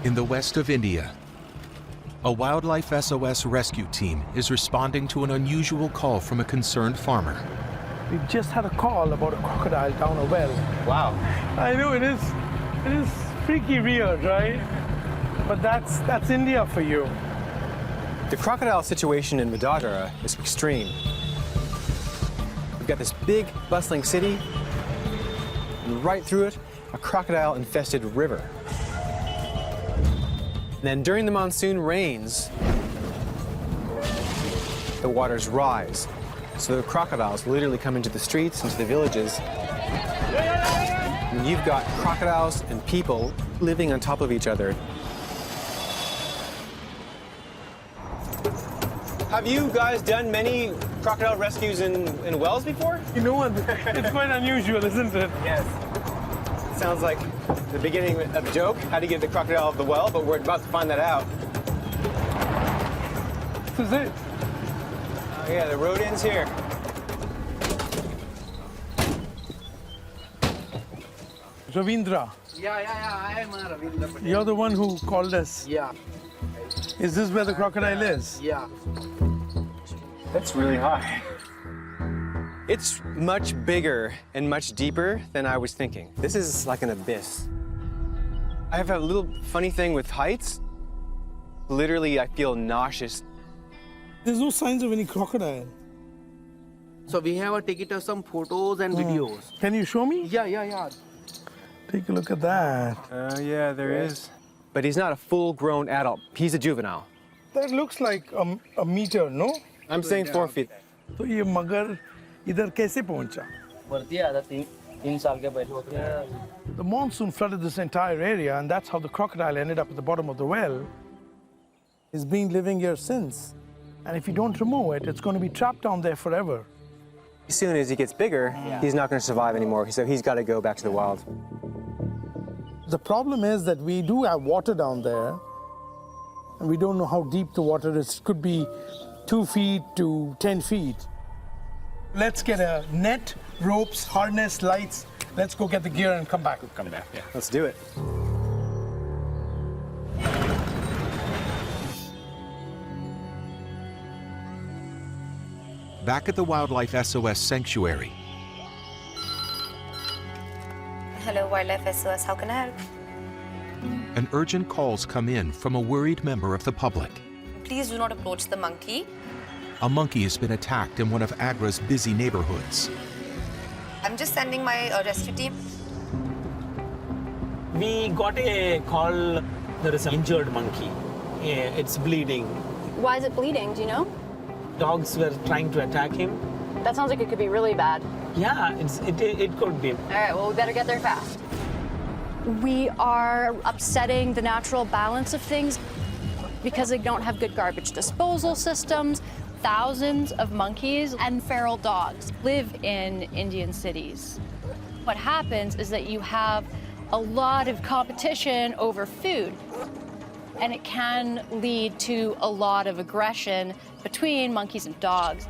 In the west of India, a wildlife SOS rescue team is responding to an unusual call from a concerned farmer. We just had a call about a crocodile down a well. Wow. I know it is freaky weird, right? But that's India for you. The crocodile situation in Vadodara is extreme. We've got this big, bustling city, and right through it, a crocodile-infested river. And then during the monsoon rains, the waters rise. So the crocodiles literally come into the streets, into the villages. And you've got crocodiles and people living on top of each other. Have you guys done many crocodile rescues in wells before? You know what? It's quite unusual, isn't it? Yes. It sounds like the beginning of a joke, how to get the crocodile out of the well, but we're about to find that out. This is it. Oh yeah, the road ends here. Ravindra, Yeah, I am Ravindra Patel. you're the one who called us. Yeah, Is this where the crocodile is? yeah. That's really high. It's much bigger and much deeper than I was thinking. This is like an abyss. I have a little funny thing with heights. Literally, I feel nauseous. There's no signs of any crocodile. So we have taken some photos and videos. Can you show me? Yeah. Take a look at that. Oh, yeah, there is. But he's not a full-grown adult. He's a juvenile. That looks like a meter, no? I'm saying 4 feet. तो ये मगर इधर कैसे पहुंचा? The monsoon flooded this entire area, and that's how the crocodile ended up at the bottom of the well. It's been living here since. And if you don't remove it, it's going to be trapped down there forever. As soon as he gets bigger, he's not going to survive anymore, so he's got to go back to the wild. The problem is that we do have water down there, and we don't know how deep the water is. It could be 2 feet to 10 feet. Let's get a net, ropes, harness, lights. Let's go get the gear and come back. Yeah, let's do it. Back at the Wildlife SOS Sanctuary, Hello, Wildlife SOS. How can I help? an urgent calls come in from a worried member of the public. Please do not approach the monkey. A monkey has been attacked in one of Agra's busy neighborhoods. I'm just sending my rescue team. We got a call, there is an injured monkey. It's bleeding. Why is it bleeding? Do you know? Dogs were trying to attack him. That sounds like it could be really bad. Yeah, it could be. All right, well, we better get there fast. We are upsetting the natural balance of things because they don't have good garbage disposal systems. Thousands of monkeys and feral dogs live in Indian cities. What happens is that you have a lot of competition over food, and it can lead to a lot of aggression between monkeys and dogs.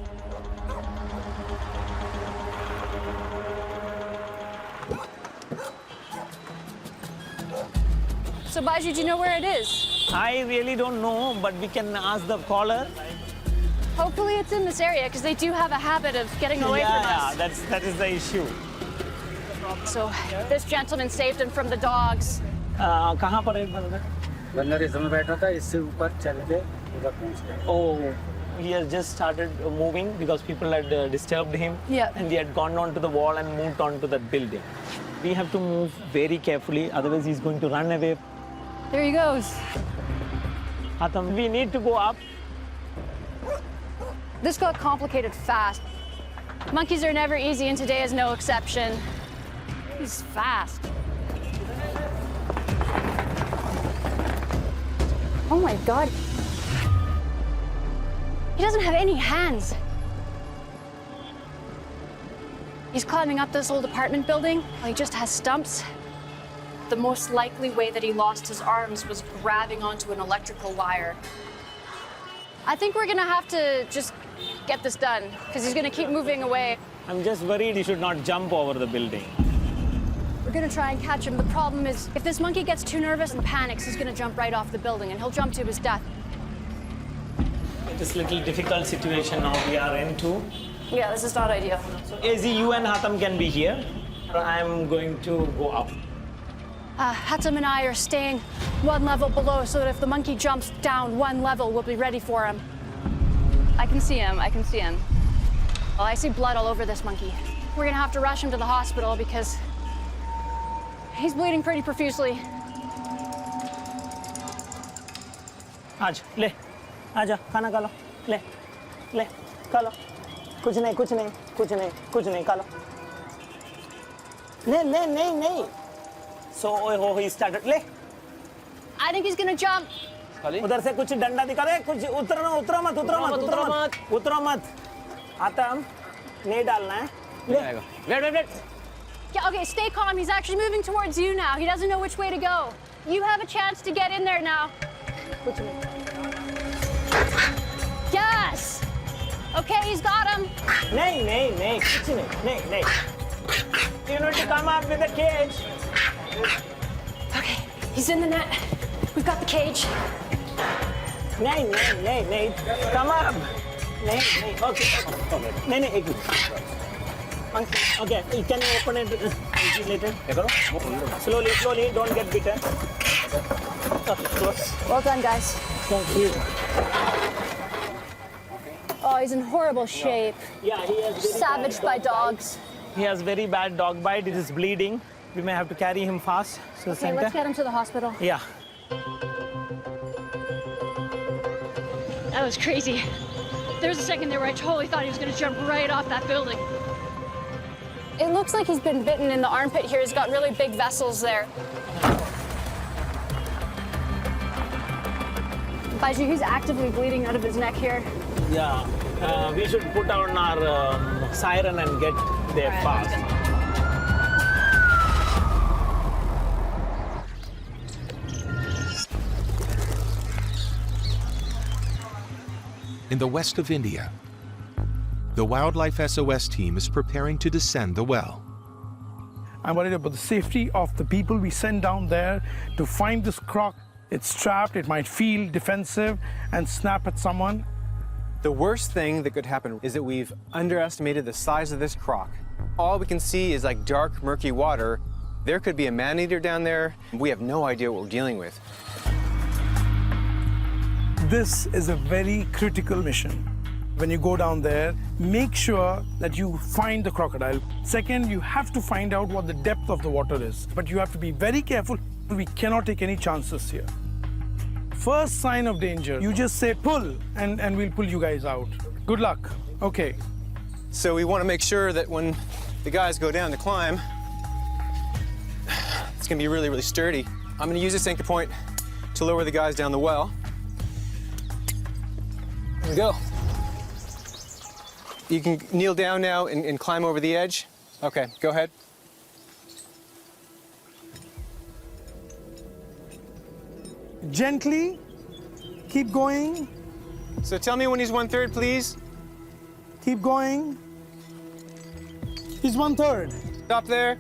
So, Baji, do you know where it is? I really don't know, but we can ask the caller. Hopefully it's in this area, because they do have a habit of getting away from us. Yeah, that is the issue. So this gentleman saved him from the dogs. कहाँ पर है बंदर? बंदर इसमें बैठा था, इससे ऊपर चल के उधर पहुंच गया. Oh, he has just started moving because people had disturbed him. Yeah. And he had gone onto the wall and moved onto that building. We have to move very carefully, otherwise he's going to run away. There he goes. Atam, we need to go up. This got complicated fast. Monkeys are never easy, and today is no exception. He's fast. Oh my God. He doesn't have any hands. He's climbing up this old apartment building. He just has stumps. The most likely way that he lost his arms was grabbing onto an electrical wire. I think we're gonna have to just get this done, because he's gonna keep moving away. I'm just worried he should not jump over the building. We're gonna try and catch him. The problem is, if this monkey gets too nervous and panics, he's gonna jump right off the building and he'll jump to his death. It is a little difficult situation now we are into. Yeah, this is not ideal. So AZ, you and Hatam can be here. I'm going to go up. Hatem and I are staying one level below so that if the monkey jumps down one level, we'll be ready for him. I can see him, I can see him. Well, I see blood all over this monkey. We're gonna have to rush him to the hospital because he's bleeding pretty profusely. आज ले आजा खाना खा लो ले ले खा लो कुछ नहीं कुछ नहीं कुछ नहीं कुछ नहीं खा लो ले ले नहीं नहीं so oh he started ले I think he's gonna jump. उधर से कुछ डंडा दिखा दे कुछ उतरो मत आतम नहीं डालना है ले Wait. Yeah, okay, stay calm. He's actually moving towards you now. He doesn't know which way to go. You have a chance to get in there now. Yes! Okay, he's got him. नहीं कुछ नहीं you need to come up with the cage Okay, he's in the net. We've got the cage. नहीं come up नहीं okay नहीं एक minute okay can you open it later slowly don't get bitten okay close Well done, guys. thank you Oh, he's in horrible shape. yeah he has very Savaged by dogs. he has very bad dog bite it is bleeding we may have to carry him fast to the Okay, center let's get him to the hospital. yeah That was crazy. There was a second there where I totally thought he was going to jump right off that building. It looks like he's been bitten in the armpit here. He's got really big vessels there. Baiju, he's actively bleeding out of his neck here. yeah we should put on our siren and get there All right, fast In the west of India, the Wildlife SOS team is preparing to descend the well. I'm worried about the safety of the people we send down there to find this croc. It's trapped, it might feel defensive and snap at someone. The worst thing that could happen is that we've underestimated the size of this croc. All we can see is like dark, murky water. There could be a man-eater down there. We have no idea what we're dealing with. This is a very critical mission. When you go down there, make sure that you find the crocodile. Second, you have to find out what the depth of the water is. But you have to be very careful. We cannot take any chances here. First sign of danger, you just say pull and we'll pull you guys out. Good luck. Okay. So we want to make sure that when the guys go down to climb, it's going to be really, really sturdy. I'm going to use this anchor point to lower the guys down the well. Here we go. You can kneel down now and climb over the edge. Okay, go ahead. Gently, keep going, So tell me when he's 1/3, please. keep going. He's 1/3. Stop there.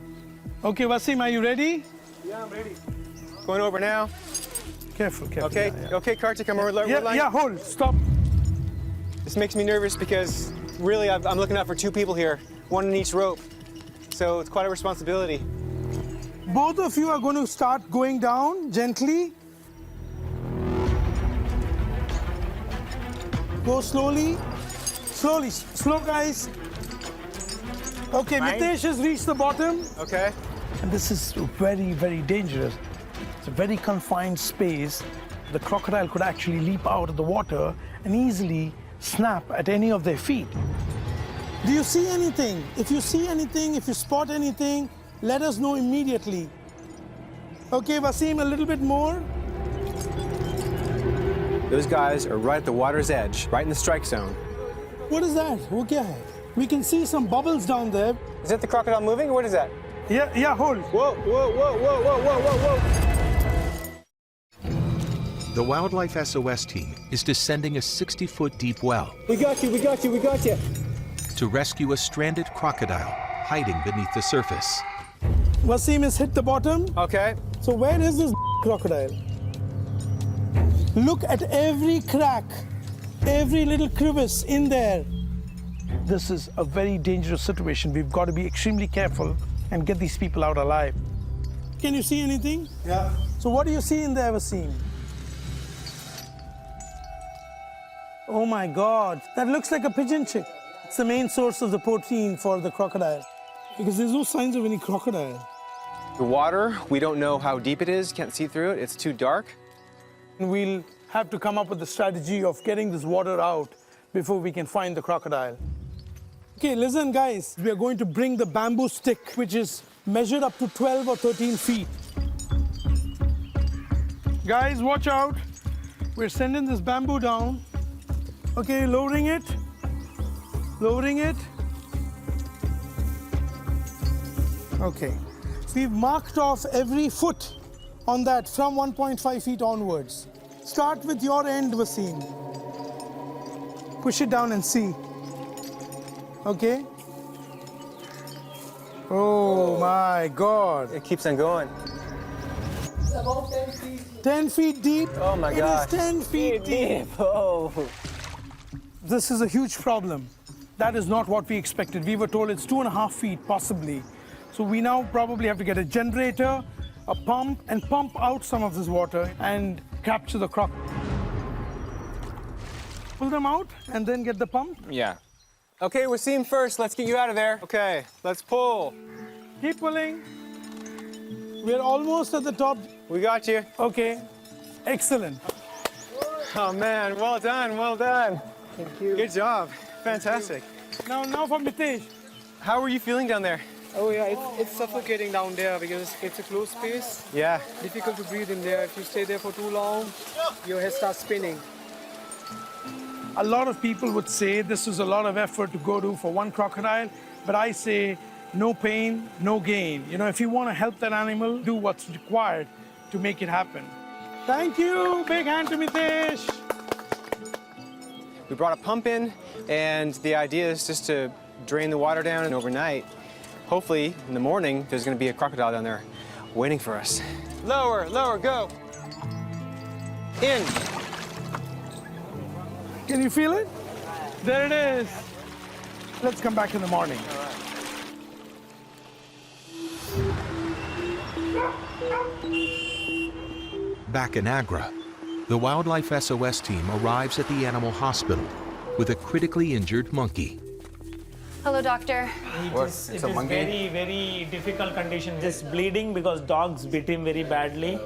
Okay, Wasim, are you ready? Going over now. Careful. Okay, Yeah. okay, Kartik, I'm over Yeah, hold, stop. This makes me nervous because really I'm looking out for two people here, one in each rope. So it's quite a responsibility. Both of you are going to start going down gently. Go slowly. Slow, guys. Okay, Fine. Mitesh has reached the bottom. Okay. And this is very, very dangerous. It's a very confined space. The crocodile could actually leap out of the water and easily snap at any of their feet. Do you see anything? If you see anything, if you spot anything, let us know immediately. Okay, Wasim, a little bit more. Those guys are right at the water's edge, right in the strike zone. What is that? Wo kya hai? We can see some bubbles down there. Is that the crocodile moving or what is that? Yeah, hold. Whoa, whoa, whoa, whoa, whoa, whoa, whoa, whoa. The Wildlife SOS team is descending a 60-foot deep well We got you. to rescue a stranded crocodile hiding beneath the surface. Wasim has hit the bottom. Okay. So where is this crocodile? Look at every crack, every little crevice in there. This is a very dangerous situation. We've got to be extremely careful and get these people out alive. Can you see anything? Yeah. So what do you see in there, Wasim? Oh my God, that looks like a pigeon chick. It's the main source of the protein for the crocodile because there's no signs of any crocodile. The water, we don't know how deep it is, can't see through it, it's too dark. We'll have to come up with the strategy of getting this water out before we can find the crocodile. Okay, listen guys, we are going to bring the bamboo stick, which is measured up to 12 or 13 feet. Guys, watch out. We're sending this bamboo down. Okay, lowering it. Lowering it. Okay. We've marked off every foot on that from 1.5 feet onwards. Start with your end, Wasim. Push it down and see. Okay? Oh my God. It keeps on going. 10 feet deep. Oh my gosh. It is 10 feet deep. Oh. This is a huge problem. That is not what we expected. We were told it's 2.5 feet, possibly. So we now probably have to get a generator, a pump, and pump out some of this water and capture the croc. Pull them out and then get the pump. Yeah. Okay, Wasim first. Let's get you out of there. Okay, let's pull. Keep pulling. We're almost at the top. We got you. Okay. Excellent. Oh man, well done, well done. Thank you. Good job. Fantastic. Now for Mitesh. How are you feeling down there? Oh yeah, it's suffocating down there because it's a closed space. Yeah. Difficult to breathe in there. If you stay there for too long, your head starts spinning. A lot of people would say this is a lot of effort to go to for one crocodile, but I say no pain, no gain. You know, if you want to help that animal, do what's required to make it happen. Thank you. Big hand to Mitesh. We brought a pump in, and the idea is just to drain the water down, and overnight, hopefully in the morning, there's going to be a crocodile down there waiting for us. Lower, lower, go. In. Can you feel it? There it is. Let's come back in the morning. Back in Agra, the Wildlife SOS team arrives at the animal hospital with a critically injured monkey. Hello, doctor. It is very, very difficult condition. Just bleeding because dogs bit him very badly.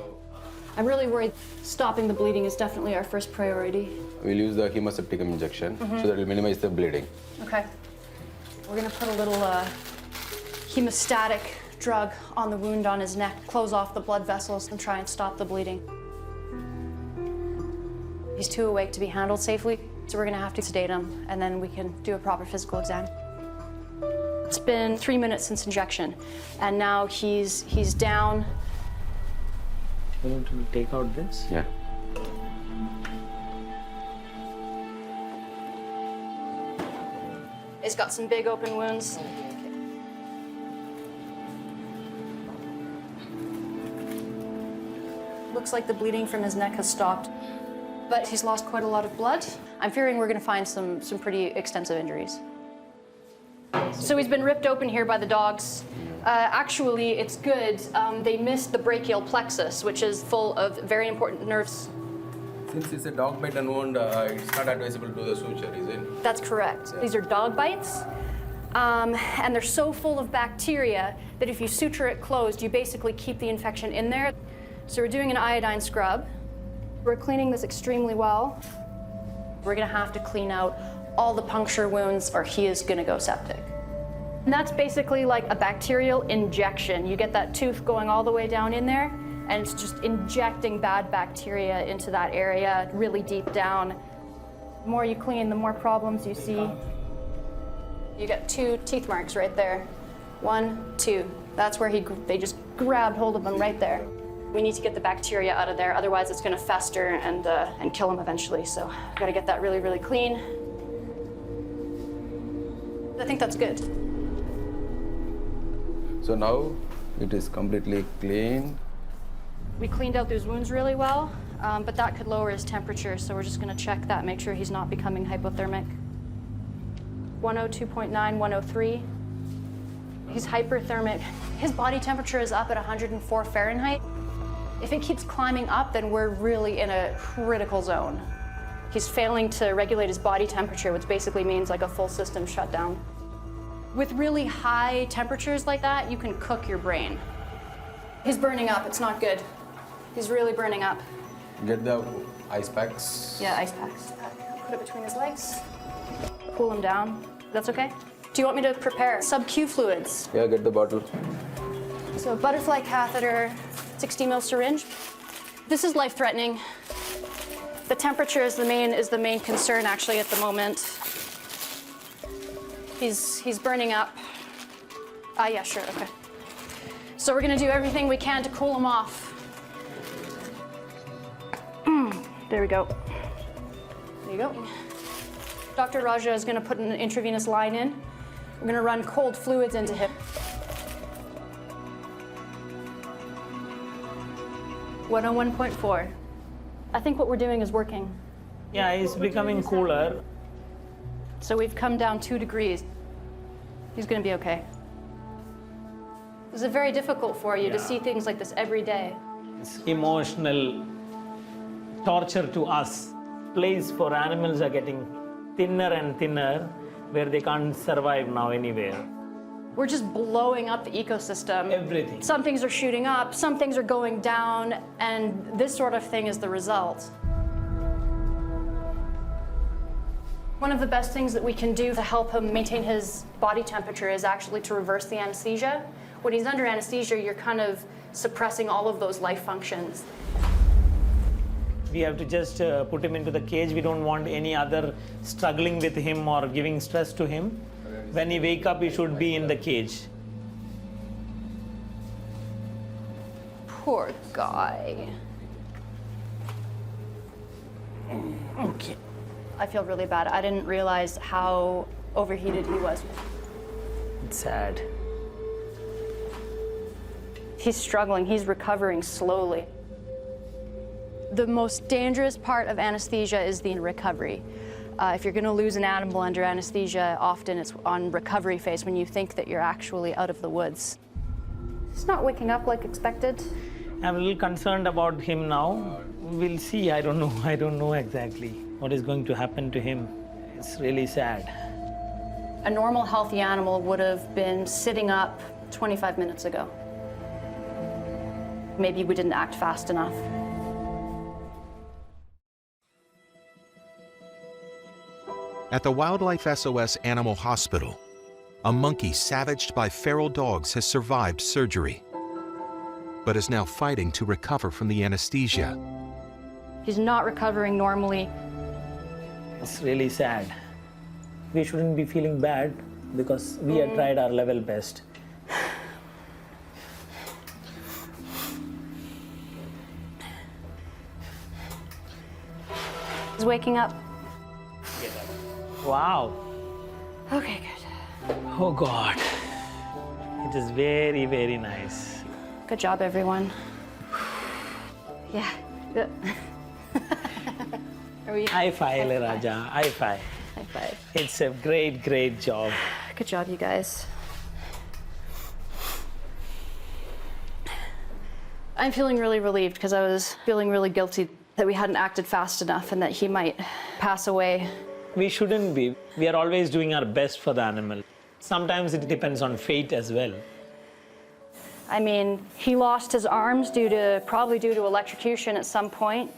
I'm really worried. Stopping the bleeding is definitely our first priority. We'll use the hemosepticum injection so that will minimize the bleeding. Okay. We're gonna put a little hemostatic drug on the wound on his neck, close off the blood vessels, and try and stop the bleeding. He's too awake to be handled safely, so we're gonna have to sedate him, and then we can do a proper physical exam. It's been 3 minutes since injection, and now he's down. You want to take out this? Yeah. He's got some big open wounds. Looks like the bleeding from his neck has stopped, but he's lost quite a lot of blood. I'm fearing we're gonna find some pretty extensive injuries. So he's been ripped open here by the dogs. Actually, it's good. They missed the brachial plexus, which is full of very important nerves. Since it's a dog bite and wound, it's not advisable to do the suture, is it? That's correct. These are dog bites, and they're so full of bacteria that if you suture it closed, you basically keep the infection in there. So we're doing an iodine scrub. We're cleaning this extremely well. We're gonna have to clean out all the puncture wounds or he is gonna go septic. And that's basically like a bacterial injection. You get that tooth going all the way down in there, and it's just injecting bad bacteria into that area really deep down. The more you clean, the more problems you see. You got 2 teeth marks right there. 1, 2. That's where they just grabbed hold of him right there. We need to get the bacteria out of there, otherwise it's gonna fester and kill him eventually. So we gotta get that really, really clean. I think that's good. So now It is completely clean. We cleaned out those wounds really well, but that could lower his temperature, so we're just going to check that, make sure he's not becoming hypothermic. 102.9, 103. He's hyperthermic. His body temperature is up at 104 Fahrenheit. If it keeps climbing up, then we're really in a critical zone. He's failing to regulate his body temperature, which basically means like a full system shutdown. With really high temperatures like that, you can cook your brain. He's burning up, it's not good. He's really burning up. Get the ice packs. Yeah, ice packs. Put it between his legs. Cool him down. That's okay? Do you want me to prepare sub-Q fluids? Yeah, get the bottle. So a butterfly catheter, 60 ml syringe. This is life-threatening. The temperature is the main concern actually at the moment. He's burning up. Yeah, sure, okay. So we're gonna do everything we can to cool him off. There we go. There you go. Dr. Raja is gonna put an intravenous line in. We're gonna run cold fluids into him. 101.4. I think what we're doing is working. Yeah, he's becoming cooler. So we've come down 2 degrees. He's gonna be okay. Is it very difficult for you to see things like this every day? It's emotional torture to us. Place for animals are getting thinner and thinner, where they can't survive now anywhere. We're just blowing up the ecosystem. Everything. Some things are shooting up, some things are going down, and this sort of thing is the result. One of the best things that we can do to help him maintain his body temperature is actually to reverse the anesthesia. When he's under anesthesia, you're kind of suppressing all of those life functions. We have to just put him into the cage. We don't want any other struggling with him or giving stress to him. When he wake up, he should be in the cage. Poor guy. Okay. I feel really bad. I didn't realize how overheated he was. It's sad. He's struggling, he's recovering slowly. The most dangerous part of anesthesia is the recovery. If you're gonna lose an animal under anesthesia, often it's on recovery phase when you think that you're actually out of the woods. He's not waking up like expected. I'm a little concerned about him now. We'll see. I don't know exactly what is going to happen to him. It's really sad. A normal, healthy animal would have been sitting up 25 minutes ago. Maybe we didn't act fast enough. At the Wildlife SOS Animal Hospital, a monkey savaged by feral dogs has survived surgery, but is now fighting to recover from the anesthesia. He's not recovering normally. It's really sad. We shouldn't be feeling bad because we have tried our level best. He's waking up. Wow. Okay, good. Oh God. It is very, very nice. Good job, everyone. Yeah. Good. High five, Raja. High five. High five. It's a great, great job. Good job, you guys. I'm feeling really relieved because I was feeling really guilty that we hadn't acted fast enough and that he might pass away. We shouldn't be. We are always doing our best for the animal. Sometimes it depends on fate as well. I mean, he lost his arms probably due to electrocution at some point.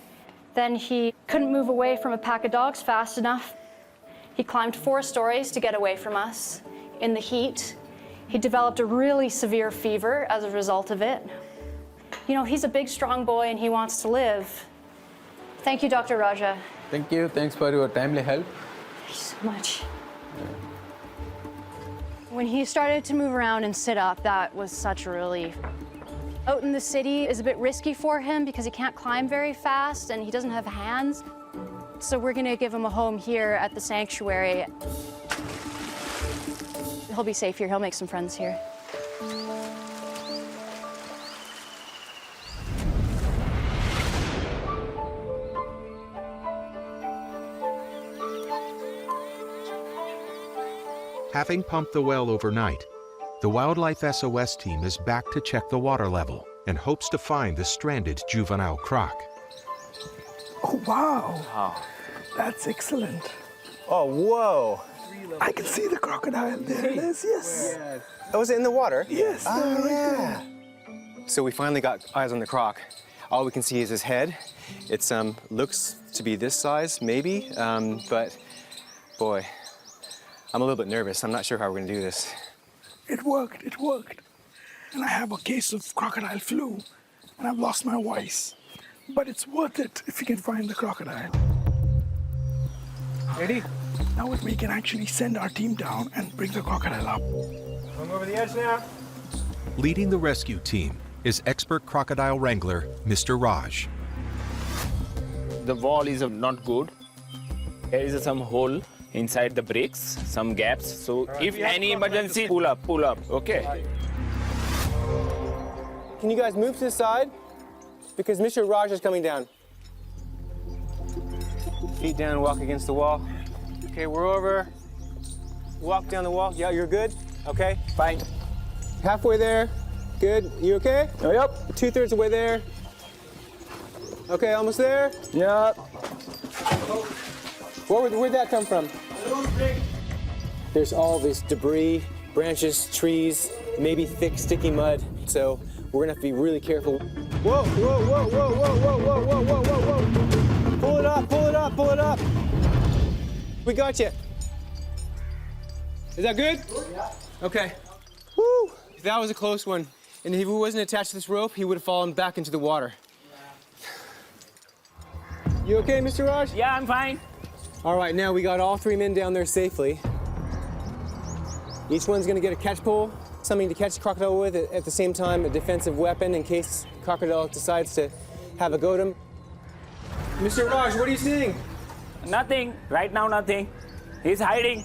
Then he couldn't move away from a pack of dogs fast enough. He climbed 4 stories to get away from us in the heat. He developed a really severe fever as a result of it. You know, he's a big, strong boy and he wants to live. Thank you, Dr. Raja. Thank you. Thanks for your timely help. Thank you so much. When he started to move around and sit up, that was such a relief. Out in the city is a bit risky for him because he can't climb very fast and he doesn't have hands. So we're gonna give him a home here at the sanctuary. He'll be safe here, he'll make some friends here. Having pumped the well overnight, the Wildlife SOS team is back to check the water level and hopes to find the stranded juvenile croc. Oh, wow. That's excellent. Oh, whoa. I can see the crocodile. There it is, yes. Oh, was it in the water? Yes, Ah, right yeah. there. So we finally got eyes on the croc. All we can see is his head. It's looks to be this size, maybe, but boy, I'm a little bit nervous. I'm not sure how we're gonna do this. It worked, it worked. And I have a case of crocodile flu, and I've lost my voice. But it's worth it if you can find the crocodile. Ready? Now we can actually send our team down and bring the crocodile up. Come over the edge now. Leading the rescue team is expert crocodile wrangler Mr. Raj. The wall is not good. There is some hole inside the bricks, some gaps. So if any emergency, pull up, okay? Can you guys move to the side? Because Mr. Raj is coming down. Feet down, walk against the wall. Okay, we're over. Walk down the wall. Yeah, you're good? Okay, fine. Halfway there. Good. You okay? Yep. 2/3 of the way there. Okay, almost there. Yep. Where'd that come from? There's all this debris, branches, trees, maybe thick, sticky mud. So we're gonna have to be really careful. Whoa, whoa, whoa, whoa, whoa, whoa, whoa, whoa, whoa, whoa, whoa. Pull it up, pull it up, pull it up. We got you. Is that good? Yeah. Okay. Woo! That was a close one. And if he wasn't attached to this rope, he would have fallen back into the water. You okay, Mr. Raj? Yeah, I'm fine. All right, now we got all 3 men down there safely. Each one's gonna get a catch pole, something to catch the crocodile with, at the same time a defensive weapon in case the crocodile decides to have a go at him. Mr. Raj, what are you seeing? Nothing. Right now, nothing. He's hiding.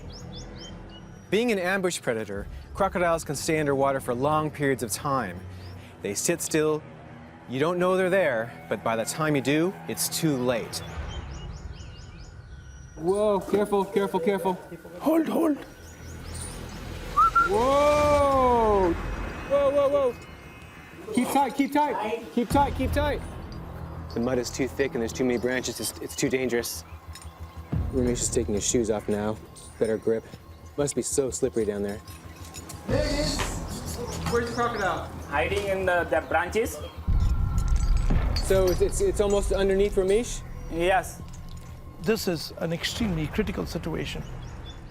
Being an ambush predator, crocodiles can stay underwater for long periods of time. They sit still, you don't know they're there, but by the time you do, it's too late. Whoa, careful, careful, careful. Hold, hold. Whoa! Whoa, whoa, whoa! Keep tight, keep tight, keep tight, keep tight. The mud is too thick and there's too many branches, it's too dangerous. Ramesh is taking his shoes off now. Better grip. Must be so slippery down there. There it is! Where's the crocodile? Hiding in the branches. So it's almost underneath Ramesh? Yes. This is an extremely critical situation.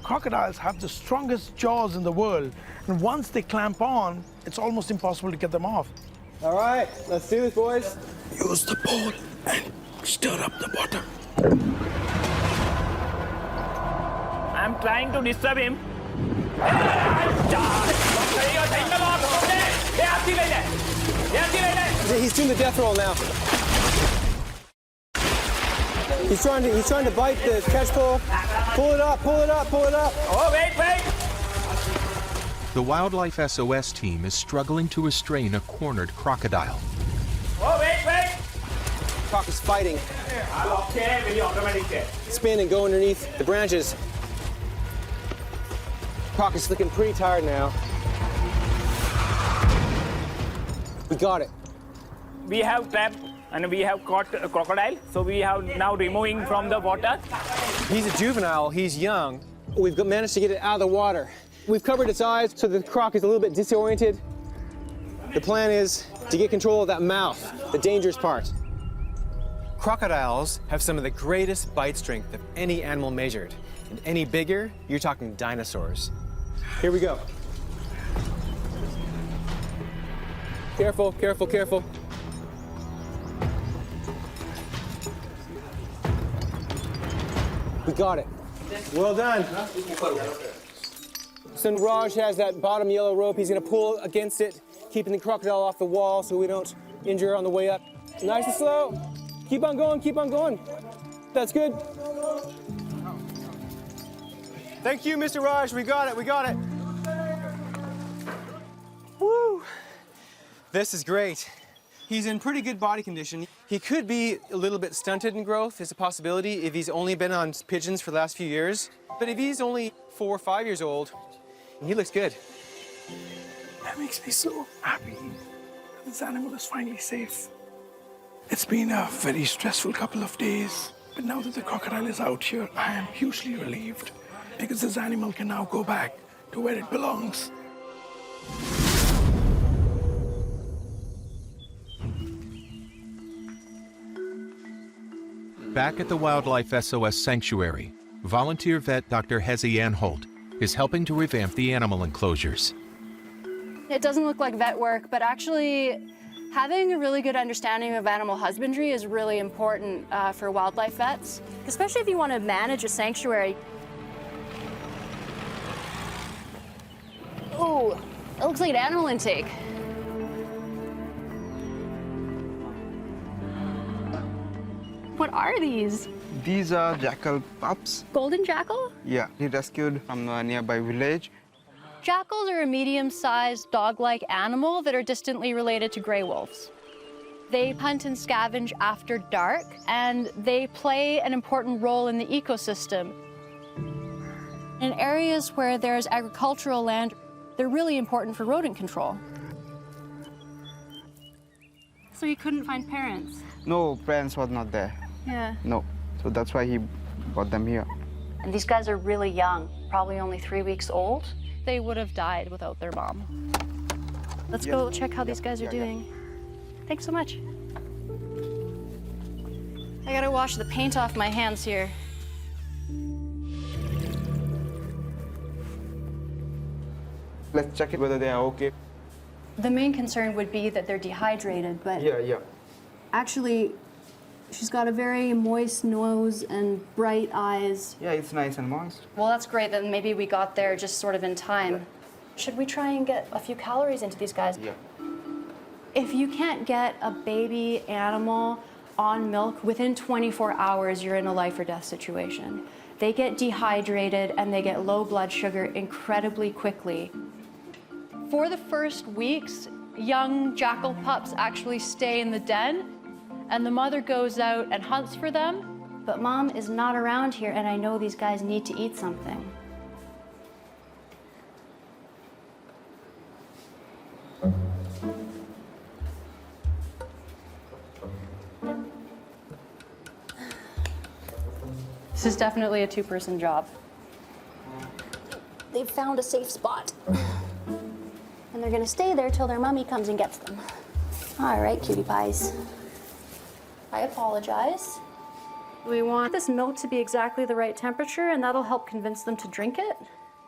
Crocodiles have the strongest jaws in the world, and once they clamp on, it's almost impossible to get them off. All right, let's do this, boys. Use the pole and stir up the bottom. I'm trying to disturb him. He's doing the death roll now. He's trying to bite the catch pole. Pull it up, pull it up, pull it up. Oh, wait. The Wildlife SOS team is struggling to restrain a cornered crocodile. Oh, wait. Croc is fighting. Okay, very automatic. Spin and go underneath the branches. Croc is looking pretty tired now. We got it. We have trapped and we have caught a crocodile. So we have now removing from the water. He's a juvenile, he's young. We've managed to get it out of the water. We've covered its eyes so the croc is a little bit disoriented. The plan is to get control of that mouth, the dangerous part. Crocodiles have some of the greatest bite strength of any animal measured. And any bigger, you're talking dinosaurs. Here we go. Careful, careful, careful. We got it. Well done. So Raj has that bottom yellow rope. He's gonna pull against it, keeping the crocodile off the wall so we don't injure on the way up. Nice and slow. Keep on going, keep on going. That's good. Thank you, Mr. Raj. We got it, we got it. Woo. This is great. He's in pretty good body condition. He could be a little bit stunted in growth. It's a possibility if he's only been on pigeons for the last few years. But if he's only 4 or 5 years old, He looks good. That makes me so happy that this animal is finally safe. It's been a very stressful couple of days, but now that the crocodile is out here, I am hugely relieved because this animal can now go back to where it belongs. Back at the Wildlife SOS Sanctuary, volunteer vet Dr. Hezi Anholt is helping to revamp the animal enclosures. It doesn't look like vet work, but actually having a really good understanding of animal husbandry is really important for wildlife vets, especially if you want to manage a sanctuary. Oh, it looks like an animal intake. What are these? These are jackal pups. Golden jackal? Yeah, he rescued from a nearby village. Jackals are a medium-sized dog-like animal that are distantly related to gray wolves. They hunt and scavenge after dark, and they play an important role in the ecosystem. In areas where there's agricultural land, they're really important for rodent control. So you couldn't find parents? No, parents was not there. Yeah. No, so that's why he brought them here. And these guys are really young, probably only 3 weeks old. They would have died without their mom. Let's go check how these guys are doing. Thanks so much. I gotta wash the paint off my hands here. Let's check it whether they are okay. The main concern would be that they're dehydrated, but Yeah. actually, she's got a very moist nose and bright eyes. Yeah, it's nice and moist. Well, that's great. Then maybe we got there just sort of in time. Should we try and get a few calories into these guys? Yeah. If you can't get a baby animal on milk within 24 hours, you're in a life or death situation. They get dehydrated and they get low blood sugar incredibly quickly. For the first weeks, young jackal pups actually stay in the den, and the mother goes out and hunts for them. But mom is not around here, and I know these guys need to eat something. This is definitely a two-person job. They've found a safe spot. And they're gonna stay there till their mommy comes and gets them. All right, cutie pies. I apologize. We want this milk to be exactly the right temperature, and that'll help convince them to drink it.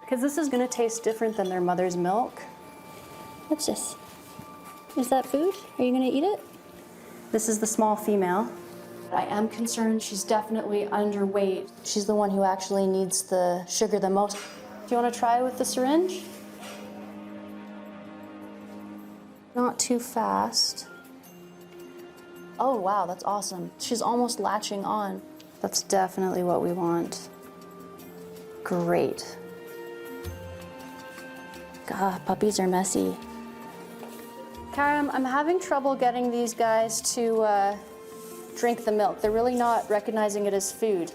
Because this is gonna taste different than their mother's milk. What's this? Is that food? Are you gonna eat it? This is the small female. I am concerned she's definitely underweight. She's the one who actually needs the sugar the most. Do you wanna try with the syringe? Not too fast. Oh, wow, that's awesome. She's almost latching on. That's definitely what we want. Great. God, puppies are messy. Karam, I'm having trouble getting these guys to drink the milk. They're really not recognizing it as food.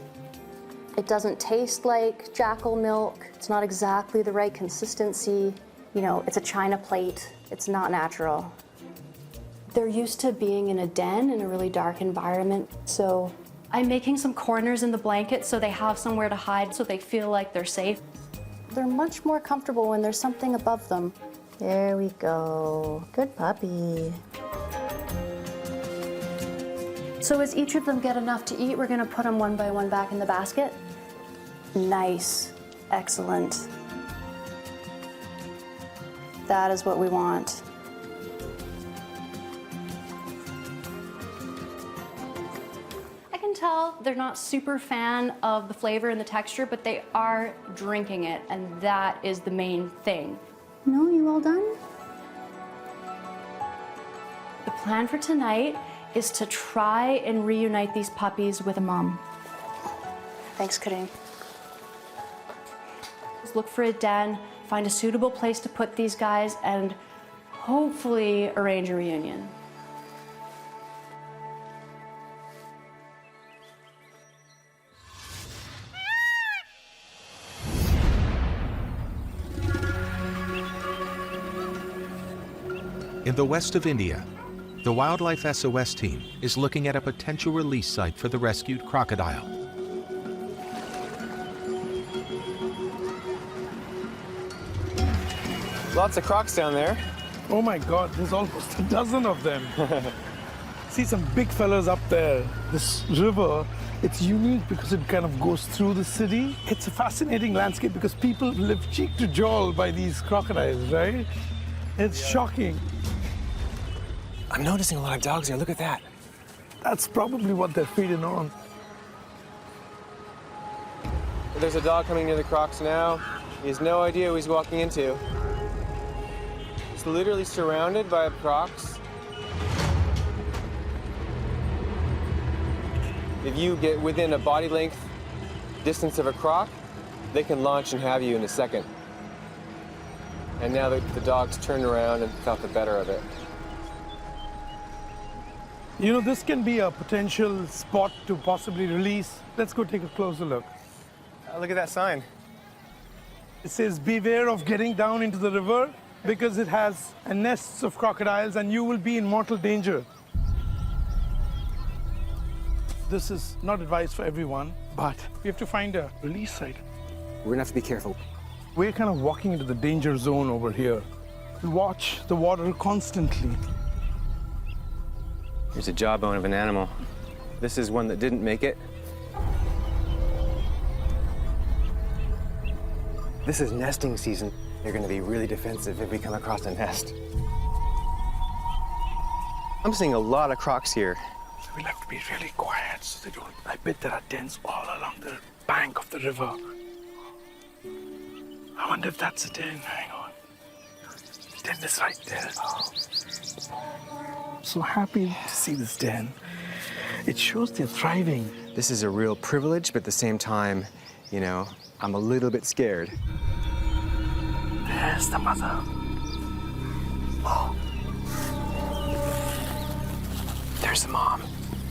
It doesn't taste like jackal milk. It's not exactly the right consistency. You know, it's a china plate. It's not natural. They're used to being in a den in a really dark environment, so I'm making some corners in the blanket so they have somewhere to hide so they feel like they're safe. They're much more comfortable when there's something above them. There we go. Good puppy. So as each of them get enough to eat, we're gonna put them one by one back in the basket. Nice. Excellent. That is what we want. I can tell they're not super fan of the flavor and the texture, but they are drinking it, and that is the main thing. No, you all done? The plan for tonight is to try and reunite these puppies with a mom. Thanks, Karim. Just look for a den, find a suitable place to put these guys, and hopefully arrange a reunion. In the west of India, the Wildlife SOS team is looking at a potential release site for the rescued crocodile. Lots of crocs down there. Oh my God, there's almost a dozen of them. See some big fellas up there. This river, it's unique because it kind of goes through the city. It's a fascinating landscape because people live cheek to jowl by these crocodiles, right? It's shocking. I'm noticing a lot of dogs here. Look at that. That's probably what they're feeding on. There's a dog coming near the crocs now. He has no idea who he's walking into. He's literally surrounded by crocs. If you get within a body length distance of a croc, they can launch and have you in a second. And now the dog's turned around and got the better of it. You know, this can be a potential spot to possibly release. Let's go take a closer look. Look at that sign. It says, beware of getting down into the river because it has nests of crocodiles and you will be in mortal danger. This is not advice for everyone, but we have to find a release site. We're gonna have to be careful. We're kind of walking into the danger zone over here. We watch the water constantly. Here's a jawbone of an animal. This is one that didn't make it. This is nesting season. They're gonna be really defensive if we come across a nest. I'm seeing a lot of crocs here. So we'll have to be really quiet so they don't. I bet there are dens all along the bank of the river. I wonder if that's a den. Hang on. The den is right there. Oh. I'm so happy to see this den. It shows they're thriving. This is a real privilege, but at the same time, you know, I'm a little bit scared. There's the mother. Oh. There's the mom.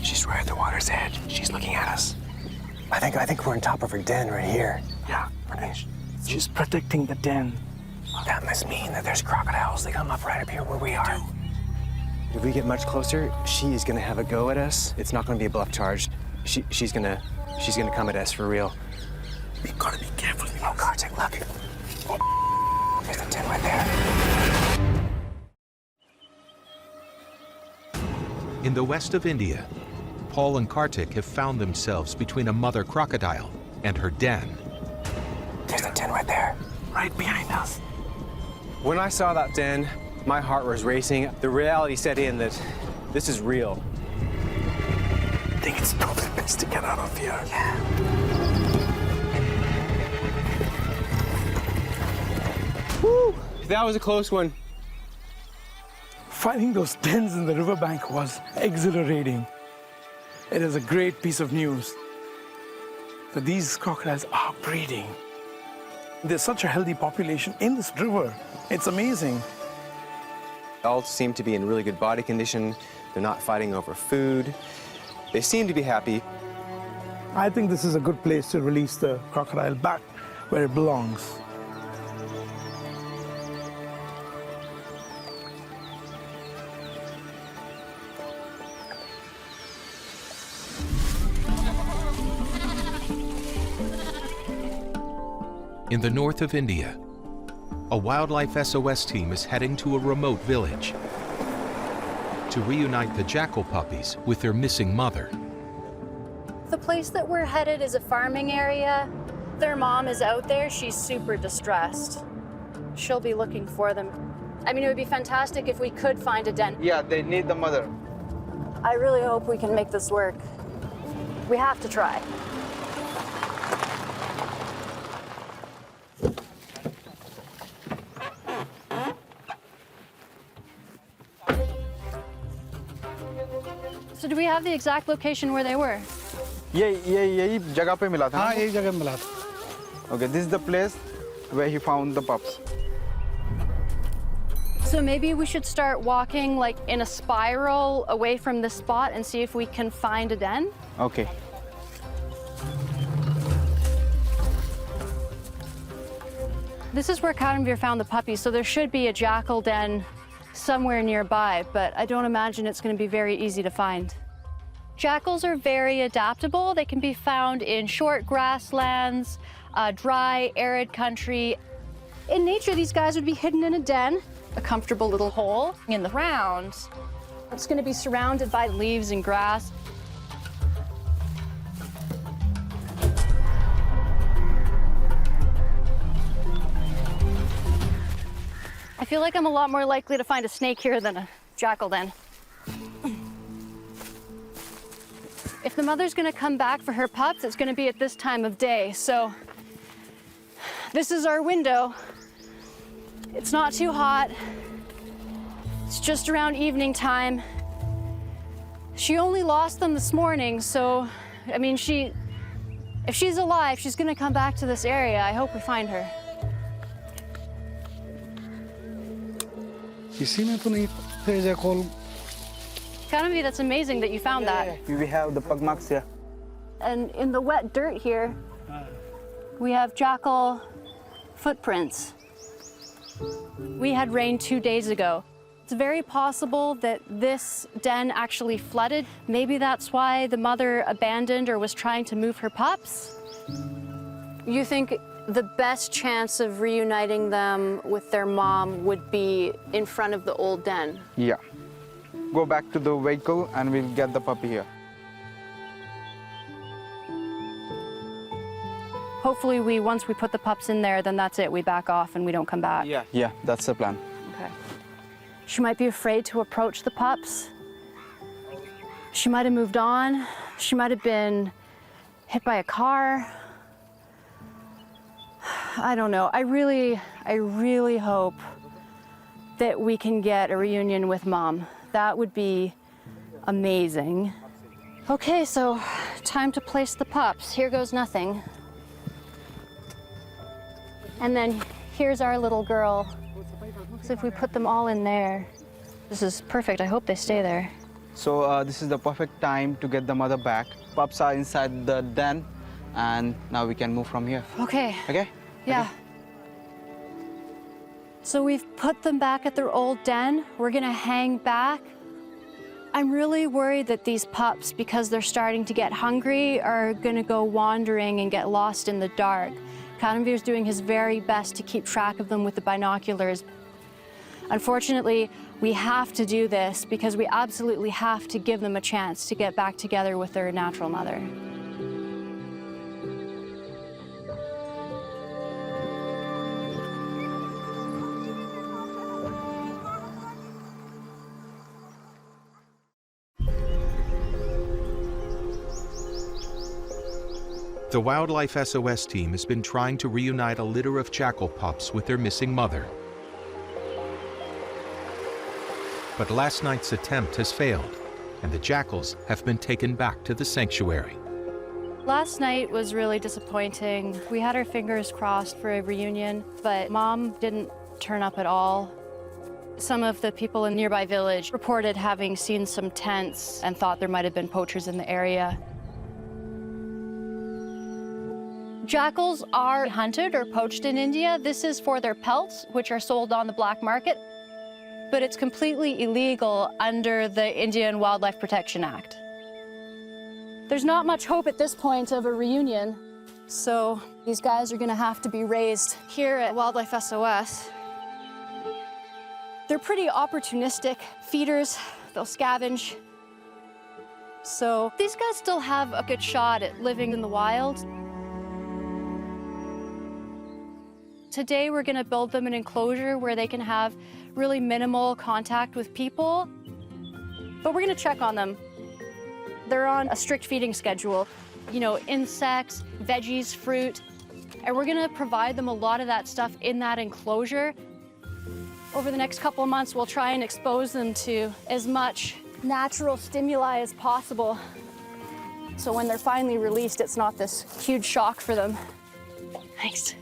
She's right at the water's edge. She's looking at us. I think we're on top of her den right here. Yeah. She's protecting the den. That must mean that there's crocodiles. They come up right up here where we are. If we get much closer, she is gonna have a go at us. It's not gonna be a bluff charge. She's gonna come at us for real. We gotta be careful. Oh God, take a look. Oh, there's the den right there. In the west of India, Paul and Kartik have found themselves between a mother crocodile and her den. There's the den right there. Right behind us. When I saw that den, my heart was racing. The reality set in that this is real. I think it's probably best to get out of here. Yeah. Woo! That was a close one. Finding those dens in the riverbank was exhilarating. It is a great piece of news that these crocodiles are breeding. There's such a healthy population in this river. It's amazing. All seem to be in really good body condition. They're not fighting over food. They seem to be happy. I think this is a good place to release the crocodile back where it belongs. In the north of India, a Wildlife SOS team is heading to a remote village to reunite the jackal puppies with their missing mother. The place that we're headed is a farming area. Their mom is out there. She's super distressed. She'll be looking for them. I mean, it would be fantastic if we could find a den. Yeah, they need the mother. I really hope we can make this work. We have to try. So do we have the exact location where they were? यही जगह पे मिला था. हाँ, यही जगह मिला था. Okay, this is the place where he found the pups. So maybe we should start walking like in a spiral away from this spot and see if we can find a den? Okay. This is where Karanveer found the puppies, so there should be a jackal den somewhere nearby, but I don't imagine it's going to be very easy to find. Jackals are very adaptable. They can be found in short grasslands, dry, arid country. In nature, these guys would be hidden in a den, a comfortable little hole in the ground. It's going to be surrounded by leaves and grass. I feel like I'm a lot more likely to find a snake here than a jackal den. If the mother's gonna come back for her pups, it's gonna be at this time of day. So this is our window. It's not too hot. It's just around evening time. She only lost them this morning, so, I mean, if she's alive, she's gonna come back to this area. I hope we find her. Kanamvi, that's amazing that you found that. We have the pug marks here. And in the wet dirt here, we have jackal footprints. We had rain 2 days ago. It's very possible that this den actually flooded. Maybe that's why the mother abandoned or was trying to move her pups. You think the best chance of reuniting them with their mom would be in front of the old den? Yeah. Go back to the vehicle and we'll get the puppy here. Hopefully once we put the pups in there, then that's it. We back off and we don't come back. Yeah, that's the plan. Okay. She might be afraid to approach the pups. She might have moved on. She might have been hit by a car. I don't know. I really hope that we can get a reunion with Mom. That would be amazing. Okay, so time to place the pups. Here goes nothing. And then here's our little girl. So if we put them all in there, this is perfect. I hope they stay there. So this is the perfect time to get the mother back. Pups are inside the den and now we can move from here. Okay. Okay? Yeah. Okay. So we've put them back at their old den. We're gonna hang back. I'm really worried that these pups, because they're starting to get hungry, are gonna go wandering and get lost in the dark. Kanamvir's doing his very best to keep track of them with the binoculars. Unfortunately, we have to do this because we absolutely have to give them a chance to get back together with their natural mother. The Wildlife SOS team has been trying to reunite a litter of jackal pups with their missing mother. But last night's attempt has failed, and the jackals have been taken back to the sanctuary. Last night was really disappointing. We had our fingers crossed for a reunion, but Mom didn't turn up at all. Some of the people in nearby village reported having seen some tents and thought there might have been poachers in the area. Jackals are hunted or poached in India. This is for their pelts, which are sold on the black market. But it's completely illegal under the Indian Wildlife Protection Act. There's not much hope at this point of a reunion, so these guys are gonna have to be raised here at Wildlife SOS. They're pretty opportunistic feeders. They'll scavenge. So these guys still have a good shot at living in the wild. Today, we're gonna build them an enclosure where they can have really minimal contact with people, but we're gonna check on them. They're on a strict feeding schedule, you know, insects, veggies, fruit, and we're gonna provide them a lot of that stuff in that enclosure. Over the next couple of months, we'll try and expose them to as much natural stimuli as possible. So when they're finally released, it's not this huge shock for them. Thanks.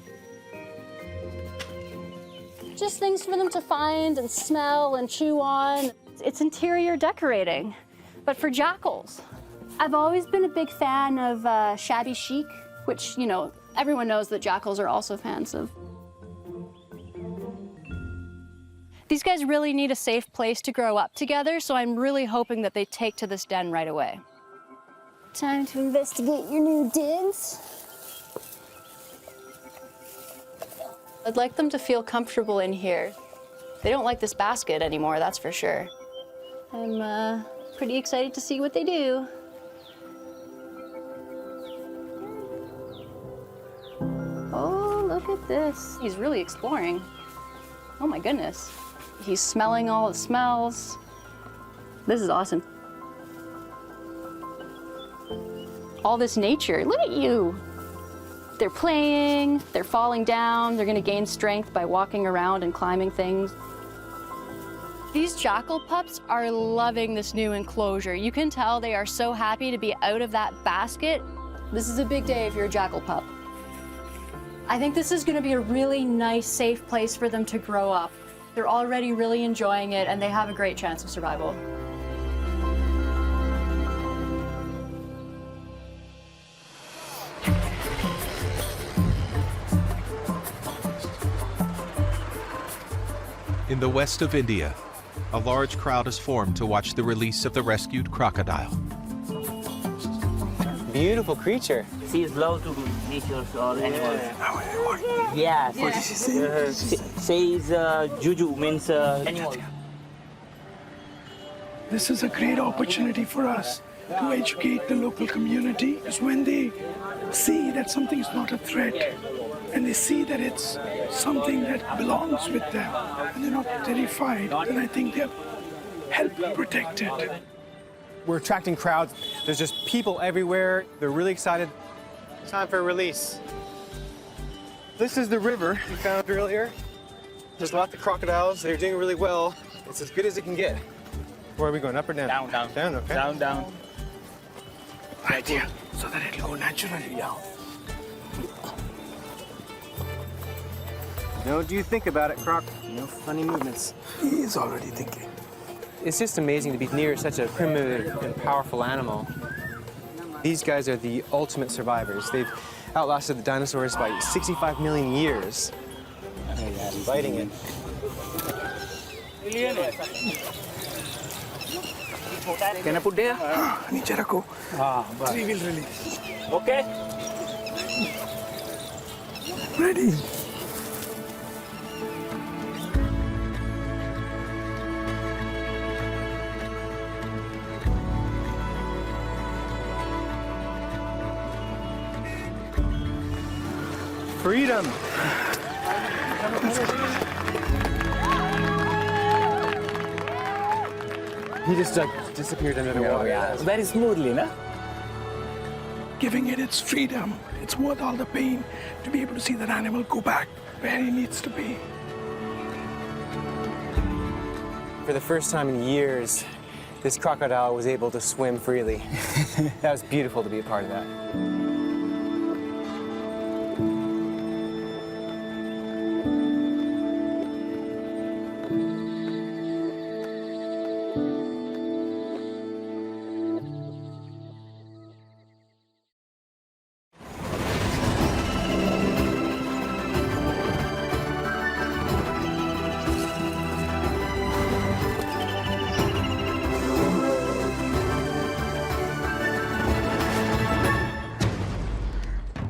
Just things for them to find and smell and chew on. It's interior decorating, but for jackals. I've always been a big fan of shabby chic, which, you know, everyone knows that jackals are also fans of. These guys really need a safe place to grow up together, so I'm really hoping that they take to this den right away. Time to investigate your new dens. I'd like them to feel comfortable in here. They don't like this basket anymore, that's for sure. I'm pretty excited to see what they do. Oh, look at this. He's really exploring. Oh my goodness. He's smelling all the smells. This is awesome. All this nature, look at you. They're playing, they're falling down, they're gonna gain strength by walking around and climbing things. These jackal pups are loving this new enclosure. You can tell they are so happy to be out of that basket. This is a big day if you're a jackal pup. I think this is gonna be a really nice, safe place for them to grow up. They're already really enjoying it and they have a great chance of survival. In the west of India, a large crowd has formed to watch the release of the rescued crocodile. Beautiful creature. She loves to nature or animals. Yeah. Says juju means animal. This is a great opportunity for us to educate the local community, because when they see that something is not a threat and they see that it's something that belongs with them and they're not terrified, then I think they'll help protect it. We're attracting crowds. There's just people everywhere. They're really excited. Time for a release. This is the river we found earlier. There's lots of crocodiles. They're doing really well. It's as good as it can get. Where are we going, up or down? Down, down. Down, okay. Down, down. Right here, so that it'll go naturally down. No, do you think about it, Croc? No funny movements. He is already thinking. It's just amazing to be near such a primitive and powerful animal. These guys are the ultimate survivors. They've outlasted the dinosaurs by 65 million years. Biting it. Can I put there? Niche rakho. We will release. Okay. Ready? Freedom! He just disappeared under the water. Yeah. Very smoothly, no? Giving it its freedom. It's worth all the pain to be able to see that animal go back where he needs to be. For the first time in years, this crocodile was able to swim freely. That was beautiful to be a part of that.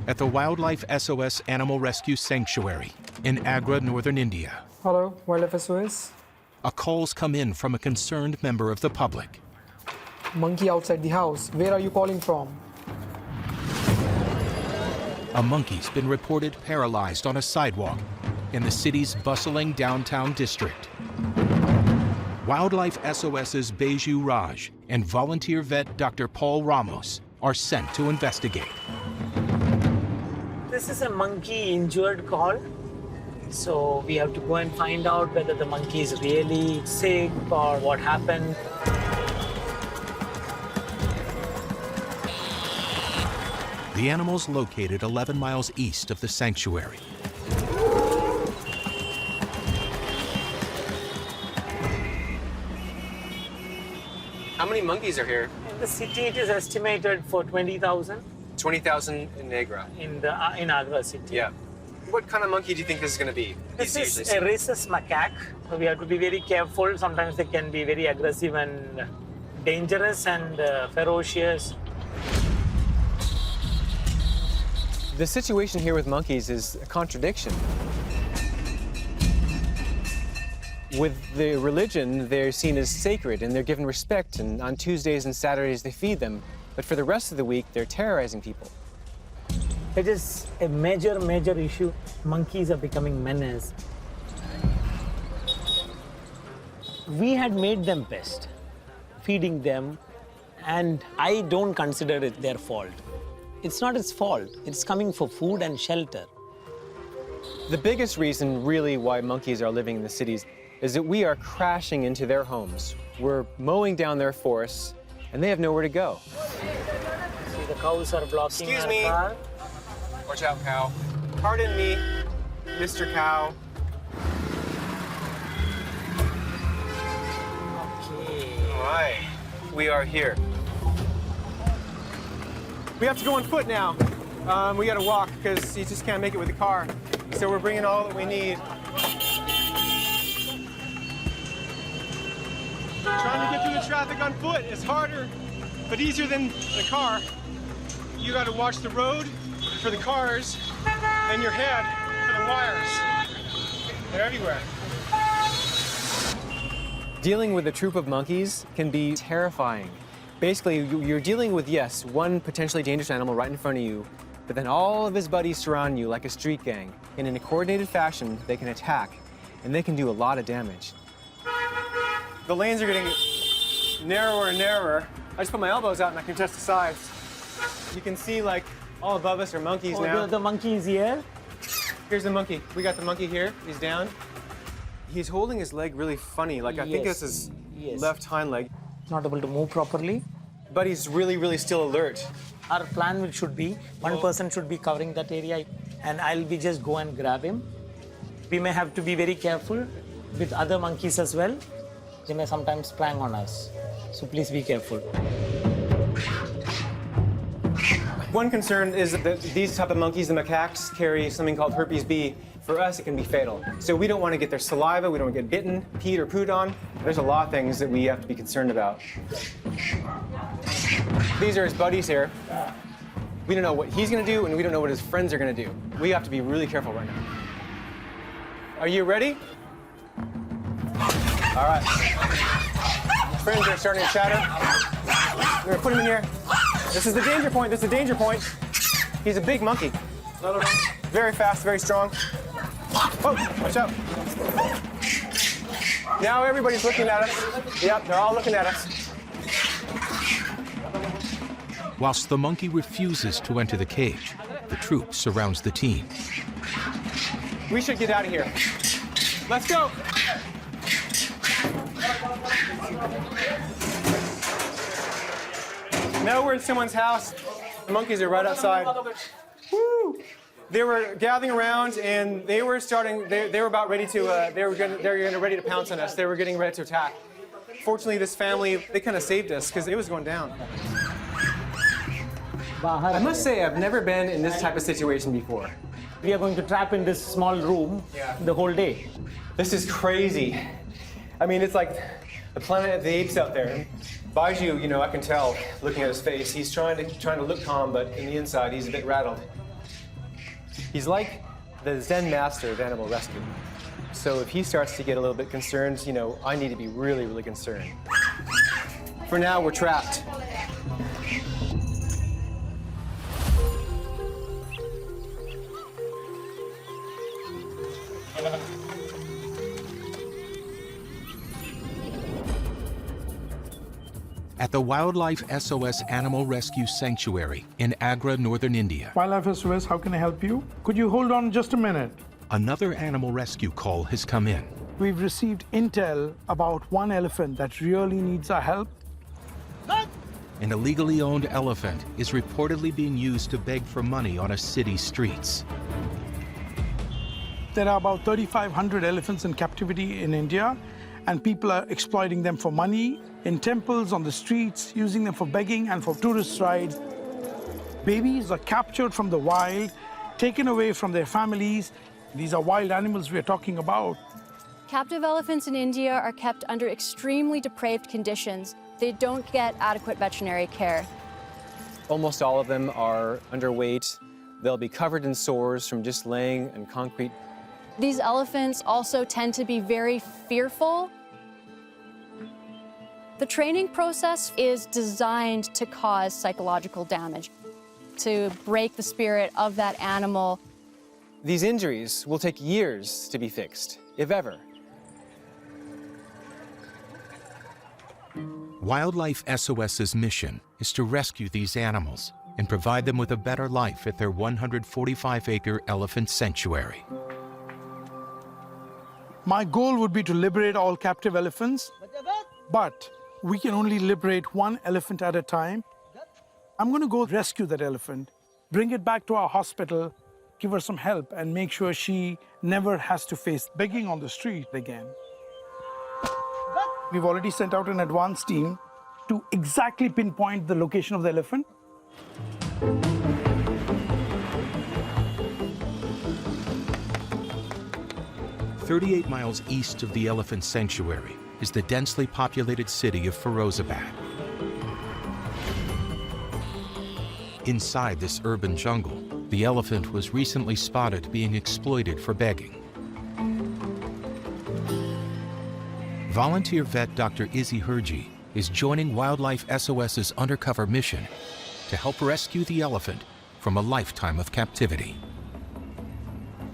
At the Wildlife SOS Animal Rescue Sanctuary in Agra, northern India. Hello, Wildlife SOS. A call's come in from a concerned member of the public. Monkey outside the house. Where are you calling from? A monkey's been reported paralyzed on a sidewalk in the city's bustling downtown district. Wildlife SOS's Beju Raj and volunteer vet Dr. Paul Ramos are sent to investigate. This is a monkey injured call. So we have to go and find out whether the monkey is really sick or what happened. The animal's located 11 miles east of the sanctuary. How many monkeys are here? In the city, it is estimated for 20,000. 20,000 in Agra. In Agra city. Yeah. What kind of monkey do you think this is going to be? This is a rhesus macaque. So we have to be very careful. Sometimes they can be very aggressive and dangerous and ferocious. The situation here with monkeys is a contradiction. With the religion, they're seen as sacred and they're given respect, and on Tuesdays and Saturdays they feed them. But for the rest of the week, they're terrorizing people. It is a major, major issue. Monkeys are becoming menace. We had made them pest, feeding them, and I don't consider it their fault. It's not its fault. It's coming for food and shelter. The biggest reason, really, why monkeys are living in the cities is that we are crashing into their homes. We're mowing down their forests, and they have nowhere to go. See, the cows are blocking Excuse our me. car. Watch out, cow. Pardon me, Mr. Cow. Okay. All right, we are here. We have to go on foot now. We gotta walk because you just can't make it with the car. So we're bringing all that we need. Trying to get through the traffic on foot is harder, but easier than the car. You gotta watch the road for the cars and your head for the wires. They're everywhere. Dealing with a troop of monkeys can be terrifying. Basically, you're dealing with, yes, one potentially dangerous animal right in front of you, but then all of his buddies surround you like a street gang. And in a coordinated fashion, they can attack, and they can do a lot of damage. The lanes are getting narrower and narrower. I just put my elbows out and I can touch the sides. You can see, like, all above us are monkeys now. The monkey is here. Here's the monkey. We got the monkey here. He's down. He's holding his leg really funny. Like, I think Yes. this is Yes. left hind leg. Not able to move properly. But he's really, really still alert. Our plan should be one person should be covering that area, and I'll be just go and grab him. We may have to be very careful with other monkeys as well. They may sometimes prang on us, so please be careful. One concern is that these type of monkeys, the macaques, carry something called herpes B. For us, it can be fatal. So we don't want to get their saliva, we don't want to get bitten, peed, or pooed on. There's a lot of things that we have to be concerned about. These are his buddies here. We don't know what he's going to do, and we don't know what his friends are going to do. We have to be really careful right now. Are you ready? All right. Friends are starting to chatter. We're going to put him in here. This is the danger point. This is the danger point. He's a big monkey. Very fast, very strong. Oh, watch out. Now everybody's looking at us. Yep, they're all looking at us. Whilst the monkey refuses to enter the cage, the troop surrounds the team. We should get out of here. Let's go. Now we're in someone's house. The monkeys are right outside. Woo! They were gathering around, and they were starting. They were about ready to. They were ready to pounce on us. They were getting ready to attack. Fortunately, this family, they kind of saved us because it was going down. I must say, I've never been in this type of situation before. We are going to trap in this small room the whole day. This is crazy. I mean, it's like the Planet of the Apes out there. Baiju, you know, I can tell, looking at his face, he's trying to look calm, but in the inside, he's a bit rattled. He's like the Zen master of animal rescue. So if he starts to get a little bit concerned, you know, I need to be really, really concerned. For now, we're trapped. At the Wildlife SOS Animal Rescue Sanctuary in Agra, northern India, Wildlife SOS, how can I help you? Could you hold on just a minute? another animal rescue call has come in. We've received intel about one elephant that really needs our help. An illegally owned elephant is reportedly being used to beg for money on a city's streets. There are about 3,500 elephants in captivity in India, and people are exploiting them for money in temples, on the streets, using them for begging and for tourist rides. Babies are captured from the wild taken away from their families. These are wild animals we're talking about. Captive elephants in India are kept under extremely depraved conditions. They don't get adequate veterinary care. Almost all of them are underweight. They'll be covered in sores from just laying in concrete. These elephants also tend to be very fearful. The training process is designed to cause psychological damage, to break the spirit of that animal. These injuries will take years to be fixed, if ever. Wildlife SOS's mission is to rescue these animals and provide them with a better life at their 145-acre elephant sanctuary. My goal would be to liberate all captive elephants, but we can only liberate one elephant at a time. I'm going to go rescue that elephant, bring it back to our hospital, give her some help, and make sure she never has to face begging on the street again. We've already sent out an advance team to exactly pinpoint the location of the elephant. "38 miles east of the elephant sanctuary is the densely populated city of Firozabad. Inside this urban jungle, the elephant was recently spotted being exploited for begging. Volunteer vet Dr. Izzy Herji is joining Wildlife SOS's undercover mission to help rescue the elephant from a lifetime of captivity.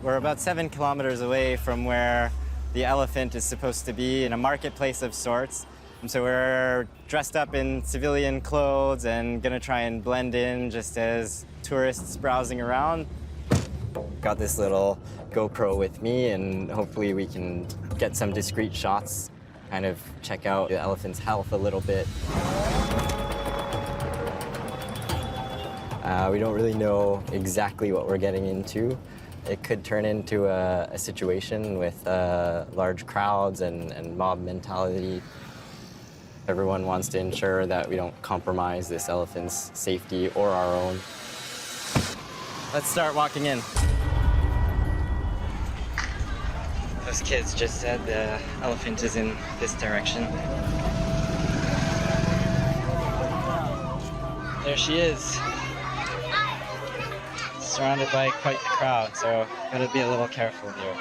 We're about 7 kilometers away from where the elephant is supposed to be, in a marketplace of sorts. And so we're dressed up in civilian clothes and gonna try and blend in just as tourists browsing around. Got this little GoPro with me, and hopefully we can get some discreet shots, kind of check out the elephant's health a little bit. We don't really know exactly what we're getting into. It could turn into a situation with large crowds and mob mentality. Everyone wants to ensure that we don't compromise this elephant's safety or our own. Let's start walking in. Those kids just said the elephant is in this direction. There she is. Surrounded by quite the crowd, so gotta be a little careful here.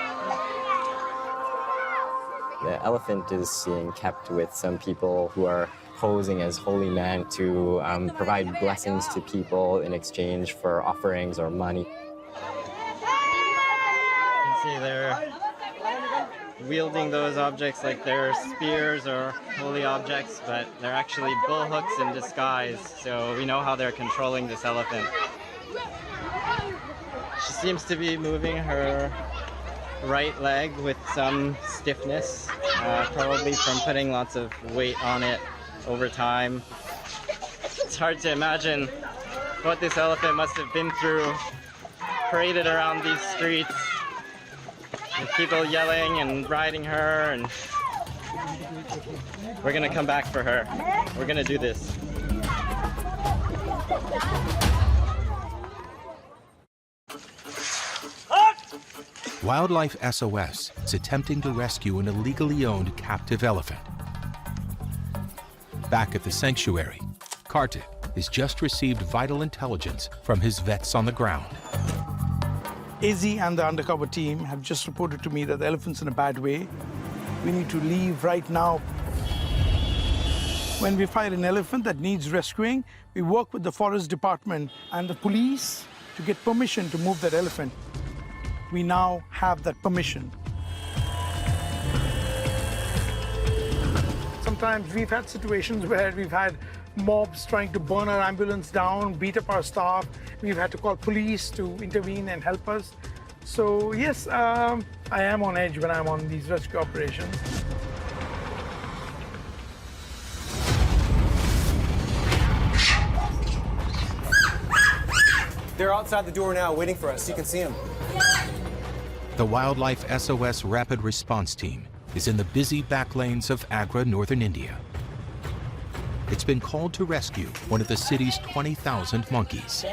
The elephant is being kept with some people who are posing as holy men to provide blessings to people in exchange for offerings or money. You can see they're wielding those objects like they're spears or holy objects, but they're actually bull hooks in disguise, so we know how they're controlling this elephant. She seems to be moving her right leg with some stiffness, probably from putting lots of weight on it over time. It's hard to imagine what this elephant must have been through, paraded around these streets, with people yelling and riding her, and we're gonna come back for her. We're gonna do this. Wildlife SOS is attempting to rescue an illegally owned captive elephant. Back at the sanctuary, Kartik has just received vital intelligence from his vets on the ground. Izzy and the undercover team have just reported to me that the elephant's in a bad way. We need to leave right now. When we find an elephant that needs rescuing, we work with the forest department and the police to get permission to move that elephant. We now have that permission. Sometimes we've had situations where we've had mobs trying to burn our ambulance down, beat up our staff. We've had to call police to intervene and help us. So yes, I am on edge when I'm on these rescue operations. They're outside the door now waiting for us. You can see them. The Wildlife SOS Rapid Response Team is in the busy back lanes of Agra, northern India. It's been called to rescue one of the city's 20,000 monkeys.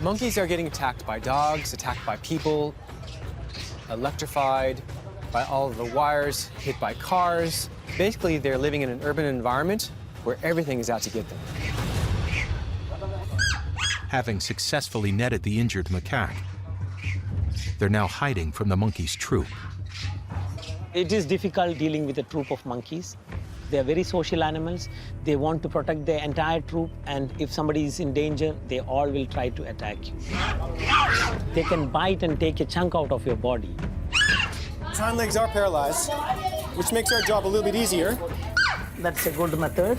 Monkeys are getting attacked by dogs, attacked by people, electrified by all of the wires, hit by cars. Basically, they're living in an urban environment where everything is out to get them. Having successfully netted the injured macaque, they're now hiding from the monkey's troop. It is difficult dealing with a troop of monkeys. They are very social animals. They want to protect their entire troop, and if somebody is in danger, they all will try to attack you. They can bite and take a chunk out of your body. Hind legs are paralyzed, which makes our job a little bit easier. That's a good method.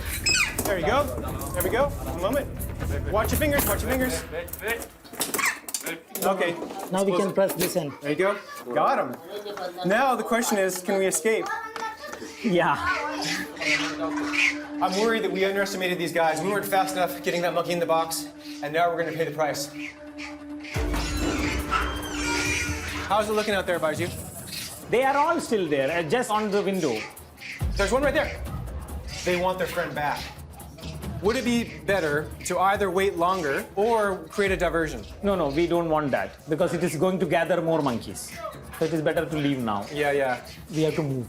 There you go. There we go. One moment. Watch your fingers, watch your fingers. Okay. Now we can press this in. There you go. Got him. Now the question is, can we escape? Yeah. I'm worried that we underestimated these guys. We weren't fast enough getting that monkey in the box, and now we're going to pay the price. How's it looking out there, Baiju? They are all still there, just on the window. There's one right there. They want their friend back. Would it be better to either wait longer or create a diversion? No, we don't want that because it is going to gather more monkeys. So it is better to leave now. Yeah. We have to move.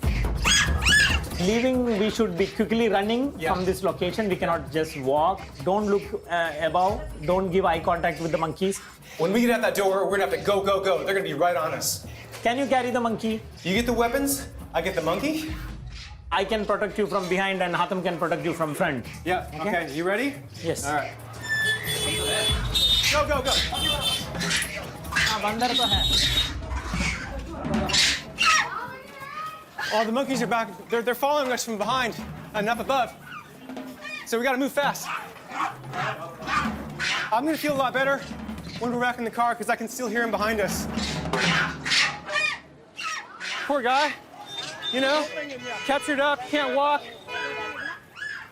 Leaving, we should be quickly running from this location. We cannot just walk. Don't look above. Don't give eye contact with the monkeys. When we get out that door, we're gonna have to go. They're gonna be right on us. Can you carry the monkey? You get the weapons, I get the monkey. I can protect you from behind and Hatem can protect you from front. Yeah, okay. You ready? Yes. All right. Go. Oh, the monkeys are back. They're following us from behind and up above. So we gotta move fast. I'm gonna feel a lot better when we're back in the car because I can still hear him behind us. Poor guy, captured up, can't walk,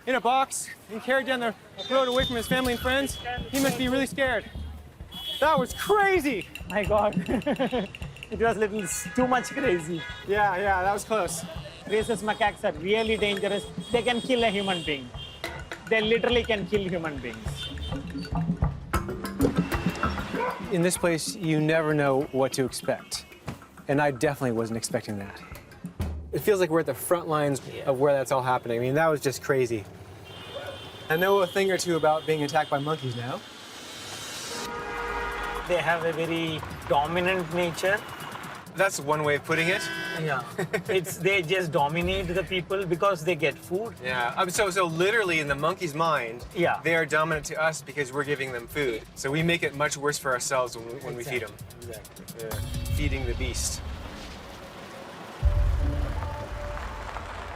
in a box, and carried down the road away from his family and friends. He must be really scared. That was crazy. My God. It was a little too much crazy. Yeah, that was close. Rhesus macaques are really dangerous. They can kill a human being. They literally can kill human beings. In this place, you never know what to expect. And I definitely wasn't expecting that. It feels like we're at the front lines of where that's all happening. I mean, that was just crazy. I know a thing or two about being attacked by monkeys now. They have a very dominant nature. That's one way of putting it. Yeah. They just dominate the people because they get food. Yeah. So literally in the monkey's mind, they are dominant to us because we're giving them food. So we make it much worse for ourselves when we feed them. Exactly. Yeah. Feeding the beast.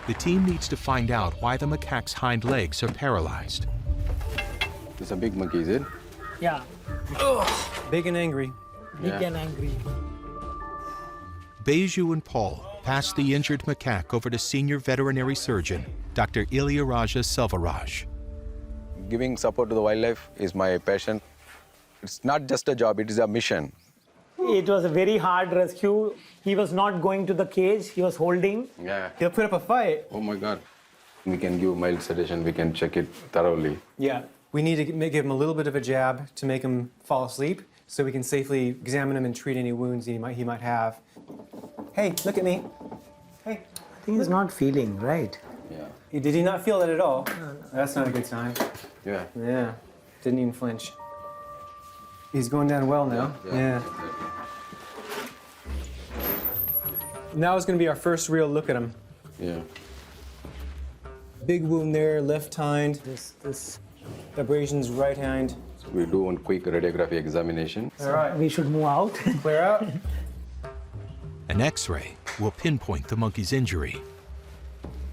The team needs to find out why the macaque's hind legs are paralyzed. It's a big monkey, is it? Yeah. Big and angry. Big and angry. Baiju and Paul passed the injured macaque over to senior veterinary surgeon, Dr. Ilayaraja Selvaraj. Giving support to the wildlife is my passion. It's not just a job, it is a mission. It was a very hard rescue. He was not going to the cage, he was holding. Yeah. He'll put up a fight. Oh my God. We can give mild sedation, we can check it thoroughly. Yeah. We need to give him a little bit of a jab to make him fall asleep so we can safely examine him and treat any wounds he might have. Hey, look at me. Hey. I think he's not feeling, right? Yeah. Did he not feel that at all? No. That's not a good sign. Yeah. Yeah. Didn't even flinch. He's going down well now. Yeah. Now is going to be our first real look at him. Yeah. Big wound there, left hind. This. Abrasions, right hind. We do one quick radiography examination. All right. We should move out. Clear out. An X-ray will pinpoint the monkey's injury.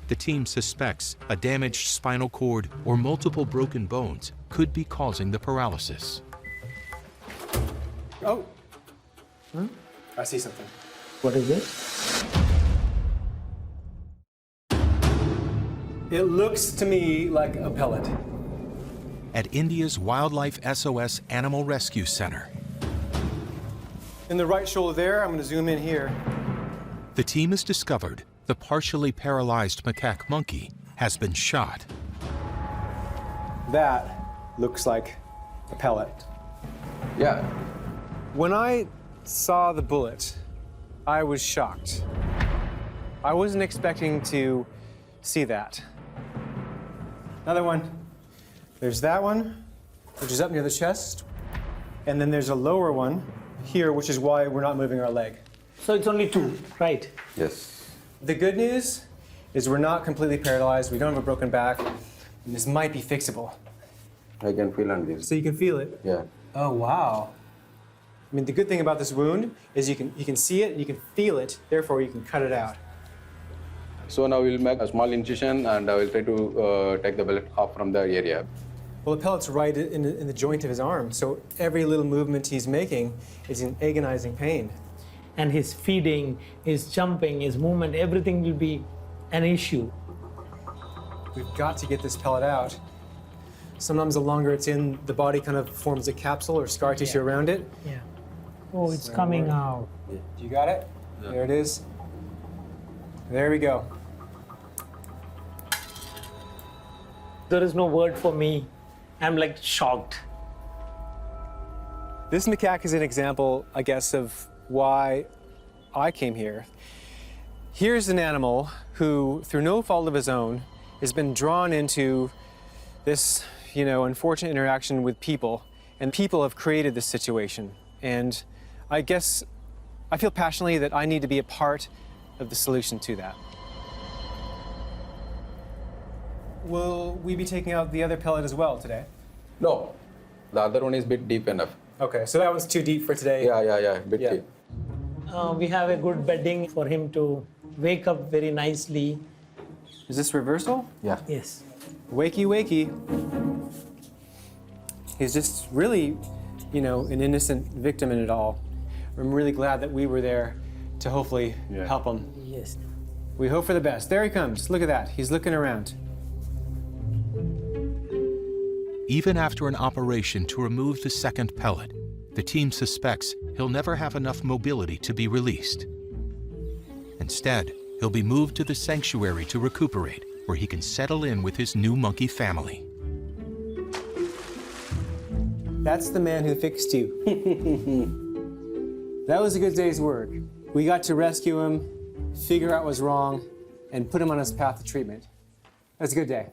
The team suspects a damaged spinal cord or multiple broken bones could be causing the paralysis. Oh. I see something. What is it? It looks to me like a pellet. At India's Wildlife SOS Animal Rescue Center, In the right shoulder there, I'm going to zoom in here. the team has discovered the partially paralyzed macaque monkey has been shot. That looks like a pellet. Yeah. When I saw the bullet, I was shocked. I wasn't expecting to see that. Another one. There's that one, which is up near the chest. And then there's a lower one here, which is why we're not moving our leg. So it's only 2, right? Yes. The good news is we're not completely paralyzed. We don't have a broken back. And this might be fixable. I can feel on this. So you can feel it? Yeah. Oh, wow. I mean, the good thing about this wound is you can see it, you can feel it, therefore you can cut it out. So now we'll make a small incision and I will try to take the bullet off from the area. Well, the pellet's right in the joint of his arm, so every little movement he's making is in agonizing pain. And his feeding, his jumping, his movement, everything will be an issue. We've got to get this pellet out. Sometimes the longer it's in, the body kind of forms a capsule or scar tissue around it. Yeah. Oh, it's coming out. You got it? Yeah. There it is. There we go. There is no word for me. I'm like shocked. This macaque is an example, I guess, of why I came here. Here's an animal who, through no fault of his own, has been drawn into this, unfortunate interaction with people, and people have created this situation. And I guess I feel passionately that I need to be a part of the solution to that. Will we be taking out the other pellet as well today? No, the other one is a bit deep enough. Okay, so that one's too deep for today. Yeah, bit deep. We have a good bedding for him to wake up very nicely. Is this reversal? Yeah. Yes. Wakey, wakey. He's just really, an innocent victim in it all. I'm really glad that we were there to hopefully help him. Yes. We hope for the best. There he comes. Look at that. He's looking around. Even after an operation to remove the second pellet, the team suspects he'll never have enough mobility to be released. Instead, he'll be moved to the sanctuary to recuperate, where he can settle in with his new monkey family. That's the man who fixed you. That was a good day's work. We got to rescue him, figure out what's wrong, and put him on his path to treatment. That's a good day.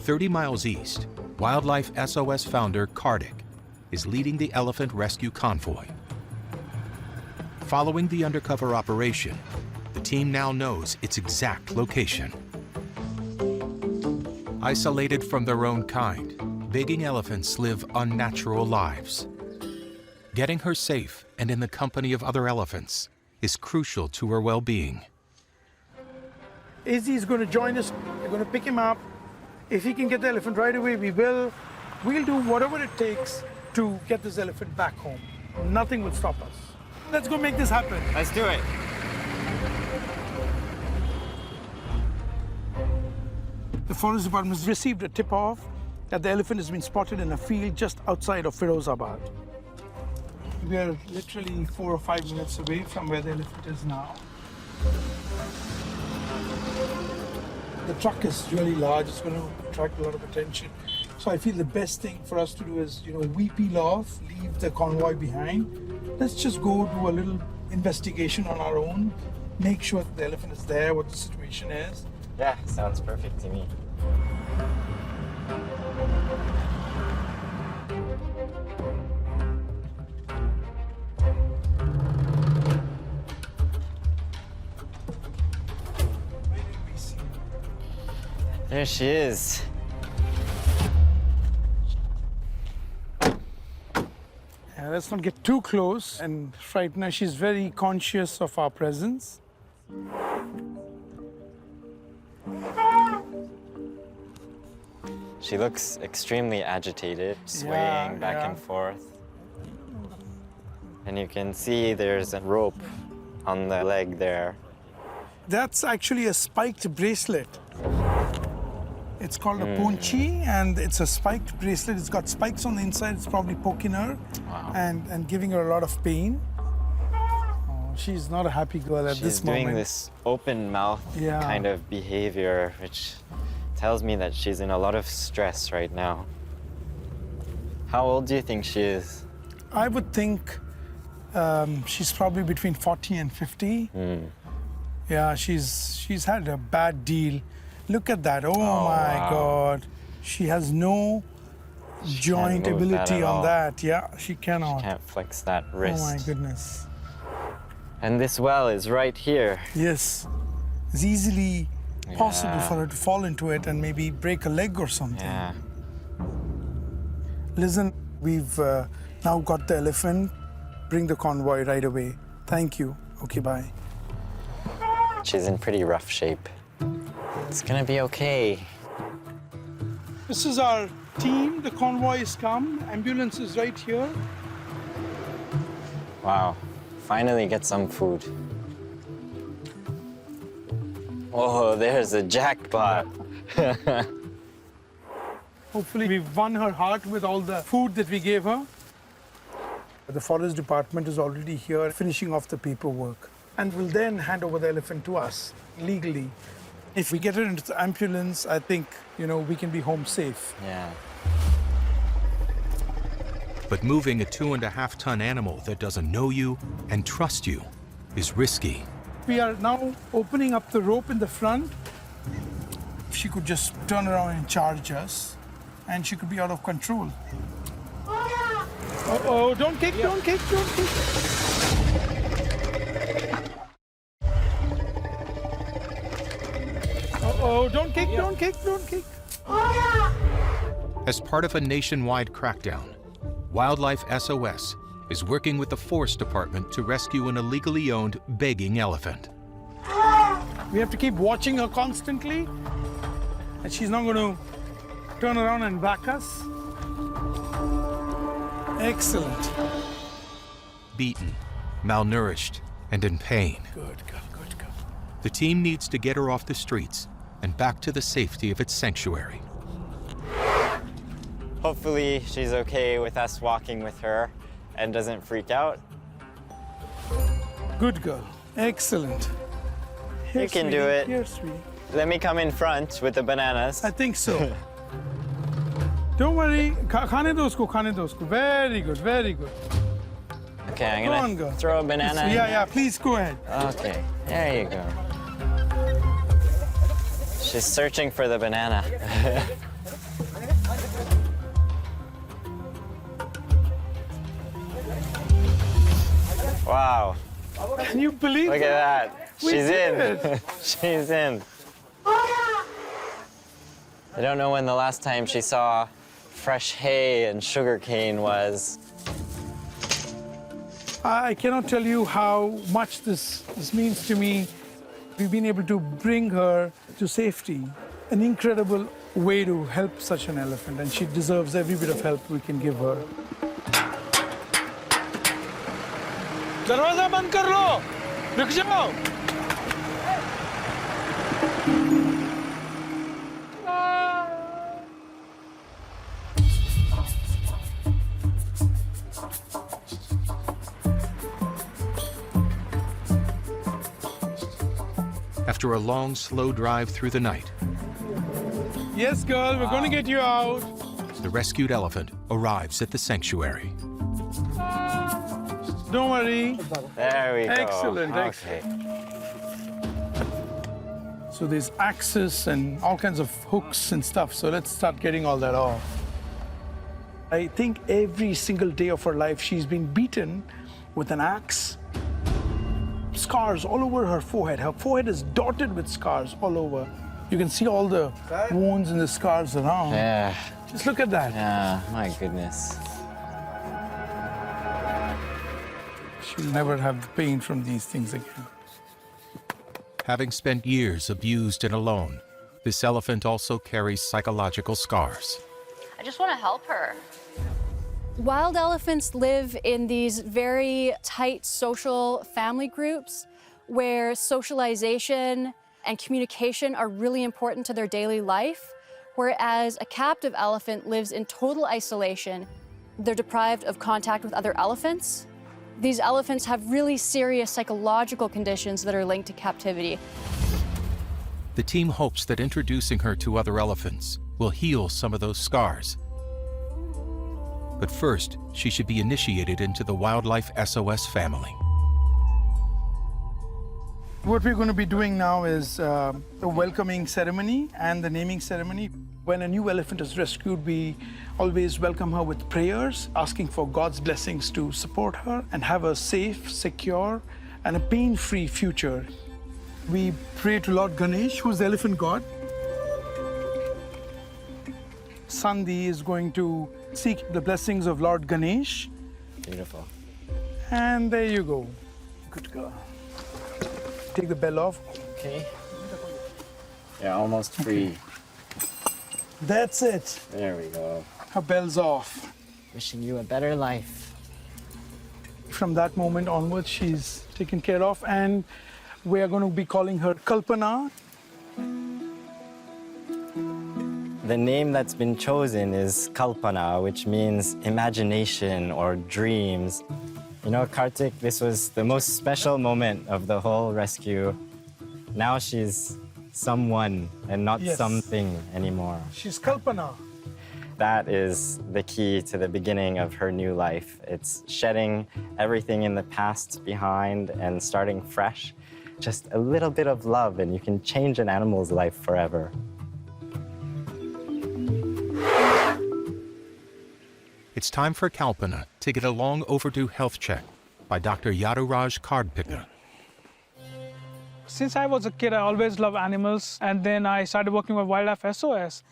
"30 miles east, Wildlife SOS founder Kartik is leading the elephant rescue convoy. Following the undercover operation, the team now knows its exact location. Isolated from their own kind, begging elephants live unnatural lives. Getting her safe and in the company of other elephants is crucial to her well-being. Izzy is going to join us. We're going to pick him up. If he can get the elephant right away, we will. We'll do whatever it takes to get this elephant back home. Nothing will stop us. Let's go make this happen. Let's do it. The Forest Department has received a tip-off that the elephant has been spotted in a field just outside of Firozabad. We are literally 4 or 5 minutes away from where the elephant is now. The truck is really large. It's going to attract a lot of attention. So I feel the best thing for us to do is, we peel off, leave the convoy behind. Let's just go do a little investigation on our own, make sure that the elephant is there, what the situation is. Yeah, sounds perfect to me. There she is. Yeah, let's not get too close and frighten her. She's very conscious of our presence. She looks extremely agitated, swaying back and forth. And you can see there's a rope on the leg there. That's actually a spiked bracelet. It's called a ponchi, and it's a spiked bracelet. It's got spikes on the inside. It's probably poking her and giving her a lot of pain. she's not a happy girl at this She's moment. doing this open mouth Yeah. kind of behavior, which tells me that she's in a lot of stress right now. How old do you think she is? I would think she's probably between 40 and 50. Yeah, she's had a bad deal. Look at that. Oh my wow. God. She has no joint move that ability at on all. that. Yeah, she cannot. Can't flex that wrist. Oh my goodness. And this well is right here. Yes. It's easily possible Yeah. for her to fall into it and maybe break a leg or something. Yeah. Listen, we've now got the elephant. Bring the convoy right away. Thank you. Okay, bye. She's in pretty rough shape. It's gonna be okay. This is our team. The convoy has come. Ambulance is right here. Wow. Finally get some food. Oh, there's a jackpot. Hopefully, we've won her heart with all the food that we gave her. The forest department is already here finishing off the paperwork and will then hand over the elephant to us legally. If we get her into the ambulance, I think, we can be home safe. Yeah. But moving a 2.5-ton animal that doesn't know you and trust you is risky. We are now opening up the rope in the front. If she could just turn around and charge us, and she could be out of control. Uh-oh, don't kick, don't kick, don't kick. Uh-oh, don't kick, don't kick, don't kick. As part of a nationwide crackdown, Wildlife SOS is working with the Forest Department to rescue an illegally owned begging elephant. We have to keep watching her constantly, and she's not going to turn around and back us. Excellent. Beaten, malnourished, and in pain. Good girl, good girl. The team needs to get her off the streets and back to the safety of its sanctuary. Hopefully she's okay with us walking with her and doesn't freak out. Good girl. Excellent. Here, You can sweetie. do it. Here, sweetie. Let me come in front with the bananas. I think so. Don't worry. Khane do usko, khane do usko. Very good, very good. Okay, I'm Go on, gonna girl. throw a banana in. Yeah, please go ahead. Okay, there you go. She's searching for the banana. Wow, Can you believe look at that. We She's did in. it. She's in. I don't know when the last time she saw fresh hay and sugarcane was. I cannot tell you how much this means to me. We've been able to bring her to safety. An incredible way to help such an elephant, and she deserves every bit of help we can give her. दरवाजा बंद कर लो, रुक जाओ। After a long, slow drive through the night, Yes, girl, we're going to get you out. the rescued elephant arrives at the sanctuary. Don't worry. There we go. Excellent, Okay. So there's axes and all kinds of hooks and stuff. So let's start getting all that off. I think every single day of her life, she's been beaten with an axe. Scars all over her forehead. Her forehead is dotted with scars all over. You can see all the wounds and the scars around. Yeah, Just look at that. yeah, my goodness. She'll never have the pain from these things again. Having spent years abused and alone, this elephant also carries psychological scars. I just want to help her. Wild elephants live in these very tight social family groups where socialization and communication are really important to their daily life, whereas a captive elephant lives in total isolation. They're deprived of contact with other elephants, These elephants have really serious psychological conditions that are linked to captivity. The team hopes that introducing her to other elephants will heal some of those scars. But first, she should be initiated into the Wildlife SOS family. What we're going to be doing now is a welcoming ceremony and the naming ceremony. When a new elephant is rescued, we always welcome her with prayers, asking for God's blessings to support her and have a safe, secure, and a pain-free future. We pray to Lord Ganesh, who's the elephant god. Sandhi is going to seek the blessings of Lord Ganesh. Beautiful. And there you go. Good to go. Take the bell off. Okay. Yeah, almost free. Okay. That's it. There we go. Her bell's off. Wishing you a better life. From that moment onwards, she's taken care of, and we are going to be calling her Kalpana. The name that's been chosen is Kalpana, which means imagination or dreams. You know, Kartik, this was the most special moment of the whole rescue. Now she's someone and not something anymore. She's Kalpana. That is the key to the beginning of her new life. It's shedding everything in the past behind and starting fresh. Just a little bit of love and you can change an animal's life forever. It's time for Kalpana to get a long overdue health check by Dr. Yaduraj Kardpika. Since I was a kid, I always loved animals, and then I started working with Wildlife SOS.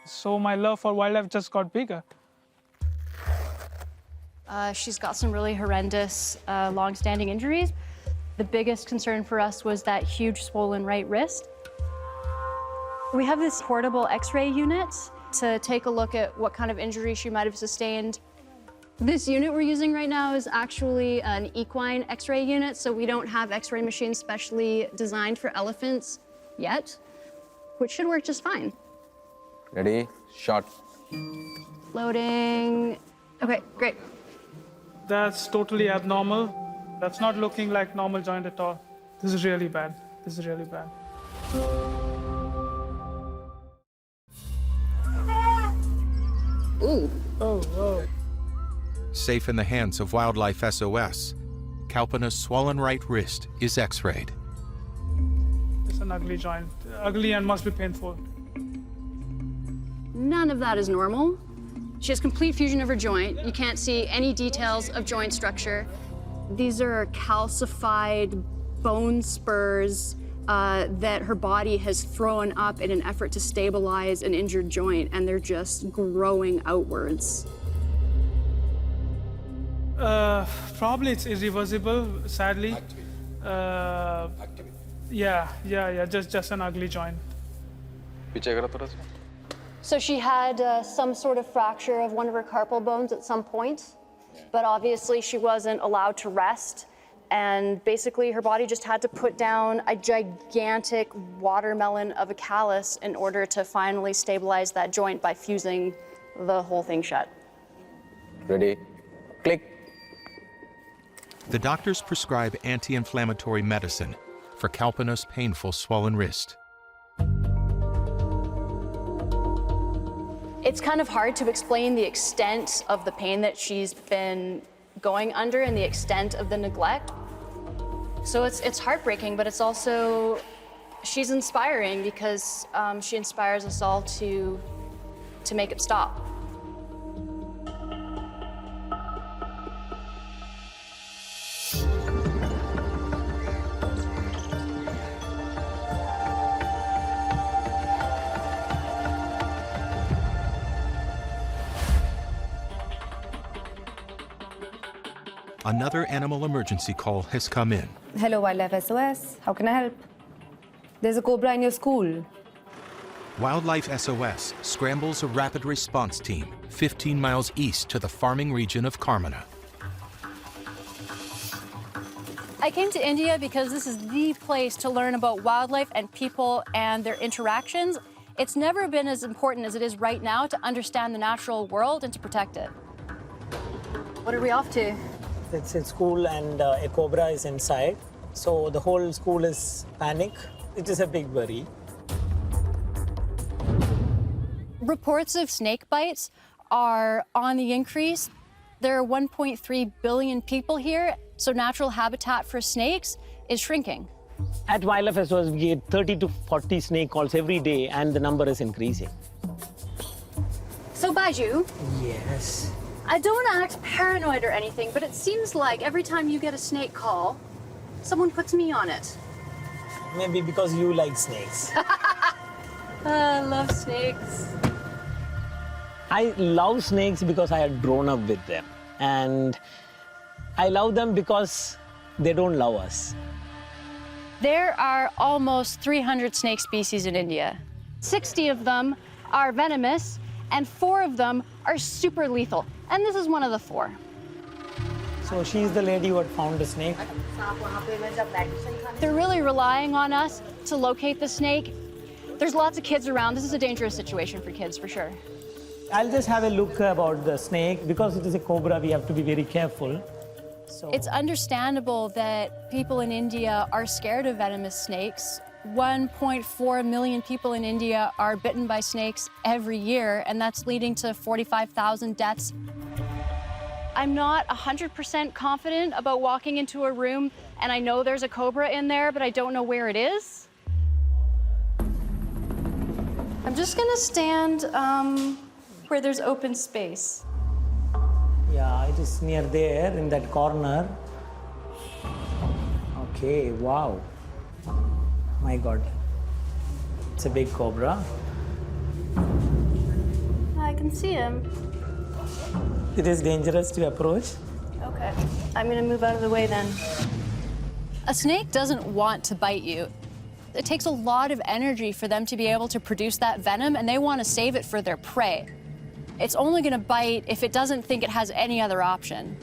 So my love for wildlife just got bigger. She's got some really horrendous, long-standing injuries. The biggest concern for us was that huge swollen right wrist. We have this portable X-ray unit to take a look at what kind of injury she might have sustained. This unit we're using right now is actually an equine X-ray unit, so we don't have X-ray machines specially designed for elephants yet, which should work just fine. Ready? Shot. Loading. Okay, great. That's totally abnormal. That's not looking like normal joint at all. This is really bad. This is really bad. Ooh. Oh. Safe in the hands of Wildlife SOS, Kalpana's swollen right wrist is X-rayed. It's an ugly joint. Ugly and must be painful. None of that is normal. She has complete fusion of her joint. You can't see any details of joint structure. These are calcified bone spurs that her body has thrown up in an effort to stabilize an injured joint, and they're just growing outwards. Probably it's irreversible, sadly. Yeah, just an ugly joint. So she had some sort of fracture of one of her carpal bones at some point, but obviously she wasn't allowed to rest. And basically her body just had to put down a gigantic watermelon of a callus in order to finally stabilize that joint by fusing the whole thing shut. Ready? Click. The doctors prescribe anti-inflammatory medicine for Kalpana's painful swollen wrist. It's kind of hard to explain the extent of the pain that she's been going under and the extent of the neglect. So it's heartbreaking, but it's also, she's inspiring because she inspires us all to make it stop. Another animal emergency call has come in. Hello, Wildlife SOS. How can I help? There's a cobra in your school. Wildlife SOS scrambles a rapid response team 15 miles east to the farming region of Karmana. I came to India because this is the place to learn about wildlife and people and their interactions. It's never been as important as it is right now to understand the natural world and to protect it. What are we off to? It's a school and a cobra is inside. So the whole school is panic. It is a big worry. Reports of snake bites are on the increase. There are 1.3 billion people here, so natural habitat for snakes is shrinking. At Wildlife SOS, we get 30 to 40 snake calls every day, and the number is increasing. So, Baiju, Yes. I don't act paranoid or anything, but it seems like every time you get a snake call, someone puts me on it. Maybe because you like snakes. I love snakes. I love snakes because I had grown up with them. And I love them because they don't love us. There are almost 300 snake species in India. 60 of them are venomous, and 4 of them are super lethal. And this is one of the 4. So she's the lady who had found the snake. They're really relying on us to locate the snake. There's lots of kids around. This is a dangerous situation for kids, for sure. I'll just have a look about the snake. Because it is a cobra, we have to be very careful. So It's understandable that people in India are scared of venomous snakes. 1.4 million people in India are bitten by snakes every year, and that's leading to 45,000 deaths. I'm not 100% confident about walking into a room and I know there's a cobra in there, but I don't know where it is. I'm just gonna stand where there's open space. yeah, it is near there in that corner. Okay, wow. My God. It's a big cobra. I can see him. It is dangerous to approach. Okay, I'm gonna move out of the way then. A snake doesn't want to bite you. It takes a lot of energy for them to be able to produce that venom, and they want to save it for their prey. It's only gonna bite if it doesn't think it has any other option.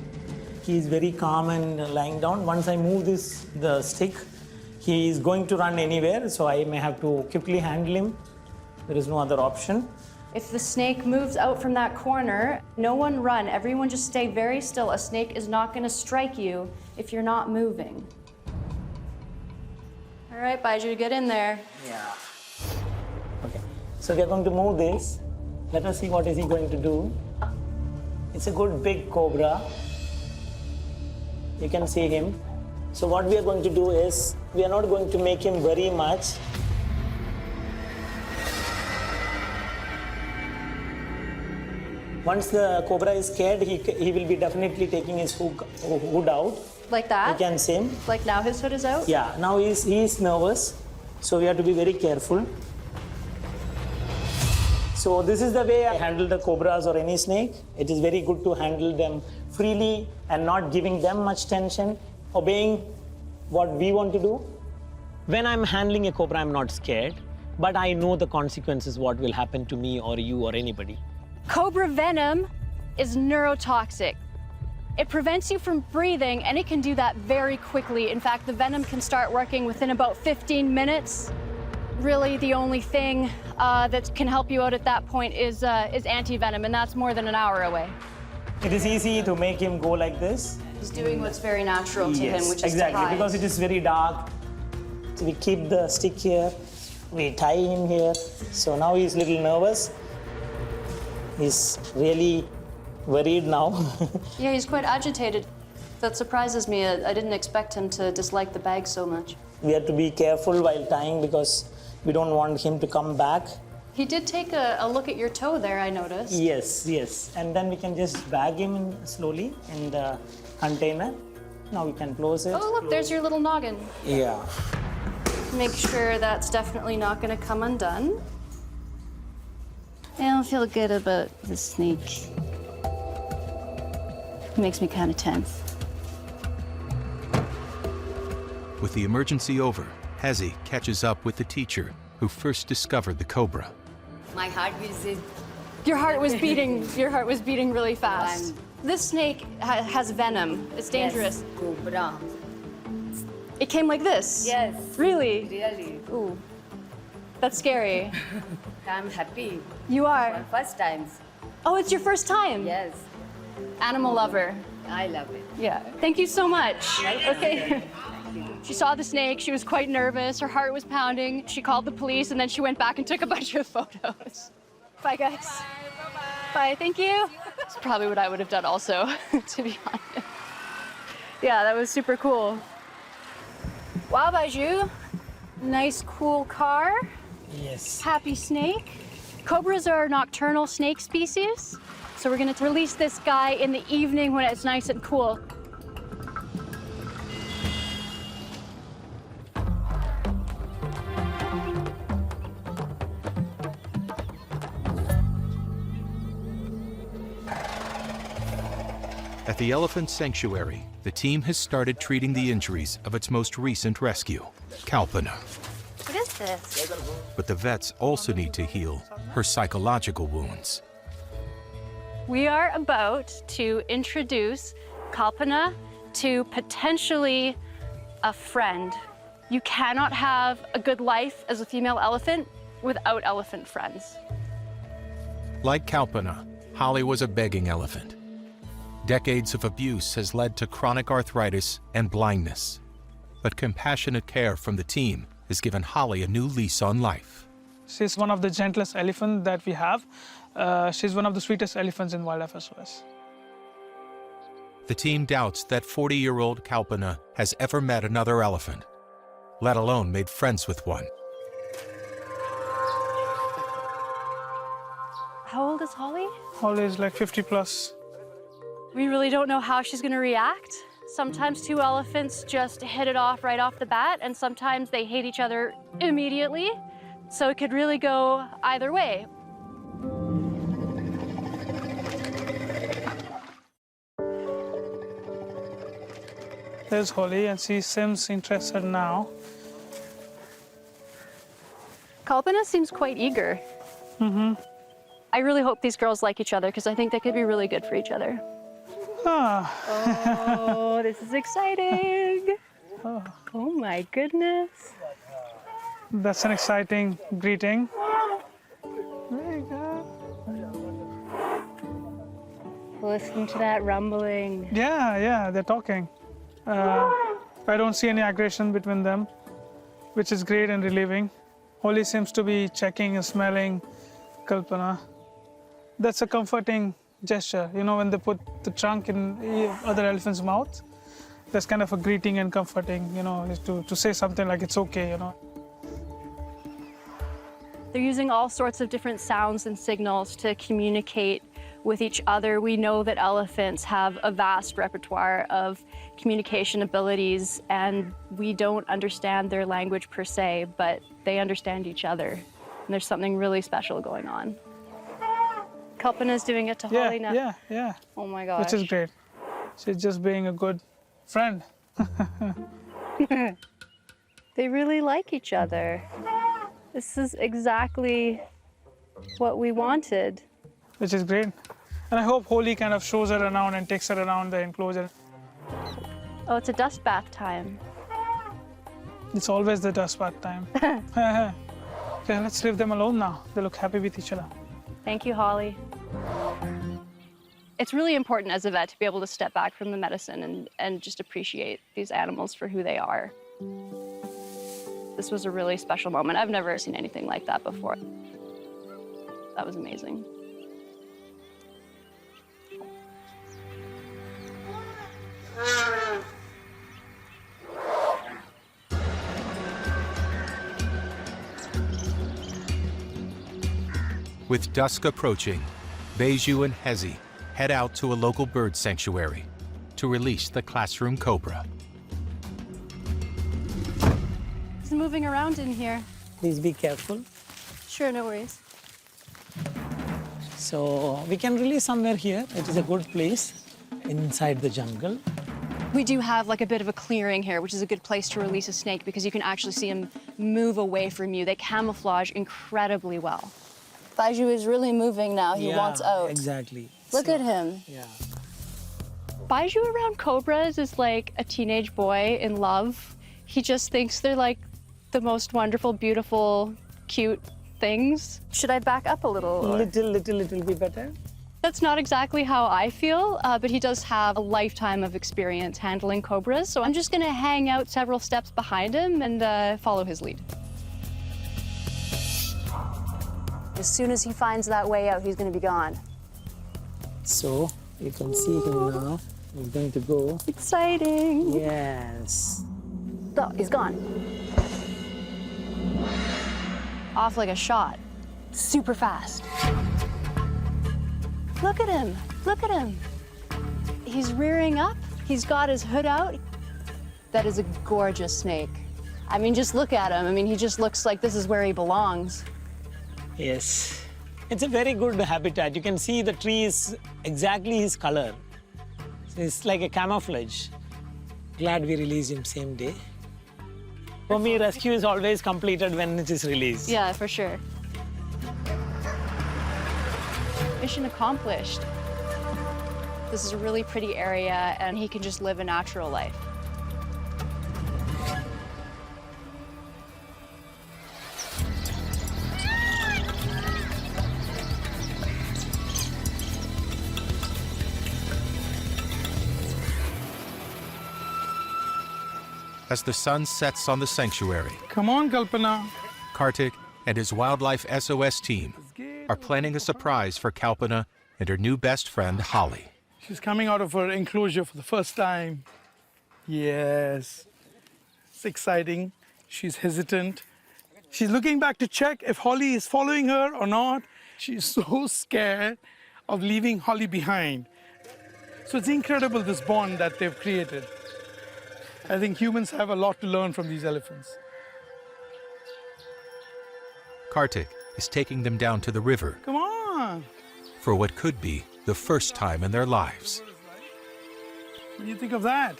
He is very calm and lying down. Once I move the stick, he is going to run anywhere, so I may have to quickly handle him. There is no other option. If the snake moves out from that corner, no one run. Everyone just stay very still. A snake is not gonna strike you if you're not moving. All right, Baiju, get in there. Yeah. Okay, so we are going to move this. Let us see what is he going to do. It's a good big cobra. You can see him. So what we are going to do is, we are not going to make him very much. Once the cobra is scared, he will be definitely taking his hood out. Like that? You can see him. Like now his hood is out? Yeah, now he is nervous, so we have to be very careful. So this is the way I handle the cobras or any snake. It is very good to handle them freely and not giving them much tension, obeying what we want to do. When I'm handling a cobra, I'm not scared, but I know the consequences, what will happen to me or you or anybody. Cobra venom is neurotoxic. It prevents you from breathing, and it can do that very quickly. In fact, the venom can start working within about 15 minutes. Really, the only thing that can help you out at that point is anti-venom, and that's more than an hour away. It is easy to make him go like this. He's doing what's very natural to him, which is exactly, to hide. because it is very dark. So we keep the stick here, we tie him here. So now he's a little nervous. He's really worried now. Yeah, he's quite agitated. That surprises me. I didn't expect him to dislike the bag so much. We have to be careful while tying because we don't want him to come back. He did take a look at your toe there, I noticed. Yes, yes. And then we can just bag him slowly in the container. Now we can close it. Oh, look, there's your little noggin. Yeah. Make sure that's definitely not going to come undone. I don't feel good about the snake. It makes me kind of tense. With the emergency over, Hezi catches up with the teacher who first discovered the cobra. My heart is... Your heart was beating. Your heart was beating really fast. This snake has venom. It's dangerous. Yes, cobra. It came like this. Yes. Really? Really. Ooh, that's scary. I'm happy. You are. First time. Oh, it's your first time. Yes. Animal lover. I love it. Yeah. Thank you so much. Okay. She saw the snake. She was quite nervous. Her heart was pounding. She called the police, and then she went back and took a bunch of photos. Bye, guys. Bye. Thank you. That's probably what I would have done also, to be honest. Yeah, that was super cool. Wow, Baiju. Nice, cool car. Yes. Happy snake. Cobras are nocturnal snake species, so we're going to release this guy in the evening when it's nice and cool. At the elephant sanctuary, the team has started treating the injuries of its most recent rescue, Kalpana. What is this? But the vets also need to heal her psychological wounds. We are about to introduce Kalpana to potentially a friend. You cannot have a good life as a female elephant without elephant friends. Like Kalpana, Holly was a begging elephant. Decades of abuse has led to chronic arthritis and blindness. But compassionate care from the team has given Holly a new lease on life. She's one of the gentlest elephants that we have. She's one of the sweetest elephants in Wildlife SOS. The team doubts that 40-year-old Kalpana has ever met another elephant, let alone made friends with one. How old is Holly? Holly is like 50 plus. We really don't know how she's going to react. Sometimes two elephants just hit it off right off the bat, and sometimes they hate each other immediately. So it could really go either way. There's Holly, and she seems interested now. Kalpana seems quite eager. I really hope these girls like each other because I think they could be really good for each other. Oh, this is exciting. Oh my goodness. That's an exciting greeting. Very good. Listen to that rumbling. Yeah, they're talking. I don't see any aggression between them, which is great and relieving. Holly seems to be checking and smelling Kalpana. That's a comforting gesture. You know, when they put the trunk in the other elephant's mouth, that's kind of a greeting and comforting, you know, is to say something like it's okay, you know. They're using all sorts of different sounds and signals to communicate with each other. We know that elephants have a vast repertoire of communication abilities, and we don't understand their language per se, but they understand each other. And there's something really special going on. Kalpana's doing it to Holly now. Yeah. Oh my gosh. Which is great. She's just being a good friend. They really like each other. This is exactly what we wanted. Which is great. And I hope Holly kind of shows her around and takes her around the enclosure. Oh, it's a dust bath time. It's always the dust bath time. Okay, let's leave them alone now. They look happy with each other. Thank you, Holly. It's really important as a vet to be able to step back from the medicine and just appreciate these animals for who they are. This was a really special moment. I've never seen anything like that before. That was amazing. With dusk approaching, Baiju and Hezi head out to a local bird sanctuary to release the classroom cobra. It's moving around in here. Please be careful. Sure, no worries. So we can release somewhere here. It is a good place inside the jungle. We do have like a bit of a clearing here, which is a good place to release a snake because you can actually see them move away from you. They camouflage incredibly well. Baiju is really moving now. He wants out. Exactly. Look at him. Yeah. Baiju around cobras is like a teenage boy in love. He just thinks they're like the most wonderful, beautiful, cute things. Should I back up a little? Or? Little bit better. That's not exactly how I feel, but he does have a lifetime of experience handling cobras, so I'm just going to hang out several steps behind him and follow his lead. As soon as he finds that way out, he's going to be gone. So you can see him now. He's going to go. Exciting. Yes. So he's gone. Off like a shot. Super fast. Look at him. Look at him. He's rearing up. He's got his hood out. That is a gorgeous snake. I mean, just look at him. I mean, he just looks like this is where he belongs. Yes. It's a very good habitat. You can see the tree is exactly his color. So it's like a camouflage. Glad we released him same day. For me, rescue is always completed when it is released. Yeah, for sure. Mission accomplished. This is a really pretty area, and he can just live a natural life. As the sun sets on the sanctuary, Come on, Kalpana. Kartik and his Wildlife SOS team are planning a surprise for Kalpana and her new best friend, Holly. She's coming out of her enclosure for the first time. Yes. It's exciting. She's hesitant. She's looking back to check if Holly is following her or not. She's so scared of leaving Holly behind. So it's incredible, this bond that they've created. I think humans have a lot to learn from these elephants. Kartik is taking them down to the river Come on. for what could be the first time in their lives. What do you think of that?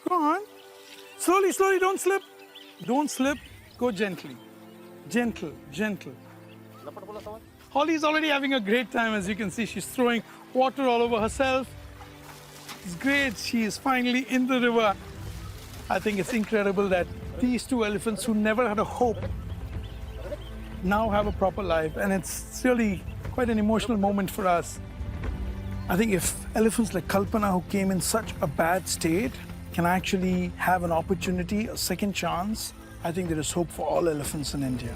Come on. Slowly, slowly, don't slip. Don't slip. Go gently. Gentle, gentle. Holly's already having a great time. As you can see, she's throwing water all over herself. It's great. She is finally in the river. I think it's incredible that these two elephants who never had a hope now have a proper life. And it's really quite an emotional moment for us. I think if elephants like Kalpana, who came in such a bad state, can actually have an opportunity, a second chance, I think there is hope for all elephants in India.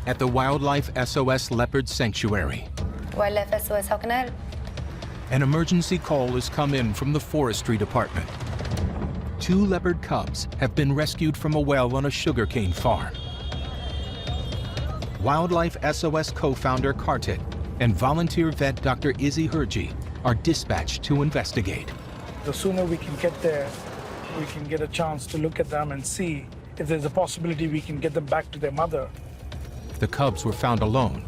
At the Wildlife SOS Leopard Sanctuary, Wildlife SOS, how can I help? an emergency call has come in from the Forestry Department. 2 leopard cubs have been rescued from a well on a sugarcane farm. Wildlife SOS co-founder Kartik and volunteer vet Dr. Izzy Herji are dispatched to investigate. The sooner we can get there, we can get a chance to look at them and see if there's a possibility we can get them back to their mother. The cubs were found alone,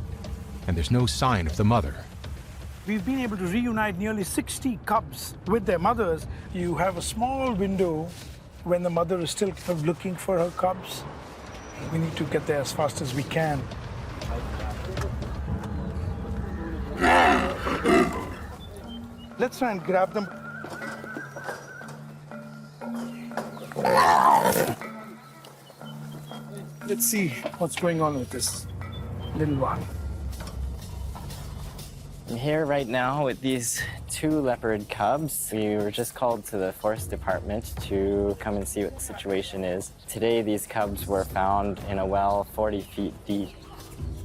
and there's no sign of the mother. We've been able to reunite nearly 60 cubs with their mothers. You have a small window when the mother is still looking for her cubs. We need to get there as fast as we can. Let's try and grab them. Let's see what's going on with this little one. I'm here right now with these 2 leopard cubs. We were just called to the Forest Department to come and see what the situation is. Today, these cubs were found in a well 40 feet deep.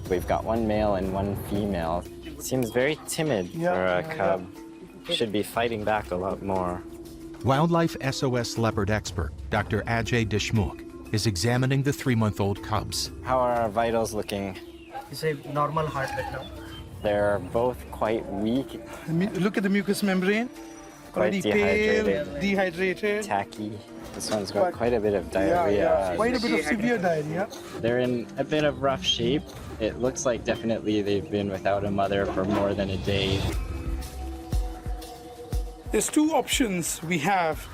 We've got 1 male and 1 female. Seems very timid for a cub. Should be fighting back a lot more. Wildlife SOS leopard expert Dr. Ajay Deshmukh is examining the 3-month-old cubs. How are our vitals looking? It's a normal heart rate now. They're both quite weak. Look at the mucous membrane. Quite Already dehydrated. pale, dehydrated. Tacky. This one's got quite a bit of diarrhea. Quite a bit of severe diarrhea. They're in a bit of rough shape. It looks like definitely they've been without a mother for more than a day. There's two options we have.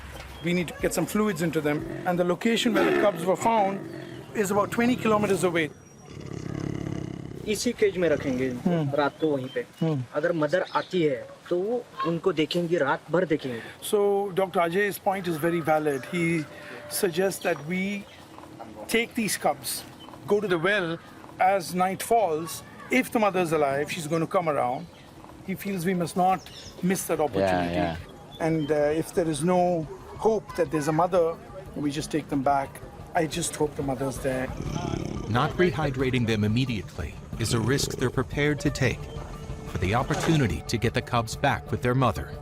We need to get some fluids into them, and the location where the cubs were found is about 20 kilometers away. इसी cage में रखेंगे इनको रात को वहीं पे अगर mother आती है तो वो उनको देखेंगे रात भर देखेंगे. So Dr. Ajay's point is very valid. He suggests that we take these cubs, go to the well as night falls. If the mother's alive, she's going to come around. He feels we must not miss that opportunity. And if there is no hope that there's a mother, we just take them back. I just hope the mother's there. Not rehydrating them immediately is a risk they're prepared to take for the opportunity to get the cubs back with their mother.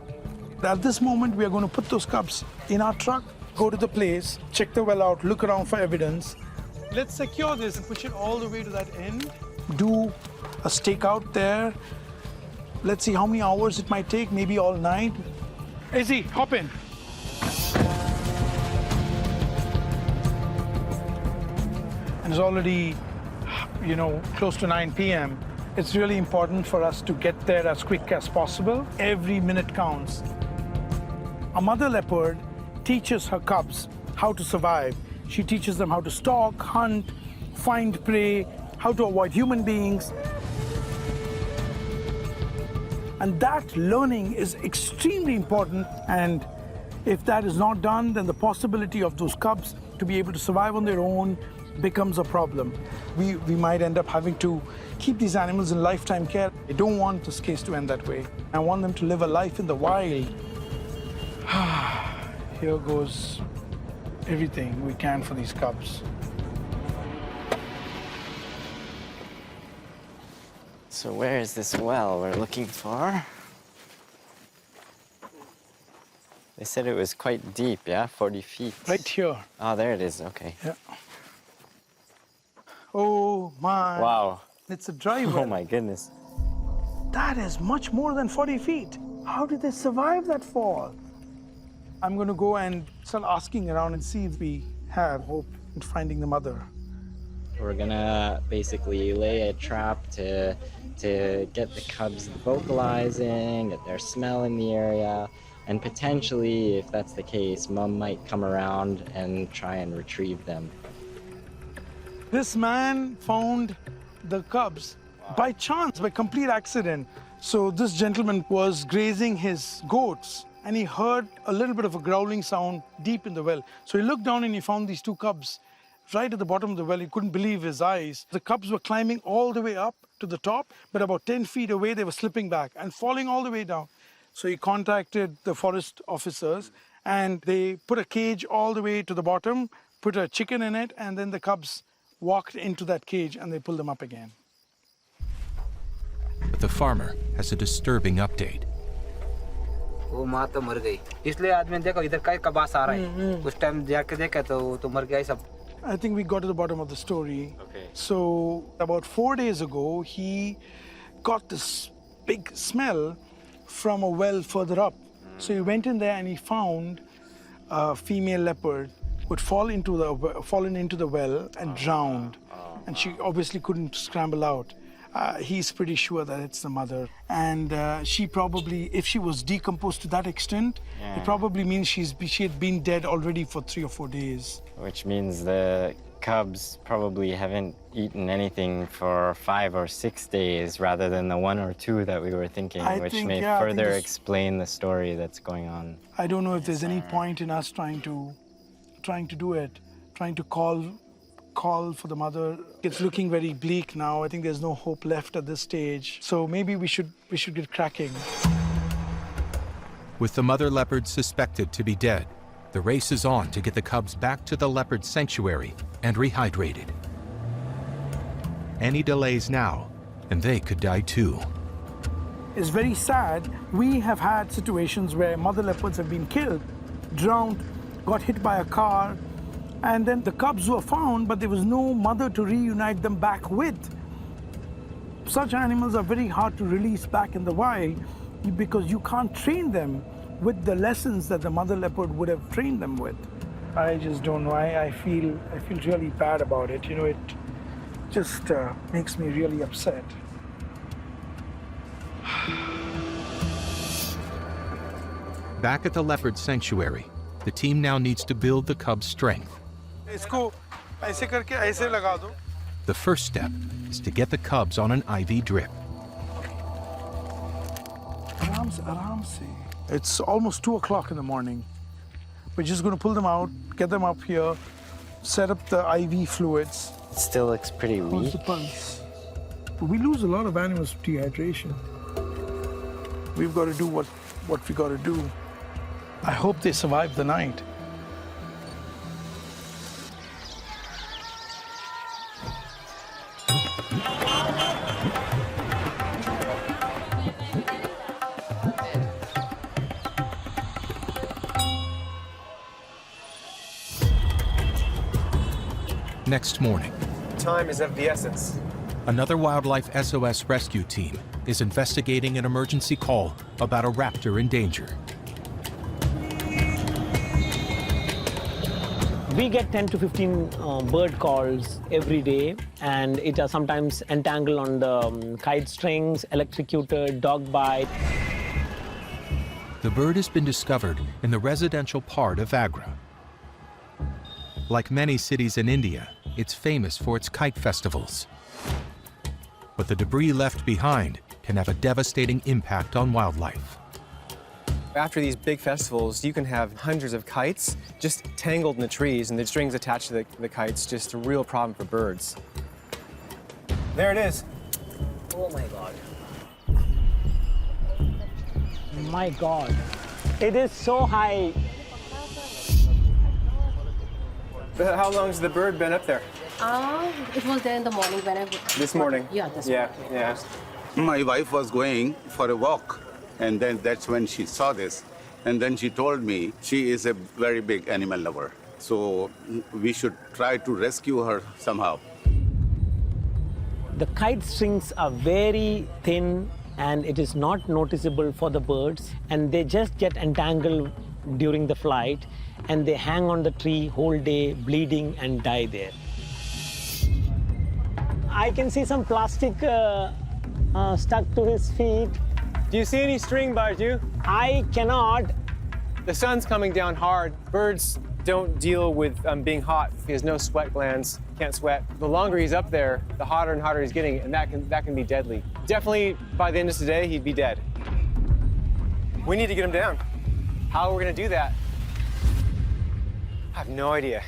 At this moment, we are going to put those cubs in our truck, go to the place, check the well out, look around for evidence. Let's secure this and push it all the way to that end. Do a stakeout there. Let's see how many hours it might take, maybe all night. Izzy, hop in. And it's already, close to 9 p.m. It's really important for us to get there as quick as possible. Every minute counts. A mother leopard teaches her cubs how to survive. She teaches them how to stalk, hunt, find prey, how to avoid human beings. And that learning is extremely important. And if that is not done, then the possibility of those cubs to be able to survive on their own becomes a problem. We might end up having to keep these animals in lifetime care. I don't want this case to end that way. I want them to live a life in the wild. Here goes everything we can for these cubs. So where is this well we're looking for? They said it was quite deep, yeah? 40 feet. Right here. Oh, there it is, okay. Yeah. Oh my. Wow. It's a dry well. Oh my goodness. That is much more than 40 feet. How did they survive that fall? I'm going to go and start asking around and see if we have hope in finding the mother. We're gonna basically lay a trap to get the cubs vocalizing, get their smell in the area, and potentially, if that's the case, Mom might come around and try and retrieve them. This man found the cubs by chance, by complete accident. So this gentleman was grazing his goats and he heard a little bit of a growling sound deep in the well. So he looked down and he found these two cubs right at the bottom of the well. He couldn't believe his eyes. The cubs were climbing all the way up to the top, but about 10 feet away, they were slipping back and falling all the way down. So he contacted the forest officers and they put a cage all the way to the bottom, put a chicken in it, and then the cubs walked into that cage and they pulled them up again. But the farmer has a disturbing update. वो माँ तो मर गई इसलिए आदमी देखो इधर का कबास आ रहा है उस टाइम जाके देखा तो मर गया सब. I think we got to the bottom of the story. Okay. So about 4 days ago, he got this big smell from a well further up. So he went in there and he found a female leopard who had fallen into the well and drowned. And she obviously couldn't scramble out. He's pretty sure that it's the mother. And she probably, if she was decomposed to that extent, it probably means she had been dead already for 3 or 4 days. Which means the cubs probably haven't eaten anything for 5 or 6 days rather than the 1 or 2 that we were thinking, which may further explain the story that's going on. I don't know if there's any point in us trying to do it, trying to call for the mother. It's looking very bleak now. I think there's no hope left at this stage. So maybe we should get cracking. With the mother leopard suspected to be dead, the race is on to get the cubs back to the leopard sanctuary and rehydrated. Any delays now, and they could die too. It's very sad. We have had situations where mother leopards have been killed, drowned, got hit by a car, and then the cubs were found, but there was no mother to reunite them back with. Such animals are very hard to release back in the wild because you can't train them with the lessons that the mother leopard would have trained them with. I just don't know. I feel really bad about it. You know, it just makes me really upset. Back at the leopard sanctuary, the team now needs to build the cub's strength. इसको ऐसे करके ऐसे लगा दो. The first step is to get the cubs on an IV drip. आराम से, आराम से. It's almost 2 o'clock in the morning. We're just going to pull them out, get them up here, set up the IV fluids. It still looks pretty Pulse weak. the pulse. We lose a lot of animals to dehydration. We've got to do what we got to do. I hope they survive the night. Next morning, Time is of the essence. another Wildlife SOS rescue team is investigating an emergency call about a raptor in danger. We get 10 to 15 bird calls every day, and it are sometimes entangled on the kite strings, electrocuted, dog bite. The bird has been discovered in the residential part of Agra. Like many cities in India, it's famous for its kite festivals. But the debris left behind can have a devastating impact on wildlife. After these big festivals, you can have hundreds of kites just tangled in the trees and the strings attached to the kites, just a real problem for birds. There it is. Oh my God. My God. It is so high. How long has the bird been up there? It was there in the morning when I... This morning? Yeah, this morning. Yeah. My wife was going for a walk, and then that's when she saw this. And then she told me she is a very big animal lover. So we should try to rescue her somehow. The kite strings are very thin and it is not noticeable for the birds, and they just get entangled during the flight and they hang on the tree whole day bleeding and die there. I can see some plastic stuck to his feet. Do you see any string, Baiju? I cannot. The sun's coming down hard. Birds don't deal with being hot. He has no sweat glands, can't sweat. The longer he's up there, the hotter and hotter he's getting, and that can be deadly. Definitely by the end of today, he'd be dead. We need to get him down. How are we gonna do that? I have no idea.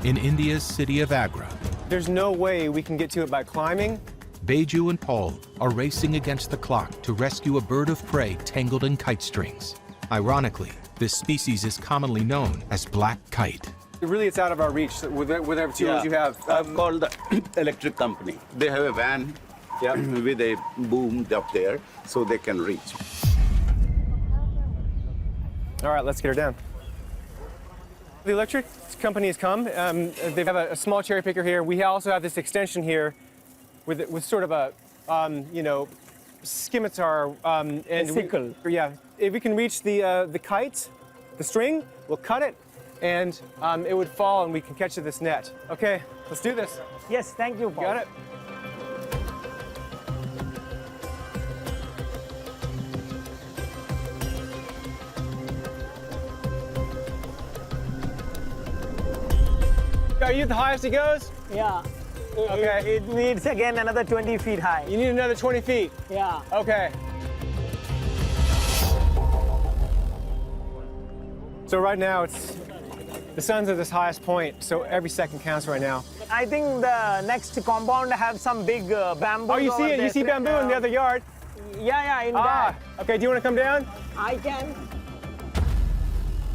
In India's city of Agra, There's no way we can get to it by climbing. Baiju and Paul are racing against the clock to rescue a bird of prey tangled in kite strings. Ironically, this species is commonly known as black kite. Really, it's out of our reach with whatever tools you have. I've called the electric company. They have a van with a boom up there so they can reach. All right, let's get her down. The electric company has come. They have a small cherry picker here. We also have this extension here with sort of a, scimitar. And sickle. If we can reach the kite, the string, we'll cut it, and it would fall and we can catch it this net. Okay, let's do this. Yes, thank you, Paul. Got it. Are you the highest it goes? Yeah. Okay. It needs again another 20 feet high. You need another 20 feet? Yeah. Okay. So right now the sun's at this highest point, so every second counts right now. I think the next compound have some big bamboo. Oh, you see it? You see bamboo in the other yard? Yeah, in that. Okay, do you want to come down? I can.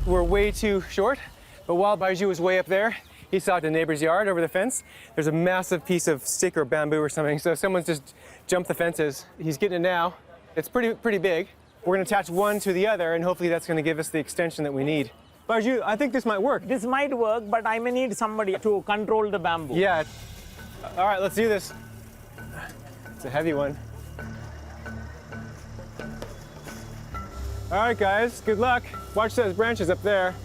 We're way too short, but while Baiju was way up there, he saw the neighbor's yard over the fence. There's a massive piece of stick or bamboo or something, so someone's just jumped the fences. He's getting it now. It's pretty big. We're gonna attach one to the other, and hopefully that's gonna give us the extension that we need. Baiju, I think this might work. This might work, but I may need somebody to control the bamboo. Yeah. All right, let's do this. It's a heavy one. All right, guys, good luck. Watch those branches up there.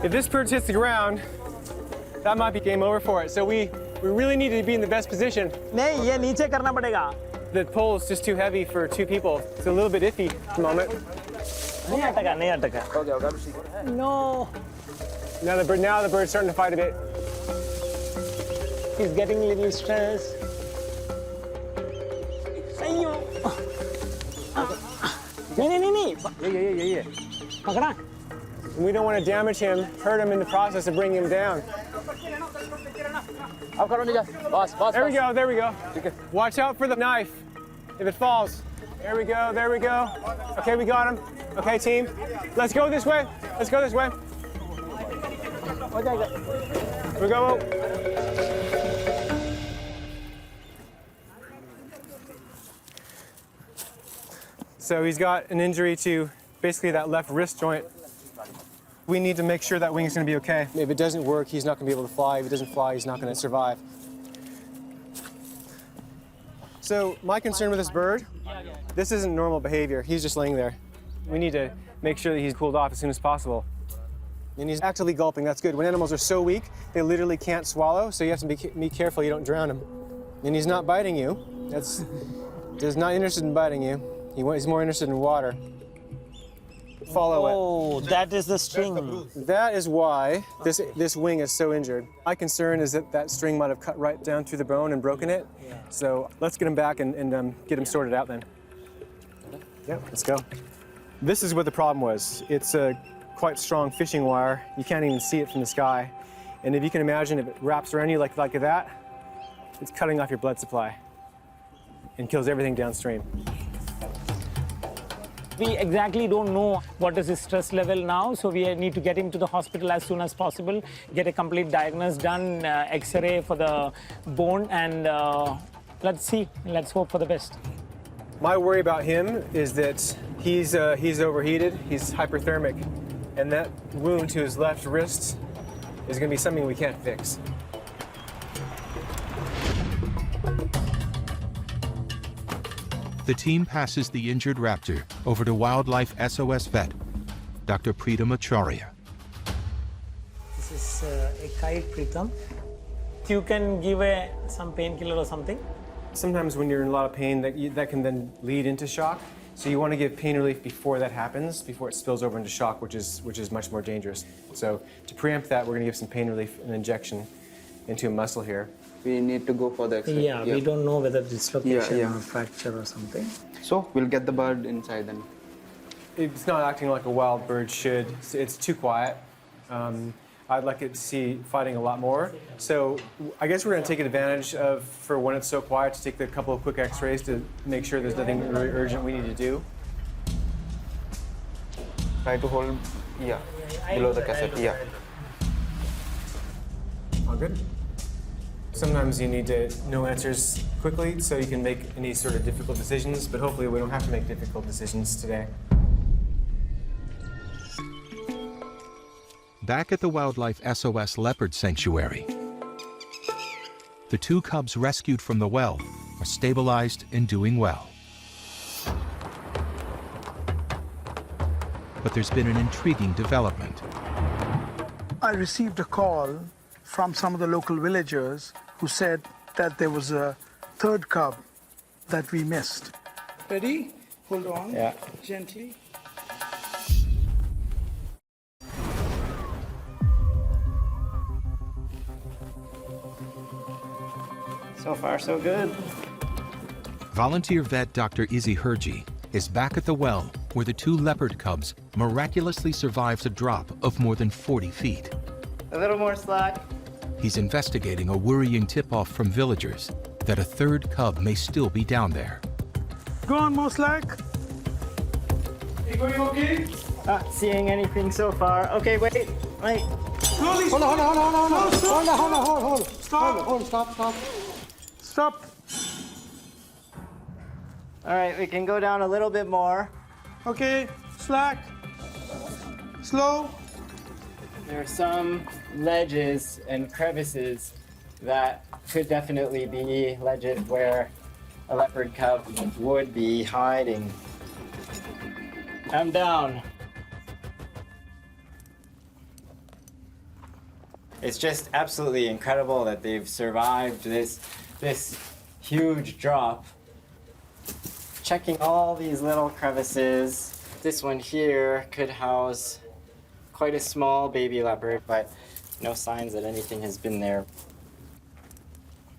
If this perch hits the ground, that might be game over for it. So we really need to be in the best position. नहीं ये नीचे करना पड़ेगा. The pole is just too heavy for two people. It's a little bit iffy at the moment. नहीं अटका. No. Now the bird's starting to fight a bit. He's getting a little stressed. अयो. नहीं. Yeah. पकड़ा. We don't want to damage him, hurt him in the process of bringing him down. There we go. Watch out for the knife if it falls. There we go. Okay, we got him. Okay, team. Let's go this way. Here we go. So he's got an injury to basically that left wrist joint. We need to make sure that wing's going to be okay. If it doesn't work, he's not going to be able to fly. If it doesn't fly, he's not going to survive. So my concern with this bird, this isn't normal behavior. He's just laying there. We need to make sure that he's cooled off as soon as possible. And he's actively gulping, that's good. When animals are so weak, they literally can't swallow, so you have to be careful you don't drown him. And he's not biting you. He's not interested in biting you. He's more interested in water. Follow it. Oh, that is the string. That is why this wing is so injured. My concern is that string might have cut right down through the bone and broken it. Yeah. So let's get him back and get him sorted out then. Yep, let's go. This is what the problem was. It's a quite strong fishing wire. You can't even see it from the sky. And if you can imagine, if it wraps around you like that, it's cutting off your blood supply and kills everything downstream. We exactly don't know what is his stress level now, so we need to get him to the hospital as soon as possible, get a complete diagnosis done, X-ray for the bone, and let's see. Let's hope for the best. My worry about him is that he's overheated, he's hyperthermic, and that wound to his left wrist is going to be something we can't fix. The team passes the injured raptor over to Wildlife SOS vet, Dr. Preetam Acharya. This is a kite, Preetam. You can give some painkiller or something. Sometimes when you're in a lot of pain, that can then lead into shock. So you want to give pain relief before that happens, before it spills over into shock, which is much more dangerous. So to preempt that, we're going to give some pain relief, an injection into a muscle here. We need to go for the X-ray. Yeah, we don't know whether dislocation or fracture or something. So we'll get the bird inside then. It's not acting like a wild bird should. It's too quiet. I'd like it to see fighting a lot more. So I guess we're going to take advantage of, for when it's so quiet, to take a couple of quick X-rays to make sure there's nothing really urgent we need to do. Try to hold, below the cassette, All good? Sometimes you need to know answers quickly so you can make any sort of difficult decisions, but hopefully we don't have to make difficult decisions today. Back at the Wildlife SOS Leopard Sanctuary, the two cubs rescued from the well are stabilized and doing well. But there's been an intriguing development. I received a call from some of the local villagers who said that there was a third cub that we missed. Ready? Hold on. Yeah. Gently. So far, so good. Volunteer vet Dr. Izzy Herji is back at the well where the two leopard cubs miraculously survived a drop of more than 40 feet. A little more slack. He's investigating a worrying tip-off from villagers that a third cub may still be down there. Go on, more slack. Hey, are you okay? Not seeing anything so far. Okay, wait. Slowly. Hold on. Stop. All right, we can go down a little bit more. Okay, slack. Slow. There are some ledges and crevices that could definitely be legit where a leopard cub would be hiding. I'm down. It's just absolutely incredible that they've survived this huge drop. Checking all these little crevices. This one here could house quite a small baby leopard, but no signs that anything has been there.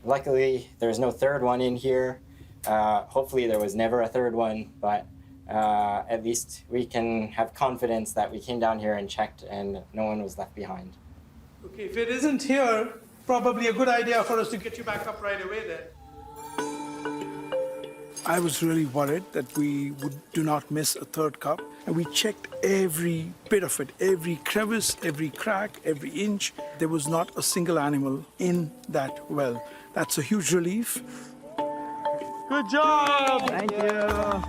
Luckily, there's no third one in here. Hopefully there was never a third one, but at least we can have confidence that we came down here and checked and no one was left behind. Okay, if it isn't here, probably a good idea for us to get you back up right away then. I was really worried that we do not miss a third cub. And we checked every bit of it, every crevice, every crack, every inch. There was not a single animal in that well. That's a huge relief. Good job! Thank you.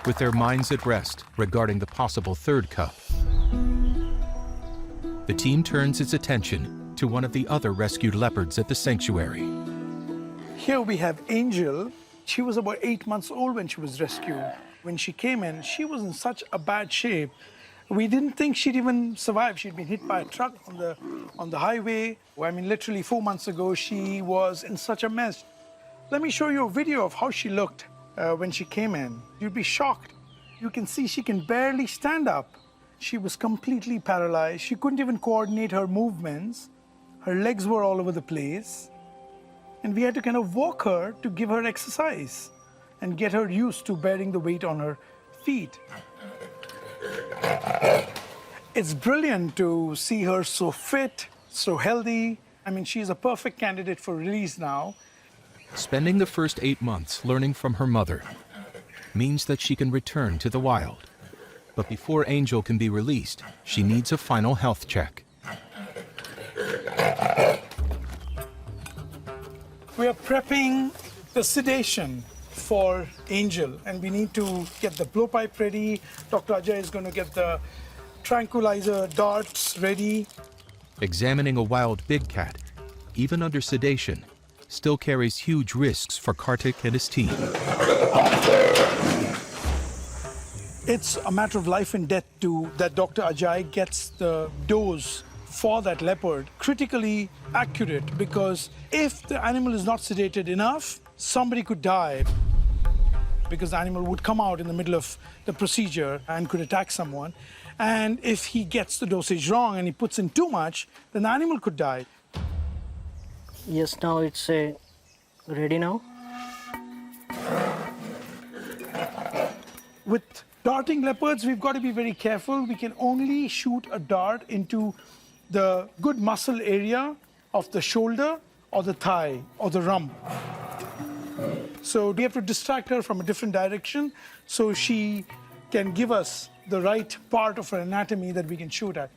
With their minds at rest regarding the possible third cub, the team turns its attention to one of the other rescued leopards at the sanctuary. Here we have Angel. She was about 8 months old when she was rescued. When she came in, she was in such a bad shape. We didn't think she'd even survive. She'd been hit by a truck on the highway. I mean, literally 4 months ago, she was in such a mess. Let me show you a video of how she looked when she came in. You'd be shocked. You can see she can barely stand up. She was completely paralyzed. She couldn't even coordinate her movements. Her legs were all over the place. And we had to kind of walk her to give her exercise and get her used to bearing the weight on her feet. It's brilliant to see her so fit, so healthy. I mean, she's a perfect candidate for release now. Spending the first 8 months learning from her mother means that she can return to the wild. But before Angel can be released, she needs a final health check. We are prepping the sedation for Angel, and we need to get the blowpipe ready. Dr. Ajay is going to get the tranquilizer darts ready. Examining a wild big cat, even under sedation, still carries huge risks for Kartik and his team. It's a matter of life and death that Dr. Ajay gets the dose for that leopard critically accurate, because if the animal is not sedated enough, somebody could die, because the animal would come out in the middle of the procedure and could attack someone. And if he gets the dosage wrong and he puts in too much, then the animal could die. Yes, now it's ready now. With darting leopards, we've got to be very careful. We can only shoot a dart into the good muscle area of the shoulder or the thigh or the rump. So we have to distract her from a different direction so she can give us the right part of her anatomy that we can shoot at.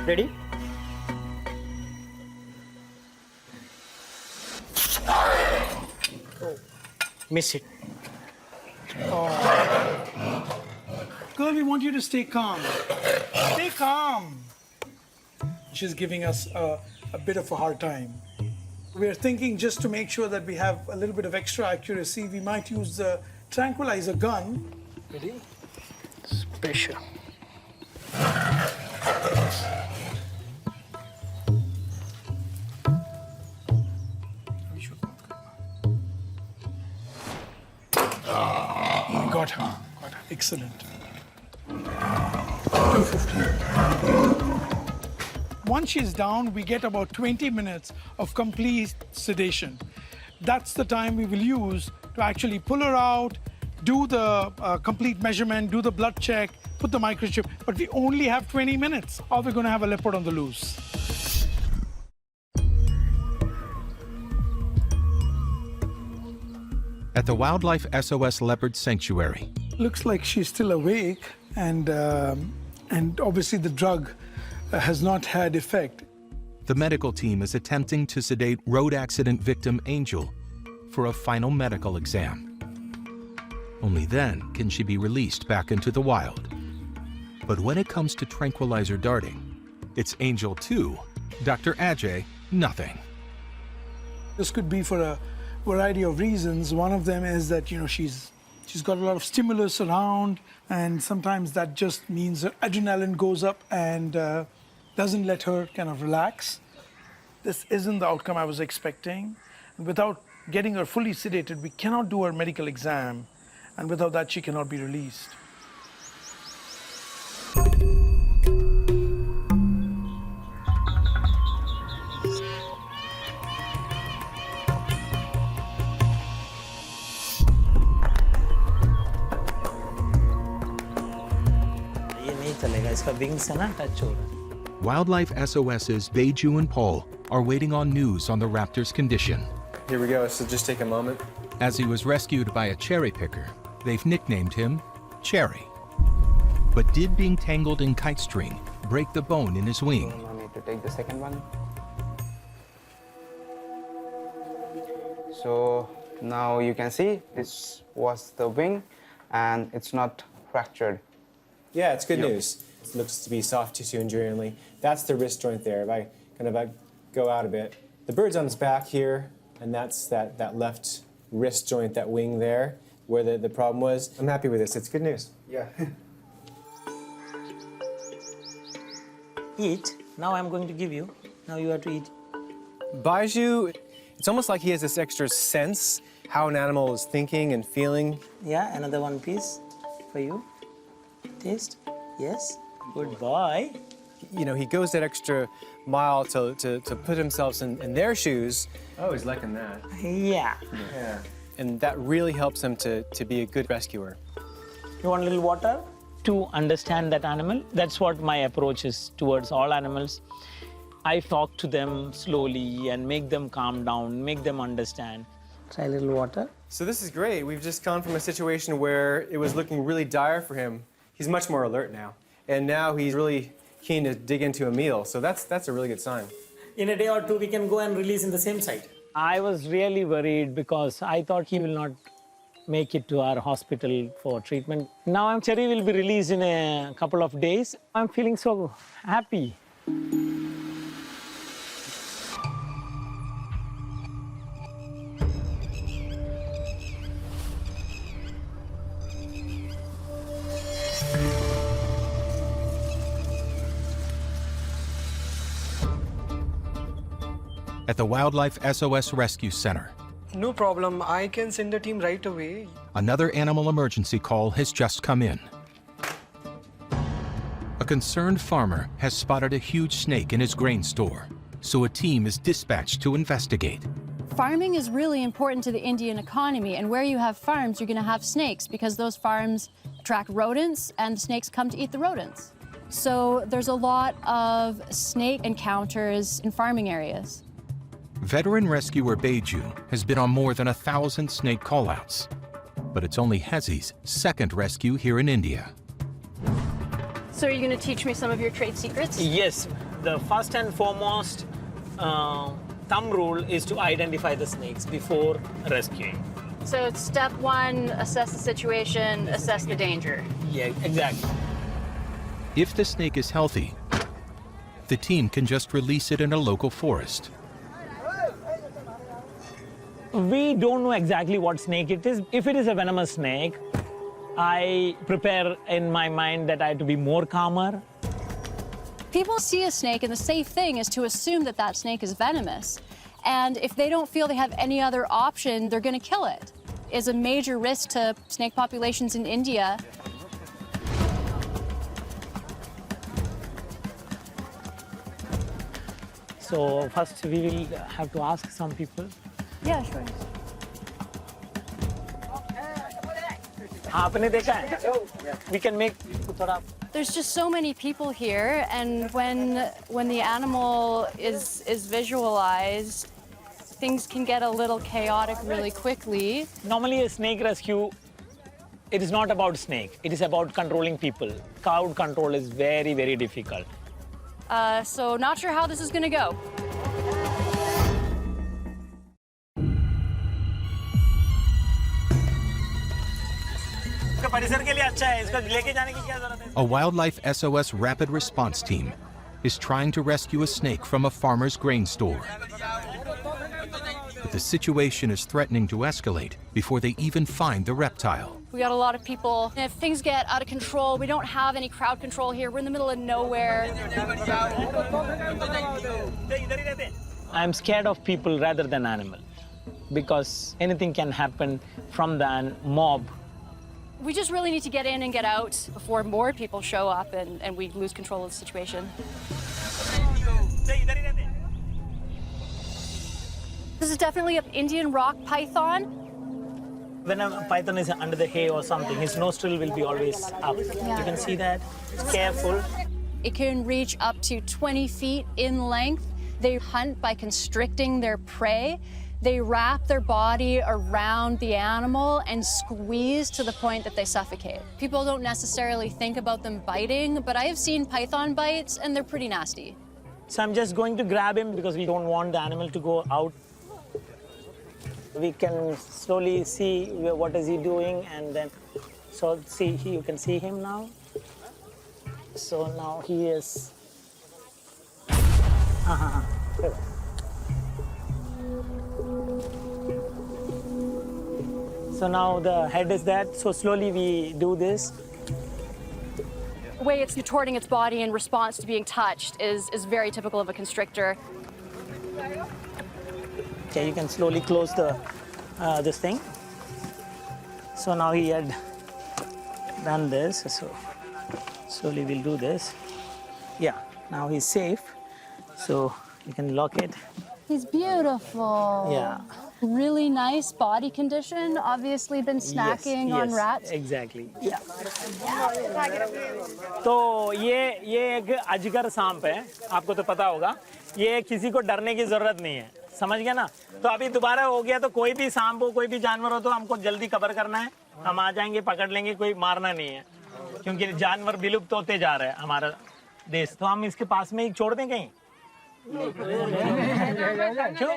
Ready? Oh, miss it. Oh. Girl, we want you to stay calm. Stay calm. She's giving us a bit of a hard time. We're thinking, just to make sure that we have a little bit of extra accuracy, we might use the tranquilizer gun. Ready? Special. Got her. Excellent. 250. Once she's down, we get about 20 minutes of complete sedation. That's the time we will use to actually pull her out, do the complete measurement, do the blood check, put the microchip. But we only have 20 minutes, or we're going to have a leopard on the loose. At the Wildlife SOS Leopard Sanctuary. Looks like she's still awake, and obviously the drug has not had effect. The medical team is attempting to sedate road accident victim Angel for a final medical exam. Only then can she be released back into the wild. But when it comes to tranquilizer darting, it's Angel 2, Dr. Ajay, nothing. This could be for a variety of reasons. One of them is that, she's got a lot of stimulus around, and sometimes that just means her adrenaline goes up and doesn't let her kind of relax. This isn't the outcome I was expecting. Without getting her fully sedated, we cannot do her medical exam, and without that, she cannot be released. Wildlife SOS's Beiju and Paul are waiting on news on the raptor's condition. Here we go, so just take a moment. As he was rescued by a cherry picker, they've nicknamed him Cherry. But did being tangled in kite string break the bone in his wing? I need to take the second one. So now you can see this was the wing, and it's not fractured. Yeah, it's good news. It looks to be soft tissue injury only. That's the wrist joint there. If I kind of go out a bit. The bird's on his back here, and that's that left wrist joint, that wing there, where the problem was. I'm happy with this. It's good news. Yeah. Eat. Now I'm going to give you. Now you have to eat. Beiju, it's almost like he has this extra sense how an animal is thinking and feeling. Yeah, another one piece for you. Taste. Yes. Good boy. He goes that extra mile to put himself in their shoes. Oh, he's liking that. Yeah. Yeah. And that really helps him to be a good rescuer. You want a little water? To understand that animal, that's what my approach is towards all animals. I talk to them slowly and make them calm down, make them understand. Try a little water. So this is great. We've just gone from a situation where it was looking really dire for him. He's much more alert now. And now he's really keen to dig into a meal. So that's a really good sign. In a day or two, we can go and release in the same site. I was really worried because I thought he will not make it to our hospital for treatment. Now Cherry will be released in a couple of days. I'm feeling so happy. At the Wildlife SOS Rescue Center, No problem. I can send a team right away. another animal emergency call has just come in. A concerned farmer has spotted a huge snake in his grain store, so a team is dispatched to investigate. Farming is really important to the Indian economy, and where you have farms, you're going to have snakes because those farms attract rodents, and the snakes come to eat the rodents. So there's a lot of snake encounters in farming areas. Veteran rescuer Beiju has been on more than 1,000 snake callouts, but it's only Hezzy's second rescue here in India. So are you going to teach me some of your trade secrets? Yes, the first and foremost thumb rule is to identify the snakes before rescuing. So it's step one, assess the situation, assess the danger. Yeah, exactly. If the snake is healthy, the team can just release it in a local forest. We don't know exactly what snake it is. If it is a venomous snake, I prepare in my mind that I have to be more calmer. People see a snake, and the safe thing is to assume that that snake is venomous. And if they don't feel they have any other option, they're going to kill it. It's a major risk to snake populations in India. So first we will have to ask some people. Yeah, sure. आपने देखा है? We can make थोड़ा. There's just so many people here, and when the animal is visualized, things can get a little chaotic really quickly. Normally a snake rescue, it is not about snake. It is about controlling people. Crowd control is very, very difficult. So not sure how this is going to go. A Wildlife SOS rapid response team is trying to rescue a snake from a farmer's grain store. But the situation is threatening to escalate before they even find the reptile. We got a lot of people. And if things get out of control, we don't have any crowd control here. We're in the middle of nowhere. I'm scared of people rather than animal because anything can happen from the mob. We just really need to get in and get out before more people show up and we lose control of the situation. This is definitely an Indian rock python. When a python is under the hay or something, his nostril will be always up. Yeah. You can see that. It's careful. It can reach up to 20 feet in length. They hunt by constricting their prey. They wrap their body around the animal and squeeze to the point that they suffocate. People don't necessarily think about them biting, but I have seen python bites and they're pretty nasty. So I'm just going to grab him because we don't want the animal to go out. We can slowly see what is he doing, and then, so see, you can see him now. So now he is. So now the head is that, so slowly we do this. The way it's contorting its body in response to being touched is very typical of a constrictor. Okay, you can slowly close the this thing. So now he had done this, so slowly we'll do this. Yeah, now he's safe, so you can lock it. He's beautiful. Yeah. Really nice body condition. Obviously been snacking on rats. Exactly. Yeah. तो ये एक अजगर सांप है, आपको तो पता होगा. ये किसी को डरने की जरूरत नहीं है, समझ गया ना? तो अभी दोबारा हो गया तो कोई भी सांप हो, कोई भी जानवर हो तो हमको जल्दी कवर करना है. हम आ जाएंगे, पकड़ लेंगे, कोई मारना नहीं है, क्योंकि जानवर विलुप्त होते जा रहे हैं हमारा देश. तो हम इसके पास में ही छोड़ दें कहीं? क्यों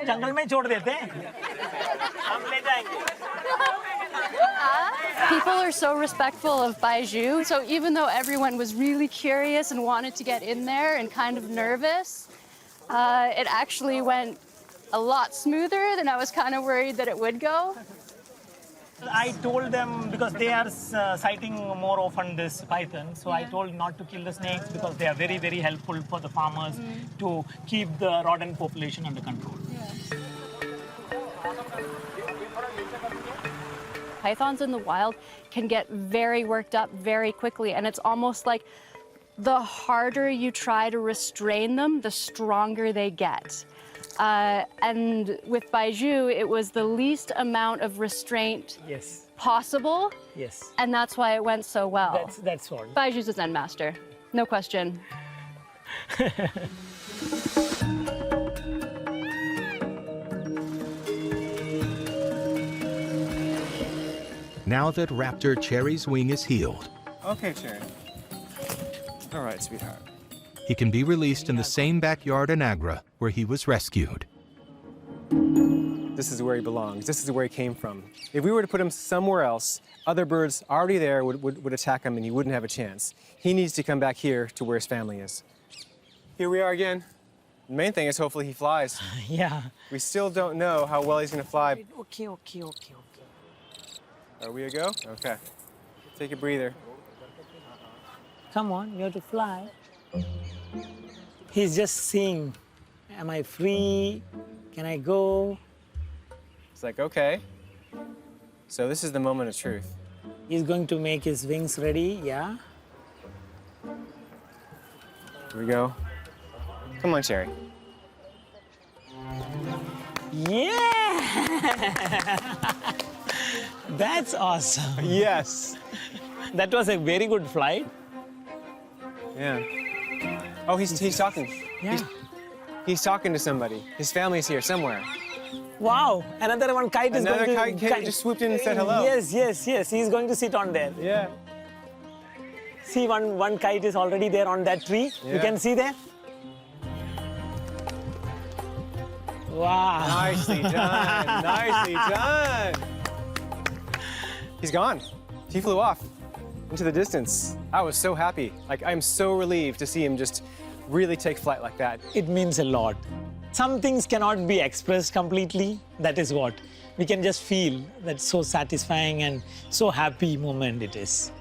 जंगल में छोड़ देते हैं? हम ले जाएंगे. People are so respectful of Baiju, so even though everyone was really curious and wanted to get in there and kind of nervous, it actually went a lot smoother than I was kind of worried that it would go. I told them, because they are sighting more often this python, so I told not to kill the snakes because they are very, very helpful for the farmers to keep the rodent population under control. Pythons in the wild can get very worked up very quickly, and it's almost like the harder you try to restrain them, the stronger they get. And with Baiju, it was the least amount of restraint possible. Yes. And that's why it went so well. That's what. Baiju's a Zen master, no question. Now that Raptor Cherry's wing is healed, Okay, Cherry. All right, sweetheart. he can be released in the same backyard in Agra where he was rescued. This is where he belongs. This is where he came from. If we were to put him somewhere else, other birds already there would attack him and he wouldn't have a chance. He needs to come back here to where his family is. Here we are again. The main thing is hopefully he flies. Yeah. We still don't know how well he's going to fly. Okay. Are we a go? Okay. Take a breather. Come on, you have to fly. He's just seeing, am I free? Can I go? It's like, okay. So this is the moment of truth. He's going to make his wings ready, yeah? Here we go. Come on, Cherry. Yeah! That's awesome. Yes. That was a very good flight. Yeah. Oh, he's talking. Yeah. He's talking to somebody. His family's here somewhere. Wow, another one kite is Another going to... kite just swooped in and said hello. Yes. He's going to sit on there. Yeah. See, one kite is already there on that tree. You Yeah. can see there. Wow. Nicely done. Nicely done. He's gone. He flew off into the distance. I was so happy. Like, I'm so relieved to see him just really take flight like that. It means a lot. Some things cannot be expressed completely. That is what we can just feel. That's so satisfying and so happy moment it is.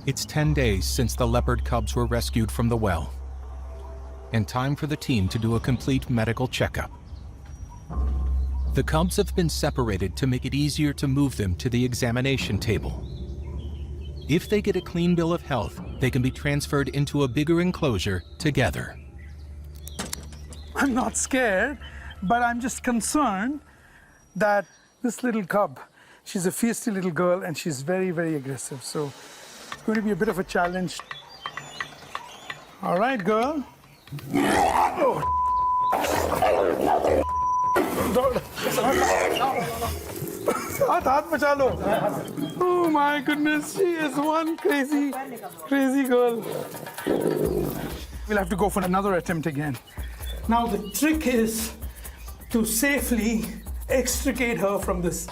It's 10 days since the leopard cubs were rescued from the well, and time for the team to do a complete medical checkup. The cubs have been separated to make it easier to move them to the examination table. If they get a clean bill of health, they can be transferred into a bigger enclosure together. I'm not scared, but I'm just concerned that this little cub, she's a feisty little girl and she's very, very aggressive. So it's going to be a bit of a challenge. All right, girl. Oh. Oh my goodness, she is one crazy, crazy girl. We'll have to go for another attempt again. Now the trick is to safely extricate her from this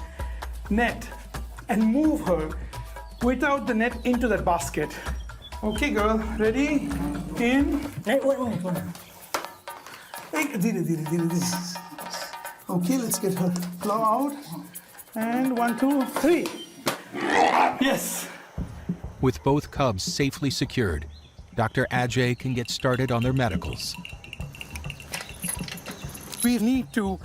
net and move her without the net into that basket. Okay, girl, ready? In. Hey, wait. Okay, let's get her claw out. And 1, 2, 3. Yes. With both cubs safely secured, Dr. Ajay can get started on their medicals. We need to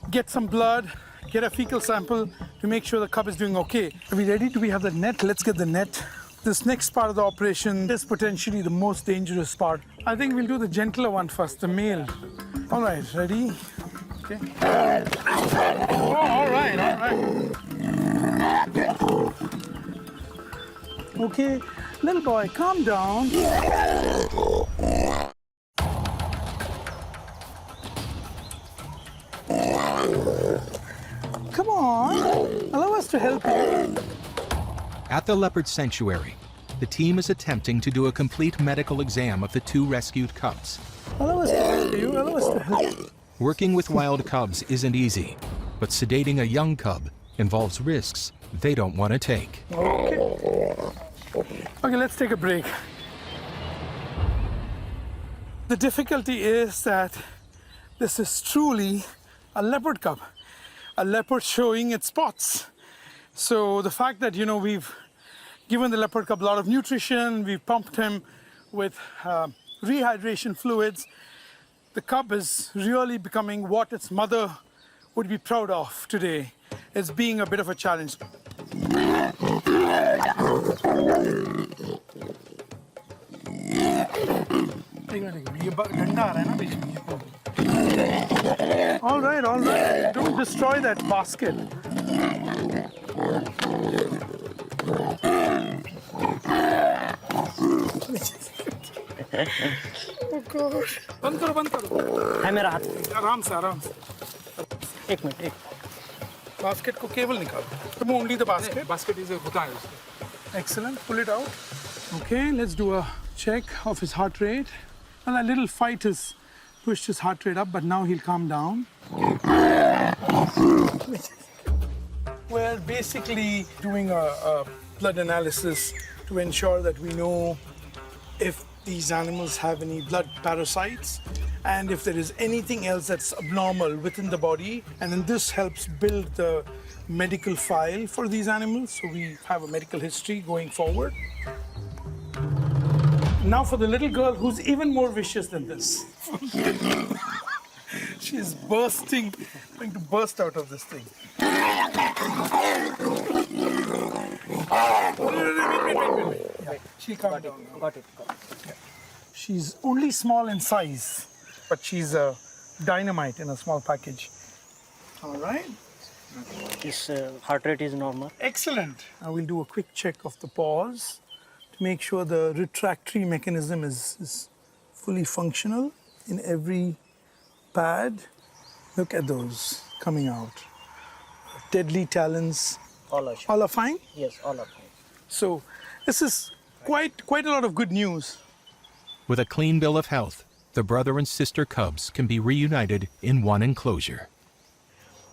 get some blood, get a fecal sample to make sure the cub is doing okay. Are we ready? Do we have the net? Let's get the net. This next part of the operation is potentially the most dangerous part. I think we'll do the gentler one first, the male. All right, ready? Okay. Oh, all right. Okay, little boy, calm down. Come on, allow us to help you. At the leopard sanctuary, the team is attempting to do a complete medical exam of the two rescued cubs. Allow us to help you, allow us to help. Working with wild cubs isn't easy, but sedating a young cub involves risks they don't want to take. Okay, let's take a break. The difficulty is that this is truly a leopard cub, a leopard showing its spots. So the fact that, we've given the leopard cub a lot of nutrition, we've pumped him with rehydration fluids, the cub is really becoming what its mother would be proud of today. It's being a bit of a challenge. All right. Don't destroy that basket. Oh God! बंद करो. है मेरा हाथ. आराम से. एक minute. Basket को केवल निकालो. Remove only the basket. Basket is होता है. Excellent. Pull it out. Okay, let's do a check of his heart rate. And that little fight has pushed his heart rate up, but now he'll calm down. We're basically doing a blood analysis to ensure that we know if these animals have any blood parasites and if there is anything else that's abnormal within the body. And then this helps build the medical file for these animals, so we have a medical history going forward. Now for the little girl who's even more vicious than this. She's going to burst out of this thing. Wait. She'll calm down. Got it. Yeah. She's only small in size, but she's a dynamite in a small package. All right. His heart rate is normal. Excellent. Now we'll do a quick check of the paws to make sure the retractory mechanism is fully functional in every pad. Look at those coming out. Deadly talons. All are fine? Yes, all are fine. So this is quite a lot of good news. With a clean bill of health, the brother and sister cubs can be reunited in one enclosure.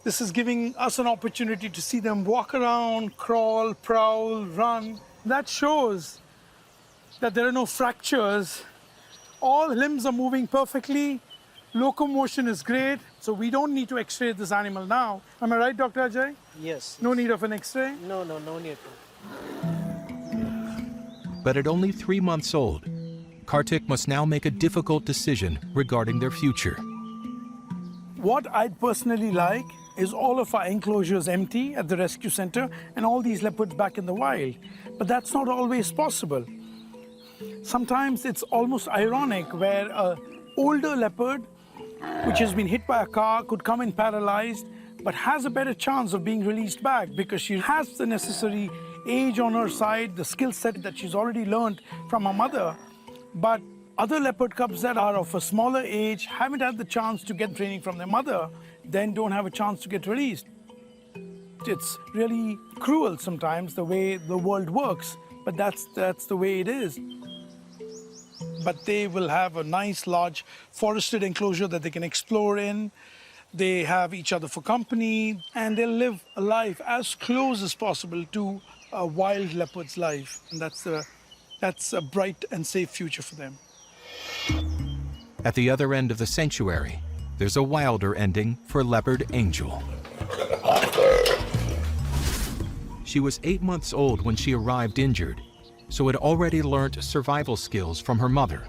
This is giving us an opportunity to see them walk around, crawl, prowl, run. That shows that there are no fractures. All limbs are moving perfectly. Locomotion is great. So we don't need to x-ray this animal now. Am I right, Dr. Ajay? Yes. No need of an x-ray? No need to. But at only 3 months old, Kartik must now make a difficult decision regarding their future. What I'd personally like is all of our enclosures empty at the rescue center and all these leopards back in the wild. But that's not always possible. Sometimes it's almost ironic where an older leopard, which has been hit by a car, could come in paralyzed, but has a better chance of being released back because she has the necessary age on her side, the skill set that she's already learned from her mother. But other leopard cubs that are of a smaller age, haven't had the chance to get training from their mother, then don't have a chance to get released. It's really cruel sometimes the way the world works, but that's the way it is. But they will have a nice large forested enclosure that they can explore in. They have each other for company, and they'll live a life as close as possible to a wild leopard's life. And that's a bright and safe future for them. At the other end of the sanctuary, there's a wilder ending for leopard Angel. She was 8 months old when she arrived injured, so had already learned survival skills from her mother.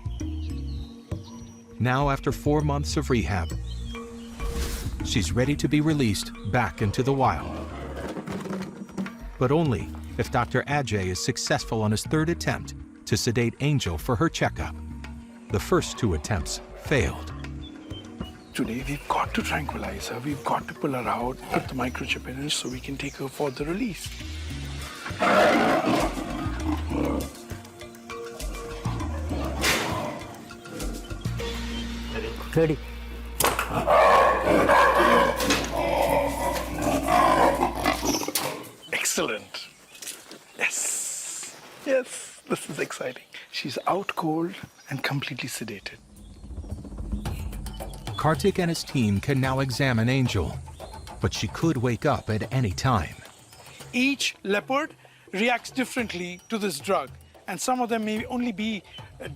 Now, after 4 months of rehab, she's ready to be released back into the wild. But only if Dr. Ajay is successful on his 3rd attempt to sedate Angel for her checkup. The first 2 attempts failed. Today, we've got to tranquilize her. We've got to pull her out, put the microchip in her so we can take her for the release. Ready. Excellent. Yes. Yes, this is exciting. She's out cold and completely sedated. Kartik and his team can now examine Angel, but she could wake up at any time. Each leopard reacts differently to this drug, and some of them may only be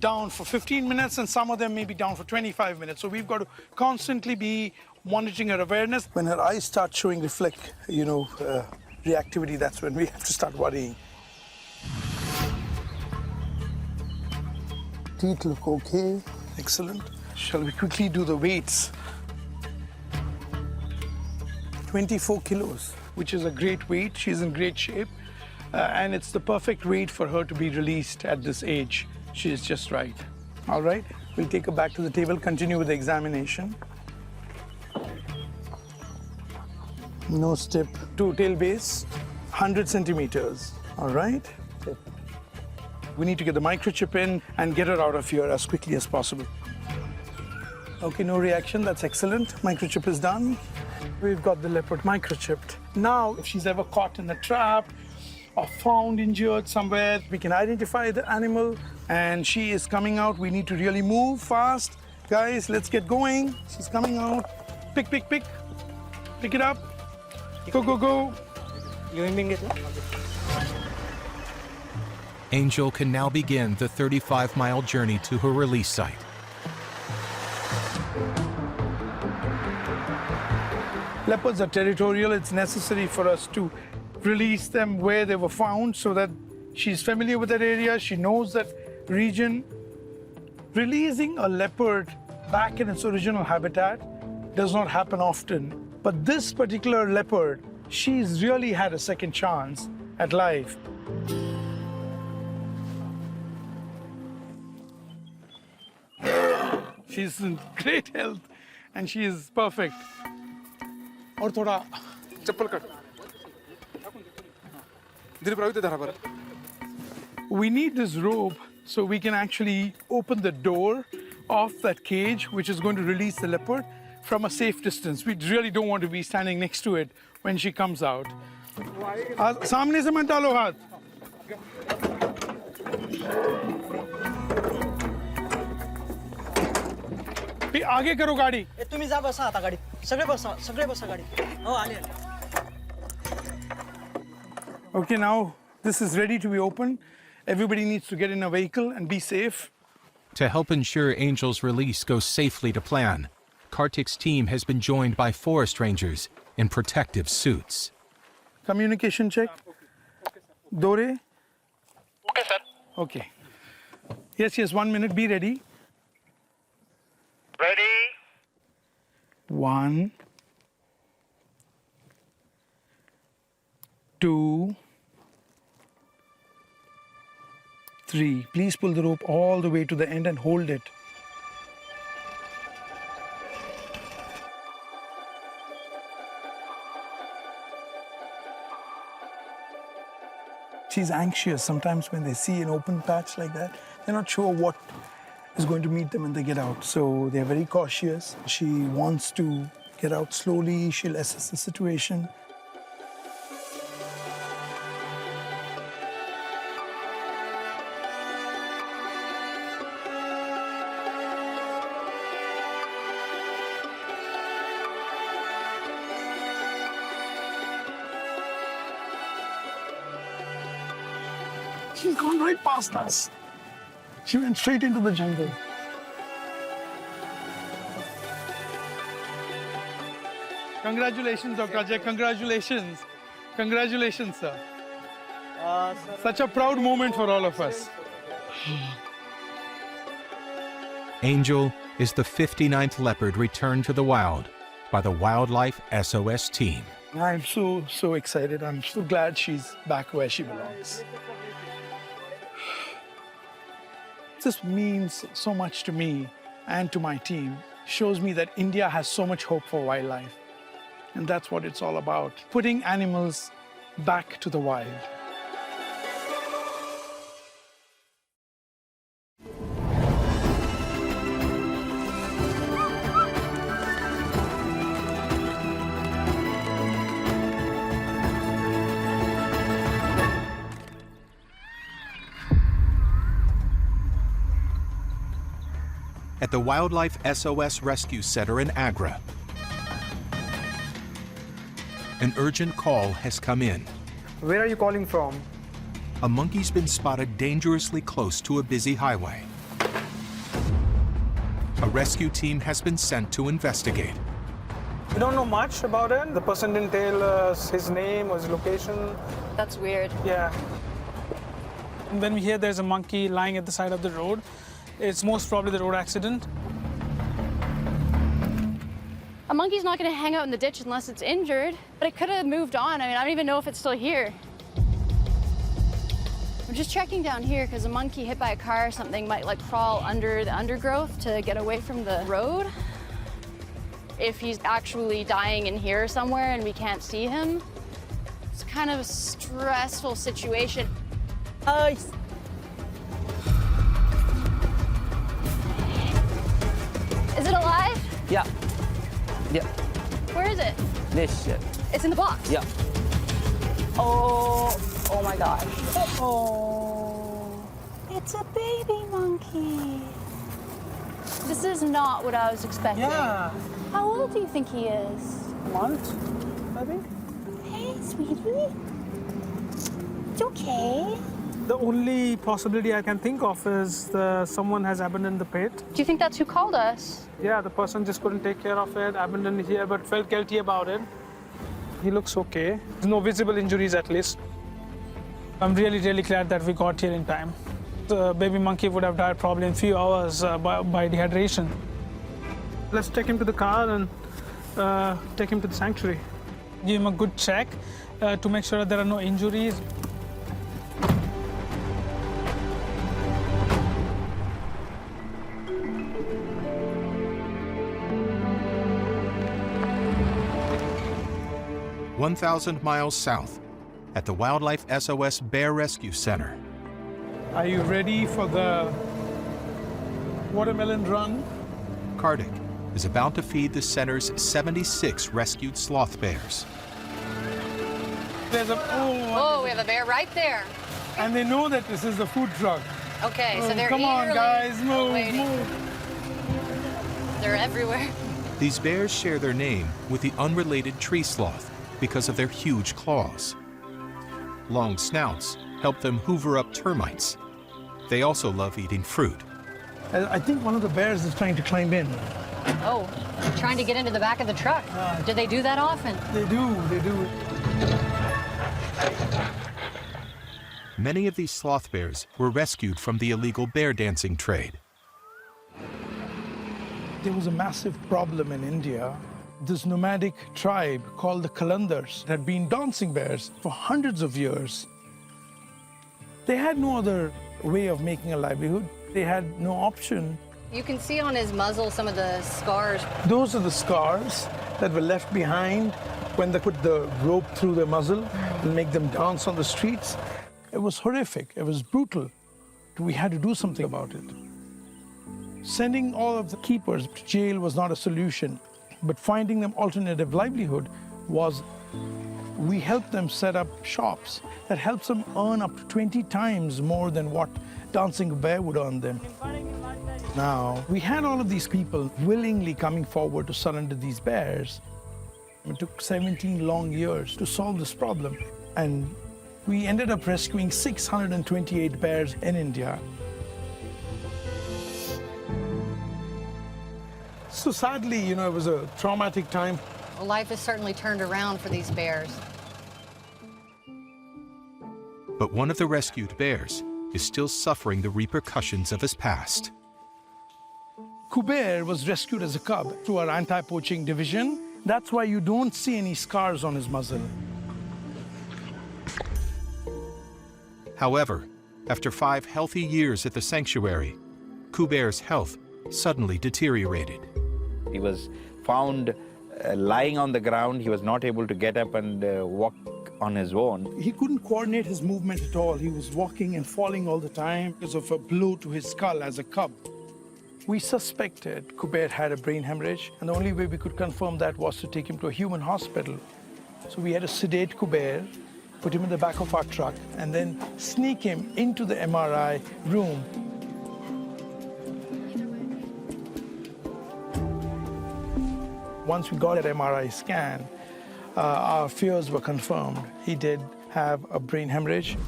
down for 15 minutes and some of them may be down for 25 minutes. So we've got to constantly be monitoring her awareness. When her eyes start showing reactivity, that's when we have to start worrying. Teeth look okay. Excellent. Shall we quickly do the weights? 24 kilos, which is a great weight. She's in great shape. And it's the perfect weight for her to be released at this age. She is just right. All right, we'll take her back to the table, continue with the examination. Nose tip to tail base, 100 centimeters. All right. We need to get the microchip in and get her out of here as quickly as possible. Okay, no reaction. That's excellent. Microchip is done. We've got the leopard microchipped. Now, if she's ever caught in a trap or found injured somewhere, we can identify the animal and she is coming out. We need to really move fast. Guys, let's get going. She's coming out. Pick. Pick it up. Go. Angel can now begin the 35-mile journey to her release site. Leopards are territorial. It's necessary for us to release them where they were found so that she's familiar with that area. She knows that region. Releasing a leopard back in its original habitat does not happen often. But this particular leopard, she's really had a second chance at life. She's in great health and she is perfect. और थोड़ा चप्पल cut We need this rope so we can actually open the door of that cage, which is going to release the leopard from a safe distance. We really don't want to be standing next to it when she comes out. सामने से मत डालो हाथ. आगे करो गाड़ी. तुम्ही जा बसा आता गाडी. सगळे बसा गाडी हो आले Okay, now this is ready to be opened. Everybody needs to get in a vehicle and be safe. To help ensure Angel's release goes safely to plan, Kartik's team has been joined by forest rangers in protective suits. Communication check. Dore? Okay, sir. Okay. Yes, 1 minute. Be ready. Ready? 1, 2, 3. Please pull the rope all the way to the end and hold it. She's anxious. Sometimes when they see an open patch like that, they're not sure what is going to meet them when they get out. So they're very cautious. She wants to get out slowly. She'll assess the situation. She's gone right past us. She went straight into the jungle. Congratulations, Dr. Ajay. Congratulations. Congratulations, sir. Such a proud moment for all of us. Angel is the 59th leopard returned to the wild by the Wildlife SOS team. I'm so excited. I'm so glad she's back where she belongs. This means so much to me and to my team. Shows me that India has so much hope for wildlife. And that's what it's all about, putting animals back to the wild. At the Wildlife SOS Rescue Center in Agra, an urgent call has come in. Where are you calling from? A monkey's been spotted dangerously close to a busy highway. A rescue team has been sent to investigate. We don't know much about it. The person didn't tell us his name or his location. That's weird. Yeah. When we hear there's a monkey lying at the side of the road, it's most probably the road accident. A monkey's not going to hang out in the ditch unless it's injured, but it could have moved on. I mean, I don't even know if it's still here. I'm just checking down here because a monkey hit by a car or something might like crawl under the undergrowth to get away from the road. If he's actually dying in here somewhere and we can't see him, it's kind of a stressful situation. Is it alive? Yeah. Yeah. Where is it? This shit. It's in the box. Yeah. Oh my gosh. Oh, it's a baby monkey. This is not what I was expecting. Yeah. How old do you think he is? A month, I think. Hey, sweetie. It's okay. The only possibility I can think of is someone has abandoned the pet. Do you think that's who called us? Yeah, the person just couldn't take care of it, abandoned it here, but felt guilty about it. He looks okay. There's no visible injuries at least. I'm really, really glad that we got here in time. The baby monkey would have died probably in a few hours by dehydration. Let's take him to the car and take him to the sanctuary. Give him a good check to make sure that there are no injuries. "1,000 miles south, at the Wildlife SOS Bear Rescue Center. Are you ready for the watermelon run? Kartik is about to feed the center's 76 rescued sloth bears. There's a Oh, we have a bear right there. and they know that this is the food truck. Okay, so they're come on, eagerly guys, move, awaiting. move. They're everywhere. These bears share their name with the unrelated tree sloth because of their huge claws. Long snouts help them hoover up termites. They also love eating fruit. I think one of the bears is trying to climb in. Oh, trying to get into the back of the truck. Do they do that often? They do. Many of these sloth bears were rescued from the illegal bear dancing trade. There was a massive problem in India. This nomadic tribe called the Kalandars had been dancing bears for hundreds of years. They had no other way of making a livelihood. They had no option. You can see on his muzzle some of the scars. Those are the scars that were left behind when they put the rope through their muzzle and make them dance on the streets. It was horrific. It was brutal. We had to do something about it. Sending all of the keepers to jail was not a solution, but finding them alternative livelihood was. We helped them set up shops that helps them earn up to 20 times more than what dancing bear would earn them. Now, we had all of these people willingly coming forward to surrender these bears. It took 17 long years to solve this problem, and we ended up rescuing 628 bears in India. So sadly, it was a traumatic time. Well, life has certainly turned around for these bears. But one of the rescued bears is still suffering the repercussions of his past. Kuber was rescued as a cub through our anti-poaching division. That's why you don't see any scars on his muzzle. However, after 5 healthy years at the sanctuary, Kuber's health suddenly deteriorated. He was found lying on the ground. He was not able to get up and walk on his own. He couldn't coordinate his movement at all. He was walking and falling all the time because of a blow to his skull as a cub. We suspected Kuber had a brain hemorrhage, and the only way we could confirm that was to take him to a human hospital. So we had to sedate Kuber, put him in the back of our truck, and then sneak him into the MRI room. Once we got an MRI scan, our fears were confirmed. He did have a brain hemorrhage.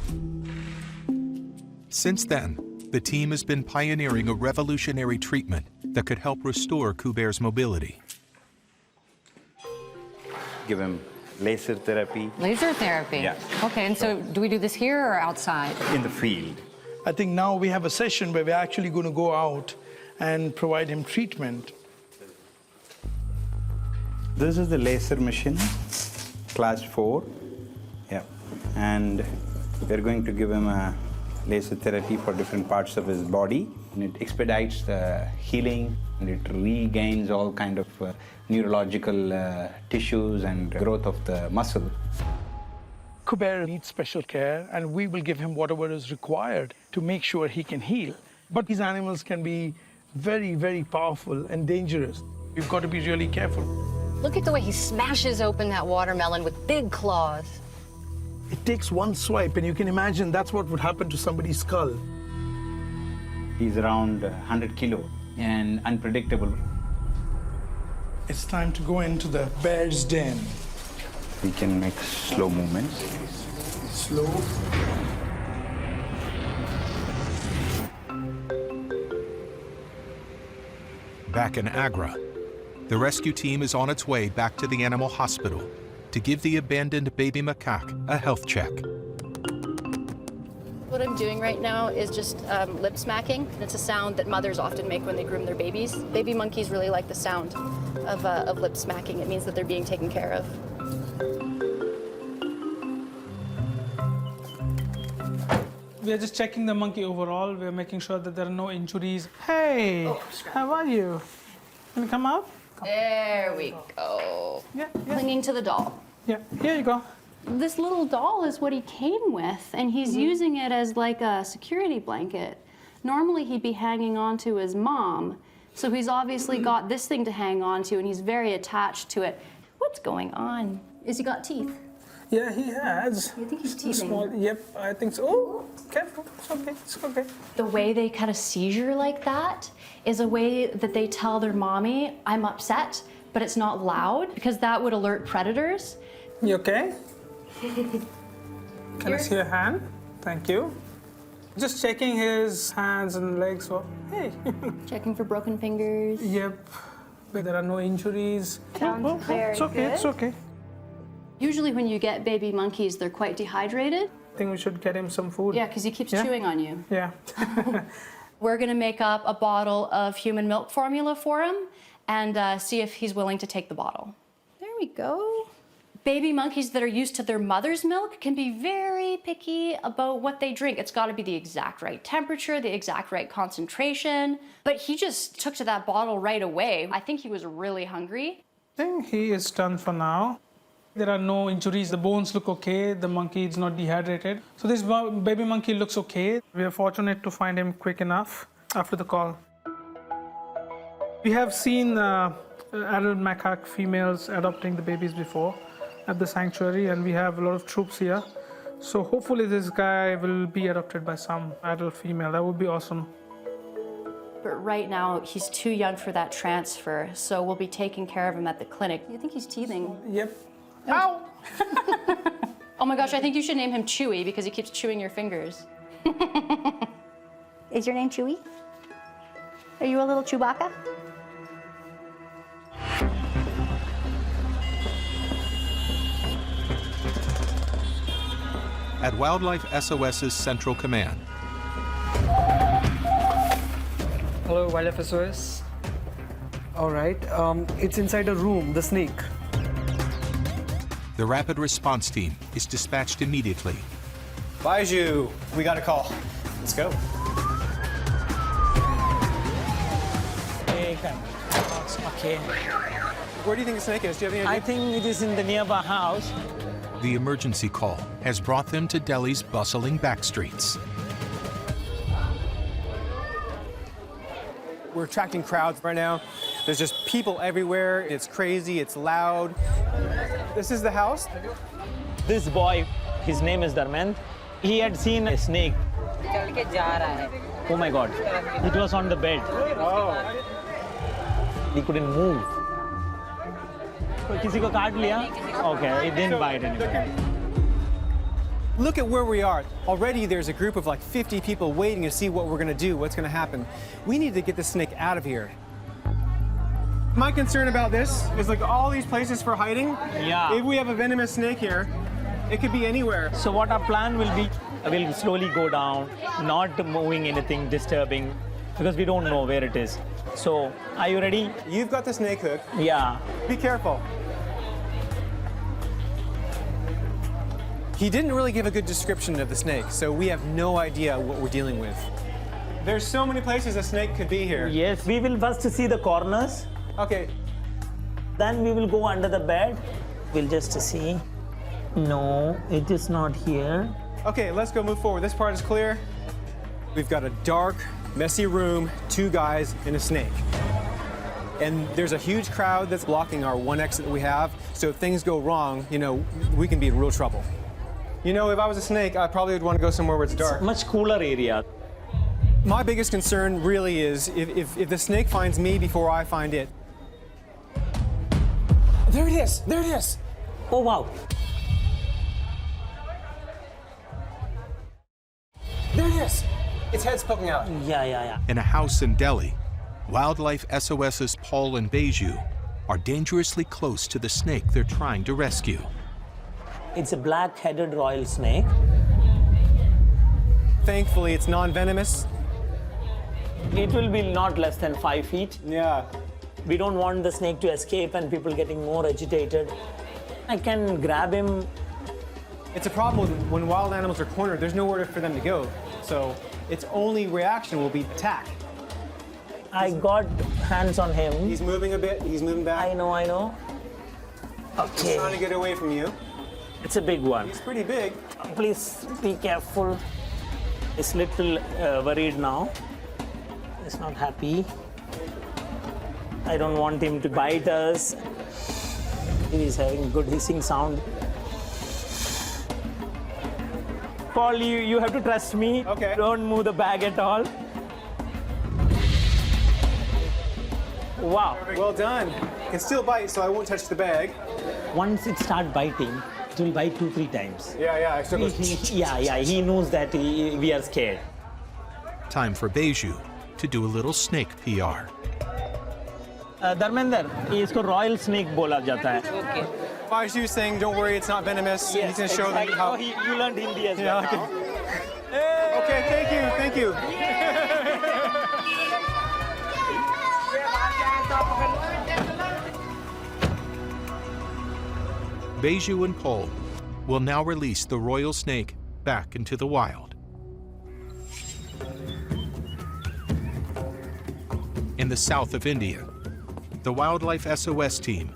Since then, the team has been pioneering a revolutionary treatment that could help restore Kuber's mobility. Give him laser therapy. Laser therapy? Yeah. Okay, and so do we do this here or outside? In the field. I think now we have a session where we're actually going to go out and provide him treatment. This is the laser machine, class 4. Yeah. And we're going to give him a laser therapy for different parts of his body. And it expedites the healing, and it regains all kind of neurological tissues and growth of the muscle. Kuber needs special care, and we will give him whatever is required to make sure he can heal. But these animals can be very, very powerful and dangerous. We've got to be really careful. Look at the way he smashes open that watermelon with big claws. It takes one swipe, and you can imagine that's what would happen to somebody's skull. He's around 100 kilo and unpredictable. It's time to go into the bear's den. We can make slow movements. Slow. Back in Agra, the rescue team is on its way back to the animal hospital to give the abandoned baby macaque a health check. What I'm doing right now is just lip smacking. It's a sound that mothers often make when they groom their babies. Baby monkeys really like the sound of lip smacking. It means that they're being taken care of. We are just checking the monkey overall. We are making sure that there are no injuries. Hey, how are you? Can you come out? There we go. Yeah. Clinging to the doll. Yeah, here you go. This little doll is what he came with, and he's using it as like a security blanket. Normally he'd be hanging on to his mom, so he's obviously got this thing to hang on to, and he's very attached to it. What's going on? Is he got teeth? Yeah, he has. You think he's teething? Yep, I think so. Oh, careful. It's okay. It's okay. The way they cut a seizure like that is a way that they tell their mommy, I'm upset, but it's not loud because that would alert predators. You okay? Can I see your hand? Thank you. Just checking his hands and legs for, hey. Checking for broken fingers. Yep. There are no injuries. Sounds very it's okay, good. it's okay. Usually when you get baby monkeys, they're quite dehydrated. I think we should get him some food. Yeah, because he keeps chewing on you. Yeah. We're gonna make up a bottle of human milk formula for him and see if he's willing to take the bottle. There we go. Baby monkeys that are used to their mother's milk can be very picky about what they drink. It's gotta be the exact right temperature, the exact right concentration. But he just took to that bottle right away. I think he was really hungry. I think he is done for now. There are no injuries. The bones look okay. The monkey is not dehydrated. So this baby monkey looks okay. We are fortunate to find him quick enough after the call. We have seen adult macaque females adopting the babies before at the sanctuary, and we have a lot of troops here. So hopefully this guy will be adopted by some adult female. That would be awesome. But right now, he's too young for that transfer, so we'll be taking care of him at the clinic. You think he's teething? Yep. Ow! Oh my gosh, I think you should name him Chewy because he keeps chewing your fingers. Is your name Chewy? Are you a little Chewbacca? At Wildlife SOS's Central Command, Hello, Wildlife SOS. All right, it's inside a room, the snake. the rapid response team is dispatched immediately. Baiju, we got a call. Let's go. Okay. Where do you think the snake is? Do you have any idea? I think it is in the nearby house. The emergency call has brought them to Delhi's bustling back streets. We're attracting crowds right now. There's just people everywhere. It's crazy, it's loud. This is the house? This boy, his name is Dharmendra. He had seen a snake. Oh my God. It was on the bed. Oh. He couldn't move. किसी को काट लिया? Okay, it didn't bite anyone. Look at where we are. Already there's a group of like 50 people waiting to see what we're gonna do, what's gonna happen. We need to get this snake out of here. My concern about this is like all these places for hiding. Yeah. If we have a venomous snake here, it could be anywhere. So what our plan will be, we'll slowly go down, not moving anything disturbing, because we don't know where it is. So, are you ready? You've got the snake hook. Yeah. Be careful. He didn't really give a good description of the snake, so we have no idea what we're dealing with. There's so many places a snake could be here. Yes, we will first see the corners. Okay. Then we will go under the bed. We'll just see. No, it is not here. Okay, let's go move forward. This part is clear. We've got a dark, messy room, two guys, and a snake. And there's a huge crowd that's blocking our one exit that we have, so if things go wrong, you know, we can be in real trouble. You know, if I was a snake, I probably would want to go somewhere where it's dark. Much cooler area. My biggest concern really is if the snake finds me before I find it. There it is! There it is! Oh, wow. There it is! Its head's poking out. Yeah. In a house in Delhi, Wildlife SOS's Paul and Baiju are dangerously close to the snake they're trying to rescue. It's a black-headed royal snake. Thankfully, it's non-venomous. It will be not less than 5 feet. Yeah. We don't want the snake to escape and people getting more agitated. I can grab him. It's a problem when wild animals are cornered. There's nowhere for them to go. So its only reaction will be attack. I got hands on him. He's moving a bit. He's moving back. I know. He's Okay. trying to get away from you. It's a big one. He's pretty big. Please be careful. It's little worried now. It's not happy. I don't want him to bite us. He's having good hissing sound. Paul, you have to trust me. Okay. Don't move the bag at all. Wow. Well done. It can still bite, so I won't touch the bag. Once it starts biting, it will bite 2-3 times. Yeah, it still goes. Yeah, he knows that we are scared. Time for Beju to do a little snake PR. Dharmendra, इसको royal snake बोला जाता है. Okay. Baiju saying, don't worry, it's not venomous. He's going to show them how. You learned Hindi as well. Okay. Okay, thank you. Beju and Paul will now release the royal snake back into the wild. In the south of India, the Wildlife SOS team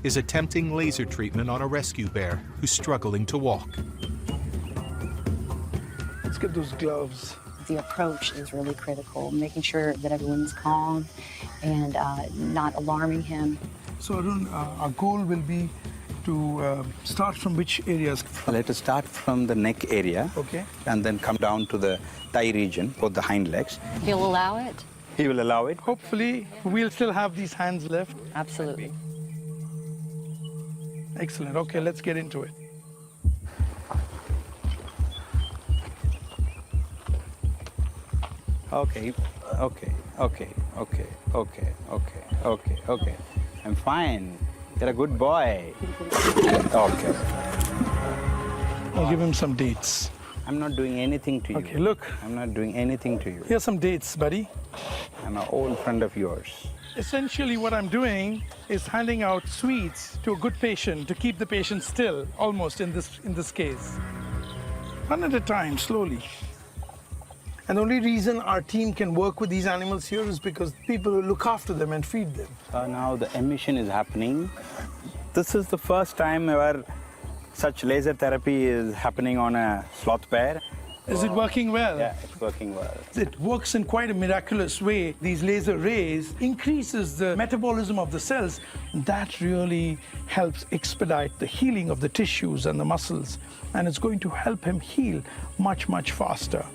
is attempting laser treatment on a rescue bear who's struggling to walk. Let's get those gloves. The approach is really critical, making sure that everyone's calm and not alarming him. So Arun, our goal will be to start from which areas? Let us start from the neck area. Okay. And then come down to the thigh region, both the hind legs. He'll allow it? He will allow it. Hopefully, we'll still have these hands left. Absolutely. Excellent. Okay, let's get into it. Okay. I'm fine. You're a good boy. Okay. I'll give him some dates. I'm not doing anything to you. Okay, look. I'm not doing anything to you. Here's some dates, buddy. I'm an old friend of yours. Essentially, what I'm doing is handing out sweets to a good patient to keep the patient still, almost in this case. One at a time, slowly. And the only reason our team can work with these animals here is because people look after them and feed them. Now the emission is happening. This is the first time ever such laser therapy is happening on a sloth bear. Is it working well? Yeah, it's working well. It works in quite a miraculous way. These laser rays increases the metabolism of the cells. That really helps expedite the healing of the tissues and the muscles. And it's going to help him heal much, much faster.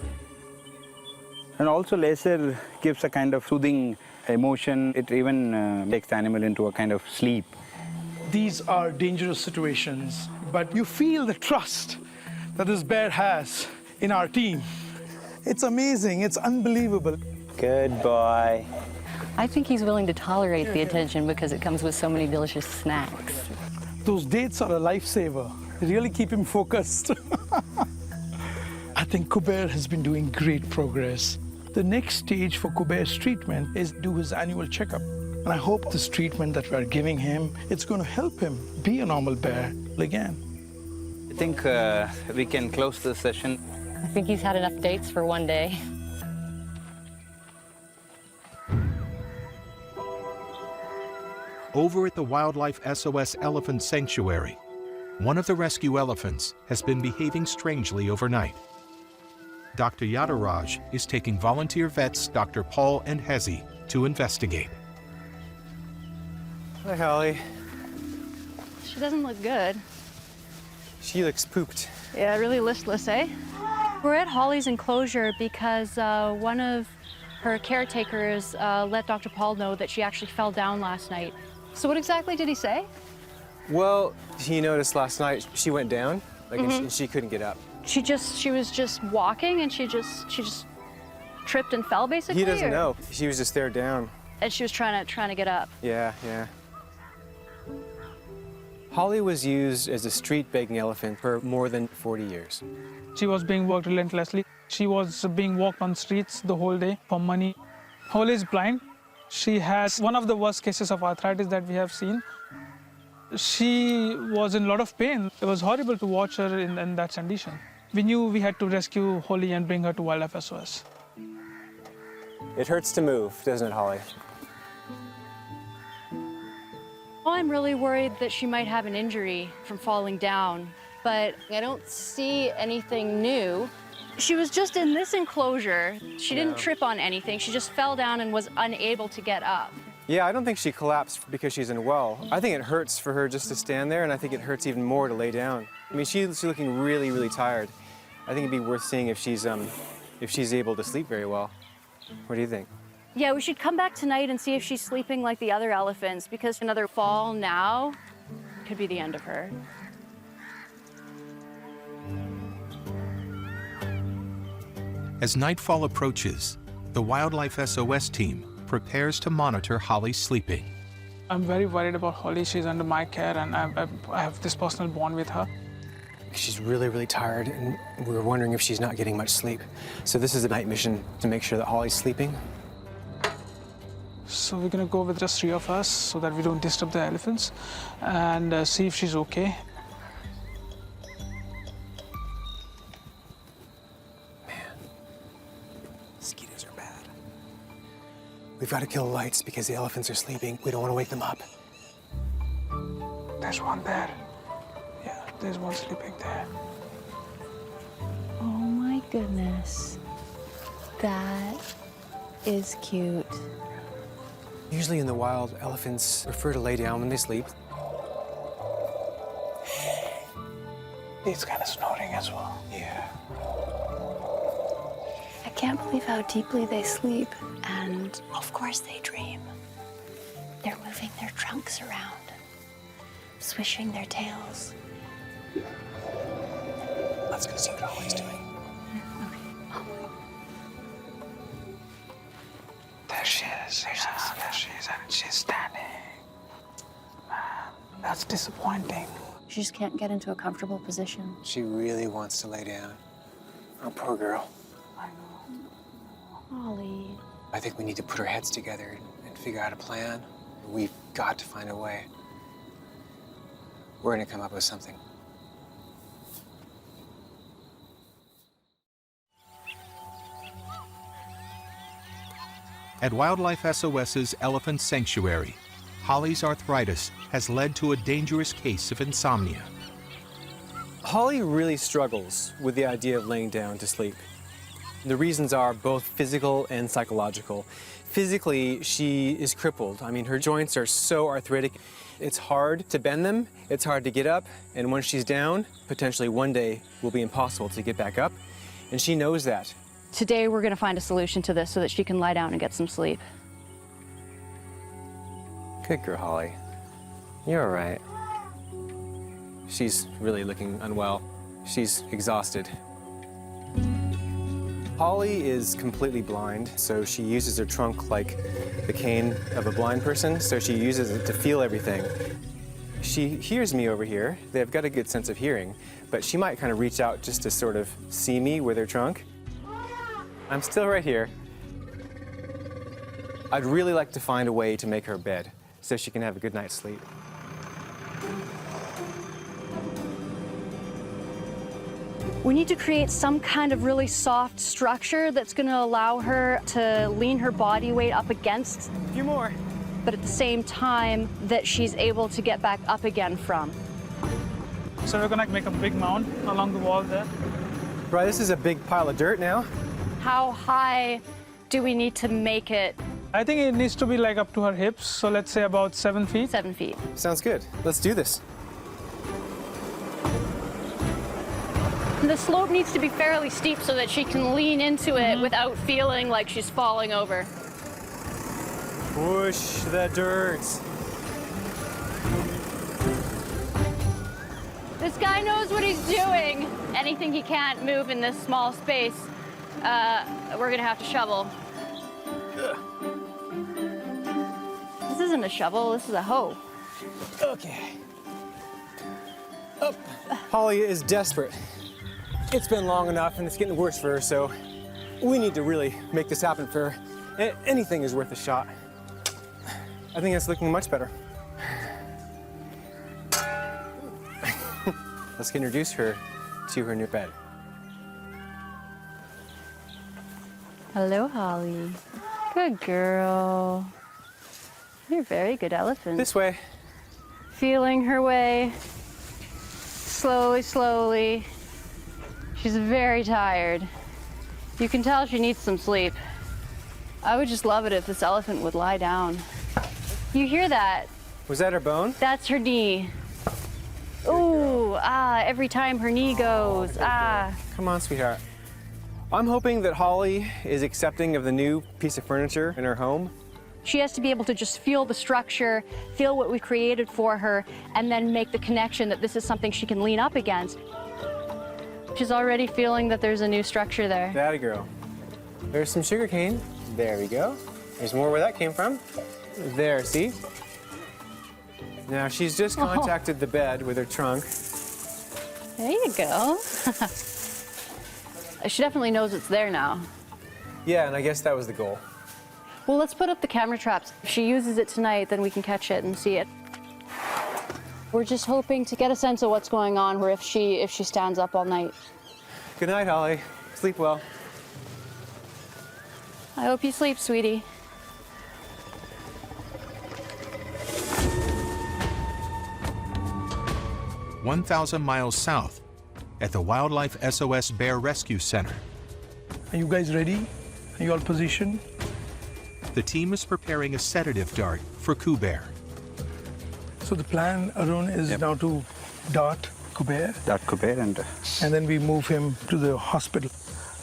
And also laser gives a kind of soothing emotion. It even takes the animal into a kind of sleep. These are dangerous situations, but you feel the trust that this bear has in our team. It's amazing, it's unbelievable. Good boy. I think he's willing to tolerate the attention because it comes with so many delicious snacks. Those dates are a lifesaver. They really keep him focused. I think Kuber has been doing great progress. The next stage for Kuber's treatment is do his annual checkup. And I hope this treatment that we're giving him, it's going to help him be a normal bear again. I think we can close this session. I think he's had enough dates for one day. Over at the Wildlife SOS Elephant Sanctuary, one of the rescue elephants has been behaving strangely overnight. Dr. Yadaraj is taking volunteer vets Dr. Paul and Hezi to investigate. Hi, Holly. She doesn't look good. She looks pooped. Yeah, really listless, eh? We're at Holly's enclosure because one of her caretakers let Dr. Paul know that she actually fell down last night. So what exactly did he say? Well, he noticed last night she went down, and she couldn't get up. She was just walking and she just tripped and fell basically. He doesn't know. She was just there down. And she was trying to get up. Yeah. Holly was used as a street begging elephant for more than 40 years. She was being worked relentlessly. She was being walked on streets the whole day for money. Holly is blind. She has one of the worst cases of arthritis that we have seen. She was in a lot of pain. It was horrible to watch her in that condition. We knew we had to rescue Holly and bring her to Wildlife SOS. It hurts to move, doesn't it, Holly? Well, I'm really worried that she might have an injury from falling down, but I don't see anything new. She was just in this enclosure. She didn't trip on anything. She just fell down and was unable to get up. Yeah, I don't think she collapsed because she's unwell. I think it hurts for her just to stand there, and I think it hurts even more to lay down. I mean, she's looking really, really tired. I think it'd be worth seeing if she's able to sleep very well. What do you think? Yeah, we should come back tonight and see if she's sleeping like the other elephants, because another fall now could be the end of her. As nightfall approaches, the Wildlife SOS team prepares to monitor Holly's sleeping. I'm very worried about Holly. She's under my care, and I have this personal bond with her. She's really, really tired, and we were wondering if she's not getting much sleep. So this is a night mission to make sure that Holly's sleeping. So we're gonna go with just 3 of us so that we don't disturb the elephants and see if she's okay. Mosquitoes are bad. We've got to kill the lights because the elephants are sleeping. We don't want to wake them up. There's one there. Yeah, there's one sleeping there. Oh my goodness. That is cute. Usually in the wild, elephants prefer to lay down when they sleep. He's kind of snoring as well. Yeah. I can't believe how deeply they sleep. And of course they dream. They're moving their trunks around, swishing their tails. Let's go see what Holly's doing. There she is. There she is, and she's standing. Man, that's disappointing. She just can't get into a comfortable position. She really wants to lay down. Oh, poor girl. Holly. I think we need to put our heads together and figure out a plan. We've got to find a way. We're gonna come up with something. At Wildlife SOS's Elephant Sanctuary, Holly's arthritis has led to a dangerous case of insomnia. Holly really struggles with the idea of laying down to sleep. The reasons are both physical and psychological. Physically, she is crippled. I mean, her joints are so arthritic. It's hard to bend them, it's hard to get up, and when she's down, potentially one day will be impossible to get back up, and she knows that. Today we're gonna find a solution to this so that she can lie down and get some sleep. Good girl, Holly. You're all right. She's really looking unwell. She's exhausted. Holly is completely blind, so she uses her trunk like the cane of a blind person, so she uses it to feel everything. She hears me over here. They've got a good sense of hearing, but she might kind of reach out just to sort of see me with her trunk. I'm still right here. I'd really like to find a way to make her bed so she can have a good night's sleep. We need to create some kind of really soft structure that's going to allow her to lean her body weight up against. A few more. But at the same time that she's able to get back up again from. So we're gonna make a big mound along the wall there. Right, this is a big pile of dirt now. How high do we need to make it? I think it needs to be like up to her hips, so let's say about 7 feet. 7 feet. Sounds good. Let's do this. The slope needs to be fairly steep so that she can lean into it without feeling like she's falling over. Push the dirt. This guy knows what he's doing. Anything he can't move in this small space, we're gonna have to shovel. This isn't a shovel, this is a hoe. Okay. Up. Holly is desperate. It's been long enough and it's getting worse for her, so we need to really make this happen for her. Anything is worth a shot. I think it's looking much better. Let's introduce her to her new bed. Hello, Holly. Good girl. You're a very good elephant. This way. Feeling her way. Slowly, slowly. She's very tired. You can tell she needs some sleep. I would just love it if this elephant would lie down. You hear that? Was that her bone? That's her knee. Ooh, every time her knee goes, Come on, sweetheart. I'm hoping that Holly is accepting of the new piece of furniture in her home. She has to be able to just feel the structure, feel what we created for her, and then make the connection that this is something she can lean up against. She's already feeling that there's a new structure there. Daddy girl. There's some sugar cane. There we go. There's more where that came from. There, see? Now she's just contacted the bed with her trunk. There you go. She definitely knows it's there now. Yeah, and I guess that was the goal. Well, let's put up the camera traps. If she uses it tonight, then we can catch it and see it. We're just hoping to get a sense of what's going on, or if she stands up all night. Good night, Holly. Sleep well. I hope you sleep, sweetie. "1,000 miles south, at the Wildlife SOS Bear Rescue Center, Are you guys ready? Are you all positioned? the team is preparing a sedative dart for Kuber. So the plan, Arun, is now to dart Kuber, Dart Kuber and then we move him to the hospital.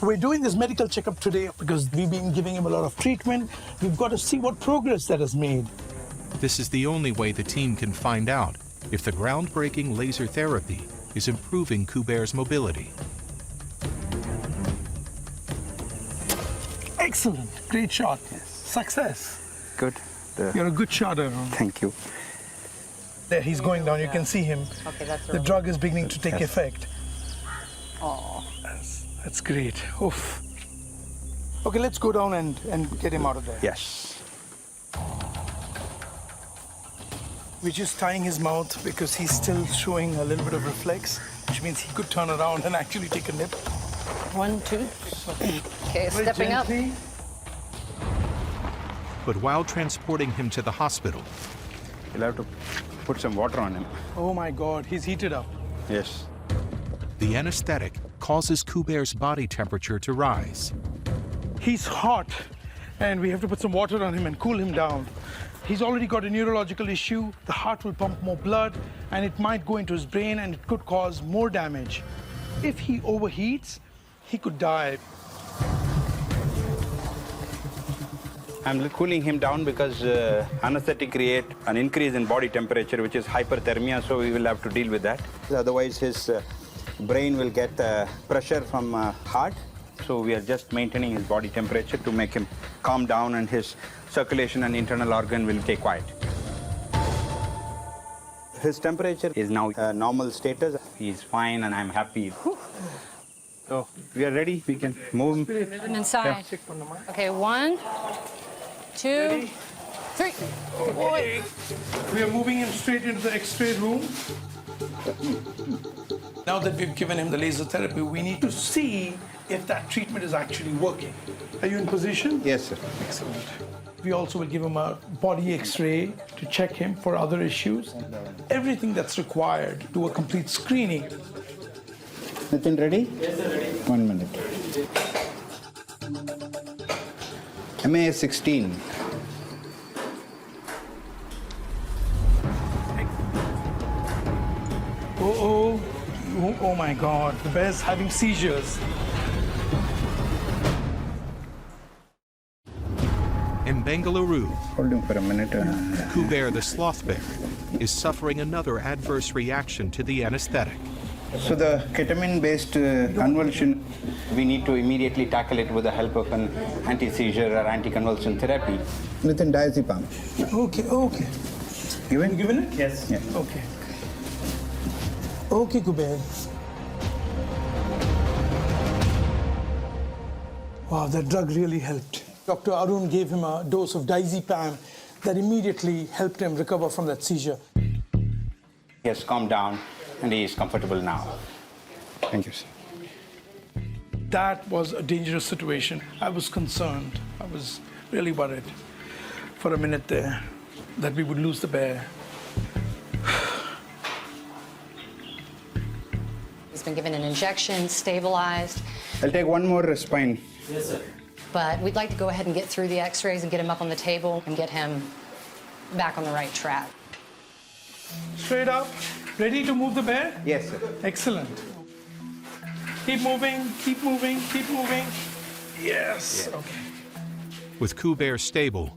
We're doing this medical checkup today because we've been giving him a lot of treatment. We've got to see what progress that has made. This is the only way the team can find out if the groundbreaking laser therapy is improving Kuber's mobility. Excellent. Great shot. Success. good. You're a good shot, Arun. Thank you. There, he's going down. You can see him. Okay, that's The drug is beginning to take effect. Oh. That's great. Oof. Okay, let's go down and get him out of there. Yes. We're just tying his mouth because he's still showing a little bit of reflex, which means he could turn around and actually take a nip. 1, 2. Okay, Very stepping up. gently. But while transporting him to the hospital, You'll have to put some water on him. Oh my God, he's heated up. Yes. the anesthetic causes Kuber's body temperature to rise. He's hot, and we have to put some water on him and cool him down. He's already got a neurological issue. The heart will pump more blood, and it might go into his brain, and it could cause more damage. If he overheats, he could die. I'm cooling him down because anesthetic create an increase in body temperature, which is hyperthermia, so we will have to deal with that. Otherwise, his brain will get pressure from heart. So we are just maintaining his body temperature to make him calm down, and his circulation and internal organ will stay quiet. His temperature is now normal status. He's fine, and I'm happy. So we are ready. We can move him. Move him inside. Okay, 1, 2, 3. Good boy. We are moving him straight into the X-ray room. Now that we've given him the laser therapy, we need to see if that treatment is actually working. Are you in position? Yes, sir. Excellent. We also will give him a body X-ray to check him for other issues. Everything that's required, do a complete screening. Nitin, ready? Yes, sir, ready. 1 minute. MA 16. Oh my God, the bear's having seizures. In Bengaluru, Hold him for a minute. Kuber the sloth bear is suffering another adverse reaction to the anesthetic. So the ketamine-based convulsion, we need to immediately tackle it with the help of an anti-seizure or anti-convulsion therapy. Nitin, diazepam. Okay. Given? Given it? Yes. Yeah. Okay. Okay, Kuber. Wow, that drug really helped. Dr. Arun gave him a dose of diazepam that immediately helped him recover from that seizure. He has calmed down and he is comfortable now. Thank you, sir. That was a dangerous situation. I was concerned. I was really worried for a minute there that we would lose the bear. He's been given an injection, stabilized. I'll take one more spine. Yes, sir. But we'd like to go ahead and get through the x-rays and get him up on the table and get him back on the right track. Straight up. Ready to move the bear? Yes, sir. Excellent. Keep moving, keep moving, keep moving. Yes. Okay. With Kuber stable,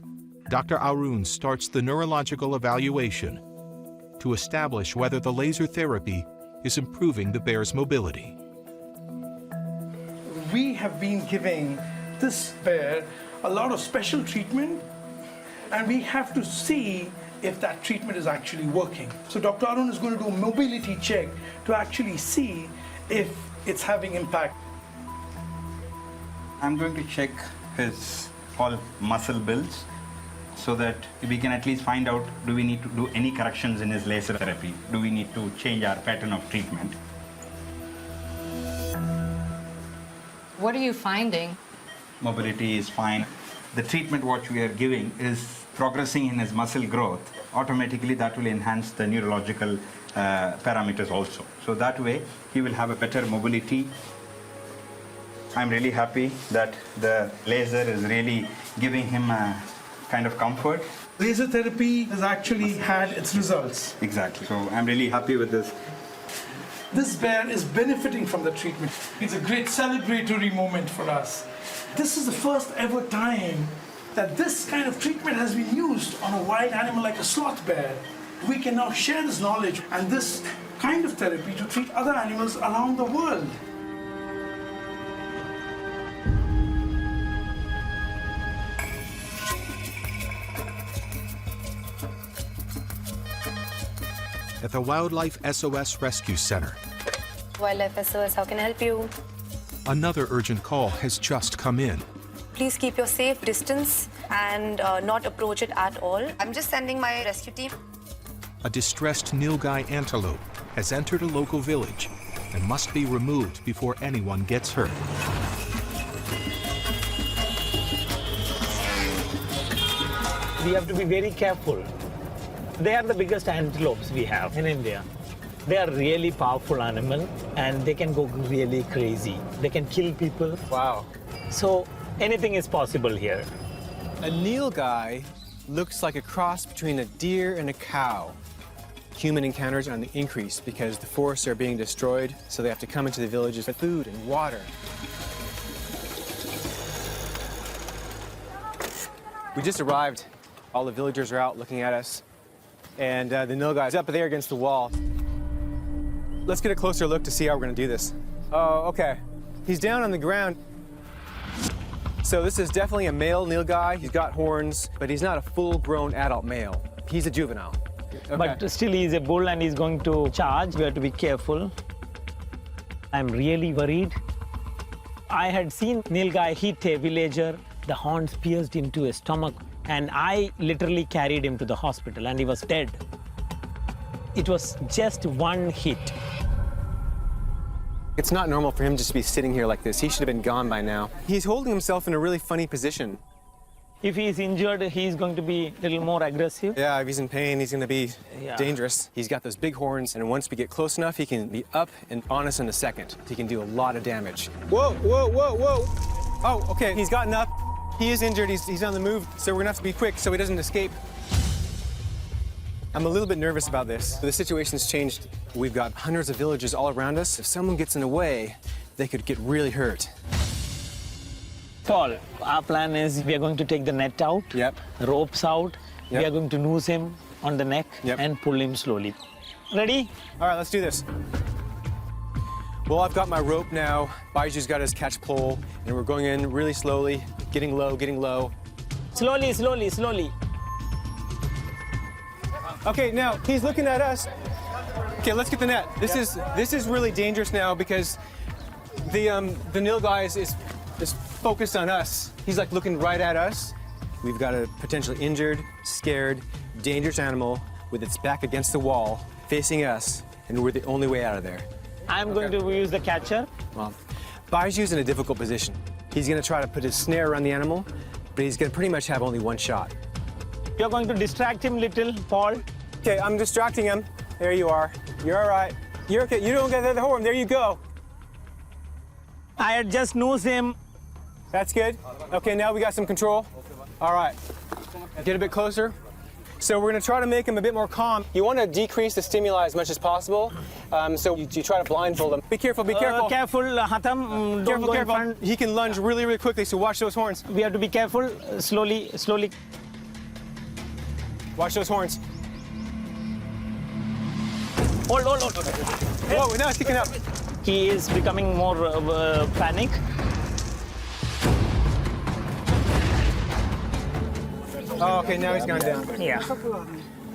Dr. Arun starts the neurological evaluation to establish whether the laser therapy is improving the bear's mobility. We have been giving this bear a lot of special treatment, and we have to see if that treatment is actually working. So Dr. Arun is going to do a mobility check to actually see if it's having impact. I'm going to check his all muscle builds so that we can at least find out, do we need to do any corrections in his laser therapy? Do we need to change our pattern of treatment? What are you finding? Mobility is fine. The treatment what we are giving is progressing in his muscle growth. Automatically that will enhance the neurological parameters also. So that way he will have a better mobility. I'm really happy that the laser is really giving him a kind of comfort. Laser therapy has actually had its results. Exactly. So I'm really happy with this. This bear is benefiting from the treatment. It's a great celebratory moment for us. This is the first ever time that this kind of treatment has been used on a wild animal like a sloth bear. We can now share this knowledge and this kind of therapy to treat other animals around the world. At the Wildlife SOS Rescue Center, Wildlife SOS, how can I help you? another urgent call has just come in. Please keep your safe distance and not approach it at all. I'm just sending my rescue team. A distressed Nilgai antelope has entered a local village and must be removed before anyone gets hurt. We have to be very careful. They are the biggest antelopes we have in India. They are really powerful animal and they can go really crazy. They can kill people. Wow. So anything is possible here. A Nilgai looks like a cross between a deer and a cow. Human encounters are on the increase because the forests are being destroyed, so they have to come into the villages for food and water. We just arrived. All the villagers are out looking at us. And the Nilgai's up there against the wall. Let's get a closer look to see how we're gonna do this. Oh, okay. He's down on the ground. So this is definitely a male Nilgai. He's got horns, but he's not a full-grown adult male. He's a juvenile. Okay. But still he's a bull and he's going to charge. We have to be careful. I'm really worried. I had seen Nilgai hit a villager. The horns pierced into his stomach. And I literally carried him to the hospital and he was dead. It was just one hit. It's not normal for him just to be sitting here like this. He should have been gone by now. He's holding himself in a really funny position. If he's injured, he's going to be a little more aggressive. Yeah, if he's in pain, he's going to be dangerous. He's got those big horns, and once we get close enough, he can be up and on us in a second. He can do a lot of damage. Whoa, whoa, whoa, whoa. Oh, okay, he's gotten up. He is injured, he's on the move, so we're gonna have to be quick so he doesn't escape. I'm a little bit nervous about this. The situation's changed. We've got hundreds of villagers all around us. If someone gets in the way, they could get really hurt. Paul, our plan is we are going to take the net out, ropes out. We are going to noose him on the neck and pull him slowly. Ready? All right, let's do this. Well, I've got my rope now. Baiju's got his catch pole, and we're going in really slowly, getting low, getting low. Slowly, slowly, slowly. Okay, now he's looking at us. Okay, let's get the net. This is really dangerous now because the Nilgai is focused on us. He's like looking right at us. We've got a potentially injured, scared, dangerous animal with its back against the wall, facing us, and we're the only way out of there. I'm going to use the catcher. Well, Baiju's in a difficult position. He's going to try to put his snare around the animal, but he's going to pretty much have only one shot. You're going to distract him little, Paul. Okay, I'm distracting him. There you are. You're all right. You're okay. You don't get the horn. There you go. I had just noosed him. That's good. Okay, now we got some control. All right. Get a bit closer. So we're going to try to make him a bit more calm. You want to decrease the stimuli as much as possible. So you try to blindfold him. Be careful, be careful. Careful, Hatham. Don't Careful, go in careful. front. He can lunge really, really quickly, so watch those horns. We have to be careful. Slowly, slowly. Watch those horns. Hold. Whoa, now it's kicking up. He is becoming more panic. Oh, okay, now he's gone down. Yeah.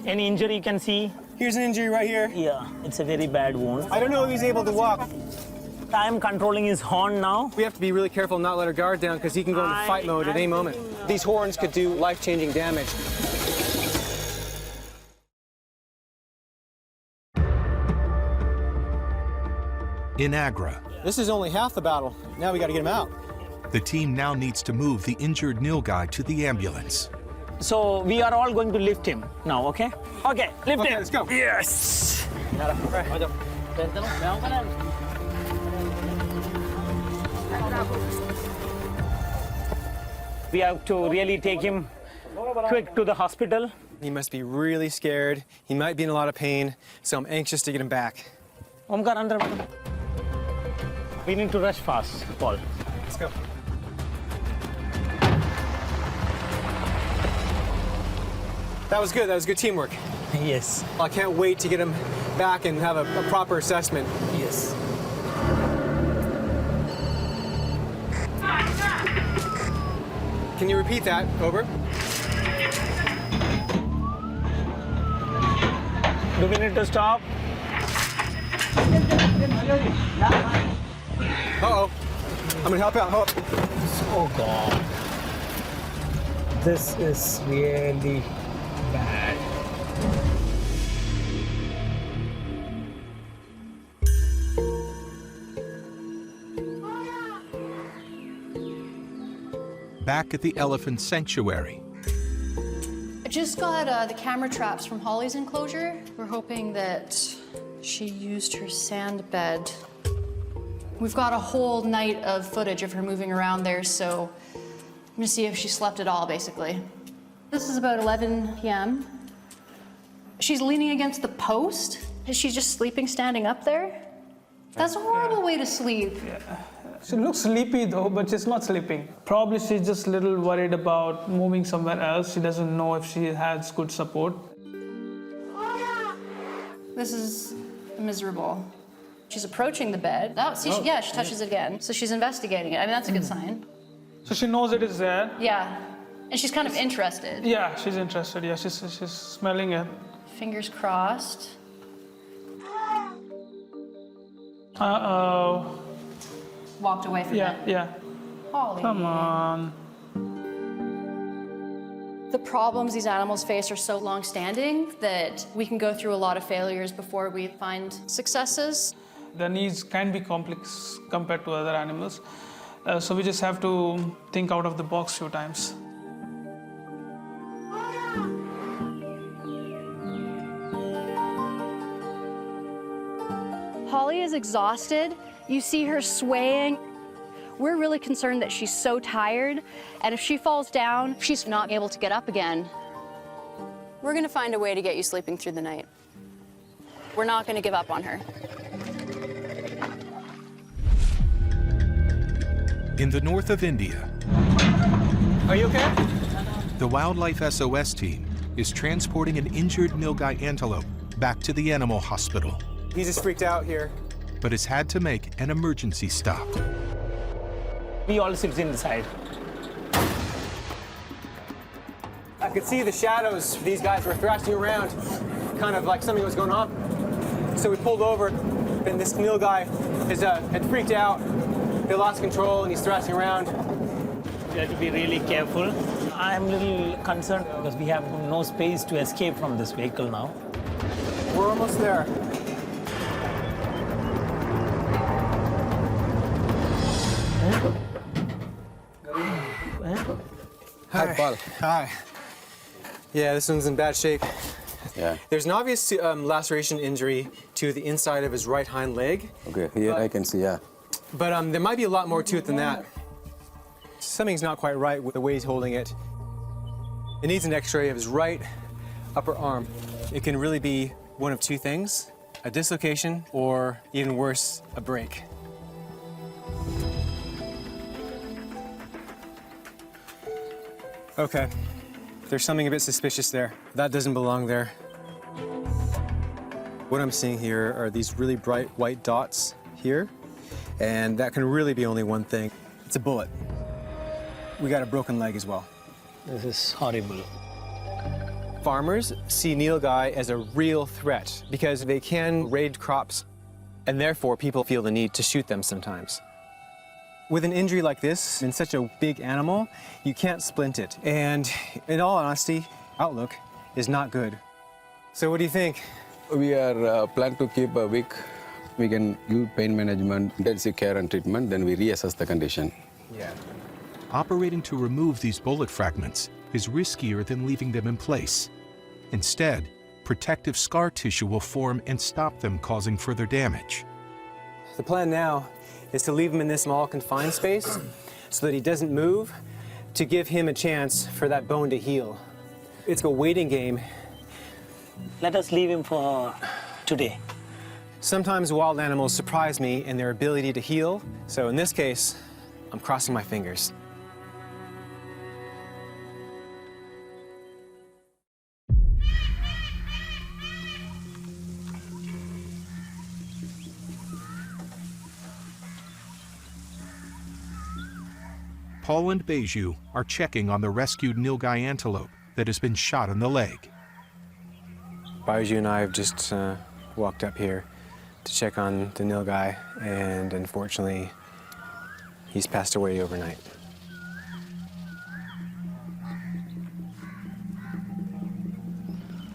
Any injury you can see? Here's an injury right here. Yeah, it's a very bad wound. I don't know if he's able to walk. I am controlling his horn now. We have to be really careful not let our guard down because he can go into fight mode at any moment. These horns could do life-changing damage. In Agra, This is only half the battle. Now we got to get him out. the team now needs to move the injured Nilgai to the ambulance. So we are all going to lift him now, okay? Okay, lift him. Let's go. Yes. We have to really take him quick to the hospital. He must be really scared. He might be in a lot of pain, so I'm anxious to get him back. Omkar, andar. We need to rush fast, Paul. Let's go. That was good. That was good teamwork. Yes. I can't wait to get him back and have a proper assessment. Yes. Can you repeat that? Over. Do we need to stop? Uh-oh. I'm gonna help out. Help. Oh, God. This is really bad. Back at the elephant sanctuary, I just got the camera traps from Holly's enclosure. We're hoping that she used her sand bed. We've got a whole night of footage of her moving around there, so I'm gonna see if she slept at all, basically. This is about 11 p.m. She's leaning against the post. Is she just sleeping standing up there? That's a horrible way to sleep. She looks sleepy though, but she's not sleeping. Probably she's just a little worried about moving somewhere else. She doesn't know if she has good support. This is miserable. She's approaching the bed. Oh, see, yeah, she touches it again. So she's investigating it. I mean, that's a good sign. So she knows it is there. Yeah. And she's kind of interested. Yeah, she's interested. Yeah, she's smelling it. Fingers crossed. Uh-oh. Walked away from it. Yeah. Holly. Come on. The problems these animals face are so long-standing that we can go through a lot of failures before we find successes. The needs can be complex compared to other animals. So we just have to think out of the box a few times. Holly is exhausted. You see her swaying. We're really concerned that she's so tired, and if she falls down, she's not able to get up again. We're gonna find a way to get you sleeping through the night. We're not gonna give up on her. in the north of India, Are you okay? the Wildlife SOS team is transporting an injured Nilgai antelope back to the animal hospital, He's just freaked out here. but has had to make an emergency stop. We all sit inside. I could see the shadows. These guys were thrashing around, kind of like something was going on. So we pulled over, and this Nilgai had freaked out. They lost control, and he's thrashing around. We have to be really careful. I'm a little concerned because we have no space to escape from this vehicle now. We're almost there. Hi, Paul. Hi. Yeah, this one's in bad shape. Yeah. There's an obvious laceration injury to the inside of his right hind leg. Okay, here I can see, yeah. But there might be a lot more to it than that. Something's not quite right with the way he's holding it. It needs an x-ray of his right upper arm. It can really be one of two things, a dislocation or even worse, a break. Okay, there's something a bit suspicious there. That doesn't belong there. What I'm seeing here are these really bright white dots here, and that can really be only one thing. It's a bullet. We got a broken leg as well. This is horrible. Farmers see nilgai as a real threat because they can raid crops, and therefore people feel the need to shoot them sometimes. With an injury like this, in such a big animal, you can't splint it. And in all honesty, outlook is not good. So what do you think? We are planned to keep a week. We can do pain management, intensive care and treatment, then we reassess the condition. Yeah. Operating to remove these bullet fragments is riskier than leaving them in place. Instead, protective scar tissue will form and stop them causing further damage. The plan now is to leave him in this small confined space so that he doesn't move, to give him a chance for that bone to heal. It's a waiting game. Let us leave him for today. Sometimes wild animals surprise me in their ability to heal, so in this case, I'm crossing my fingers. Paul and Beju are checking on the rescued nilgai antelope that has been shot in the leg. Beju and I have just walked up here to check on the nilgai, and unfortunately, he's passed away overnight.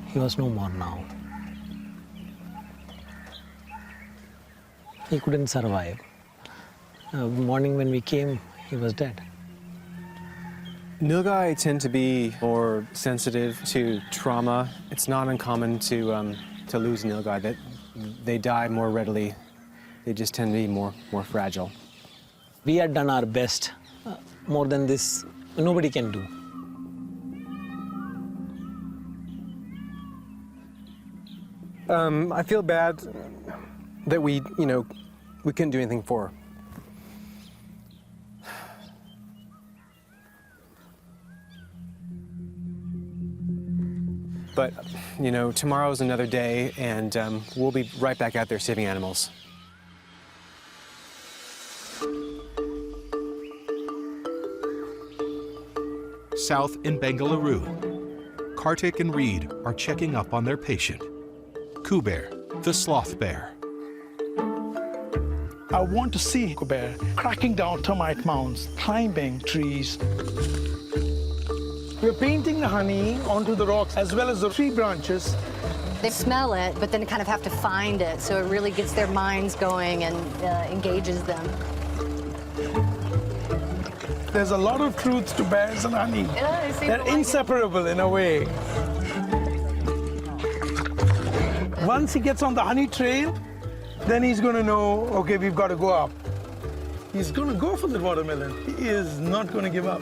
He was no more now. He couldn't survive. Morning when we came, he was dead. Nilgai tend to be more sensitive to trauma. It's not uncommon to lose nilgai, that they die more readily. They just tend to be more fragile. We had done our best. More than this, nobody can do. I feel bad that we couldn't do anything for her. But, tomorrow's another day, and we'll be right back out there saving animals. South in Bengaluru, Kartik and Reed are checking up on their patient, Kuber, the sloth bear. I want to see Kuber cracking down termite mounds, climbing trees. We're painting the honey onto the rocks as well as the tree branches. They smell it, but then kind of have to find it, so it really gets their minds going and engages them. There's a lot of truth to bears and honey. Yeah, they're inseparable in a way. Once he gets on the honey trail, then he's going to know, okay, we've got to go up. He's going to go for the watermelon. He is not going to give up.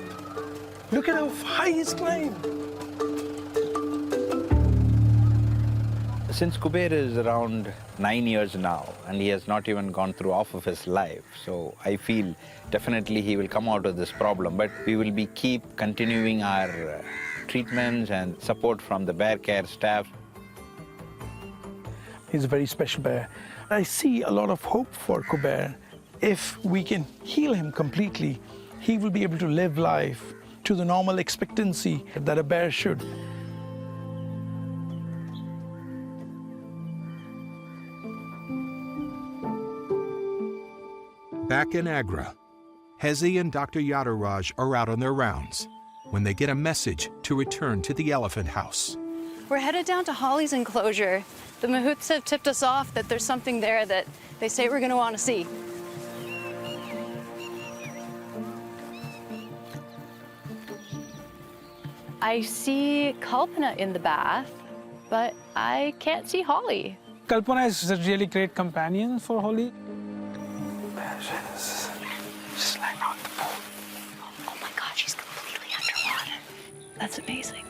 Look at how high he's climbed. Since Kuber is around 9 years now, and he has not even gone through half of his life, so I feel definitely he will come out of this problem, but we will keep continuing our treatments and support from the bear care staff. He's a very special bear. I see a lot of hope for Kuber. If we can heal him completely, he will be able to live life to the normal expectancy that a bear should. Back in Agra, Hezi and Dr. Yadaraj are out on their rounds when they get a message to return to the elephant house. We're headed down to Holly's enclosure. The mahouts have tipped us off that there's something there that they say we're going to want to see. I see Kalpana in the bath, but I can't see Holly. Kalpana is a really great companion for Holly. Just lying on the pool. Oh my God, she's completely underwater. That's amazing.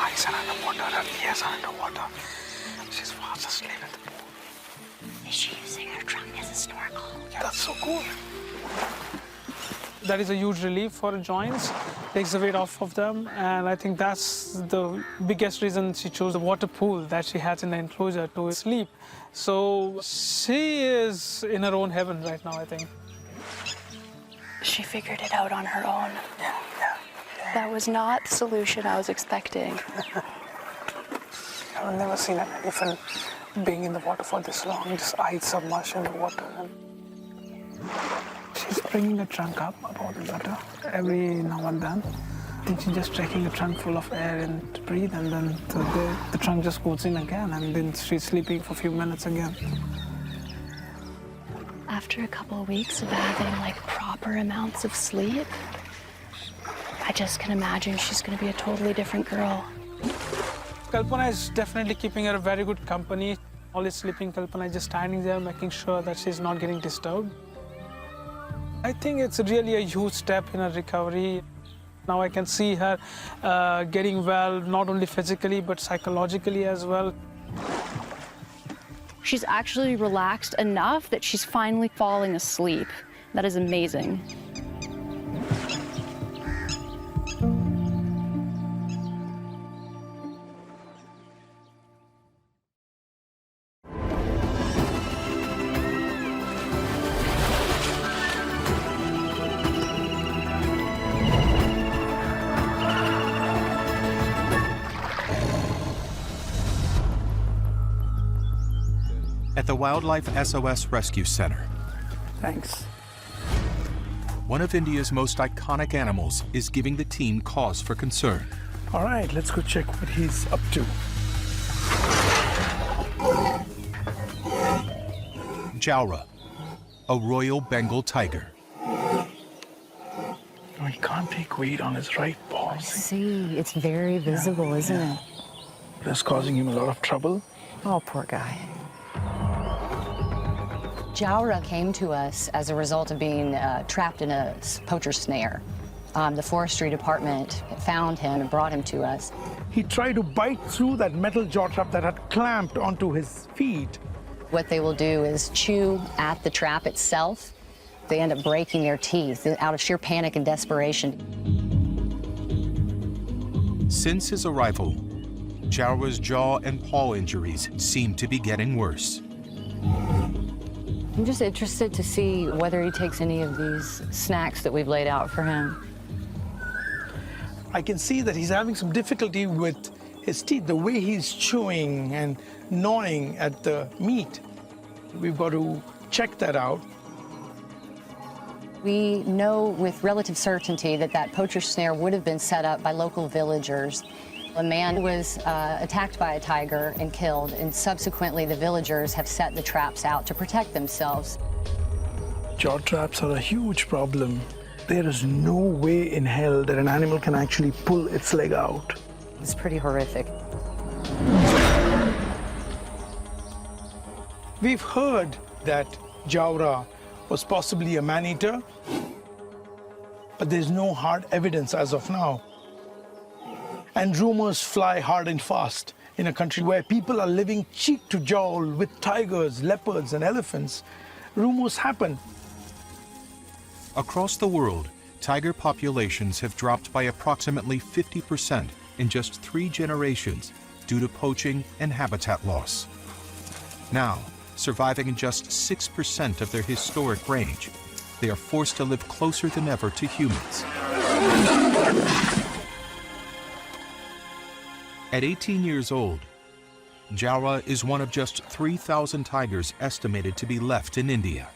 eyes are underwater, her ears are underwater. She's fast asleep in the pool. Is she using her trunk as a snorkel? Yeah, that's so cool. That is a huge relief for her joints, takes the weight off of them, and I think that's the biggest reason she chose the water pool that she has in the enclosure to sleep. So she is in her own heaven right now, I think. She figured it out on her own. That was not the solution I was expecting. I've never seen an elephant being in the water for this long, just eyes submerged in the water. She's bringing the trunk up about the water every now and then. I think she's just taking the trunk full of air and to breathe, and then the trunk just goes in again, and then she's sleeping for a few minutes again. After a couple of weeks of having like proper amounts of sleep, I just can imagine she's going to be a totally different girl. Kalpana is definitely keeping her a very good company. Always sleeping, Kalpana is just standing there, making sure that she's not getting disturbed. I think it's really a huge step in her recovery. Now I can see her getting well, not only physically, but psychologically as well. She's actually relaxed enough that she's finally falling asleep. That is amazing. At the Wildlife SOS Rescue Center, Thanks. one of India's most iconic animals is giving the team cause for concern. All right, let's go check what he's up to. Jaura, a Royal Bengal tiger. Oh, he can't take weight on his right paw. See, it's very visible, isn't it? That's causing him a lot of trouble. Oh, poor guy. Jaura came to us as a result of being trapped in a poacher's snare. The forestry department found him and brought him to us. He tried to bite through that metal jaw trap that had clamped onto his feet. What they will do is chew at the trap itself. They end up breaking their teeth out of sheer panic and desperation. Since his arrival, Jaura's jaw and paw injuries seem to be getting worse. I'm just interested to see whether he takes any of these snacks that we've laid out for him. I can see that he's having some difficulty with his teeth, the way he's chewing and gnawing at the meat. We've got to check that out. We know with relative certainty that that poacher snare would have been set up by local villagers. A man was attacked by a tiger and killed, and subsequently the villagers have set the traps out to protect themselves. Jaw traps are a huge problem. There is no way in hell that an animal can actually pull its leg out. It's pretty horrific. We've heard that Jaura was possibly a man-eater, but there's no hard evidence as of now. And rumors fly hard and fast in a country where people are living cheek to jowl with tigers, leopards, and elephants. Rumors happen. Across the world, tiger populations have dropped by approximately 50% in just 3 generations due to poaching and habitat loss. Now, surviving in just 6% of their historic range, they are forced to live closer than ever to humans. At 18 years old, Jaura is one of just 3,000 tigers estimated to be left in India.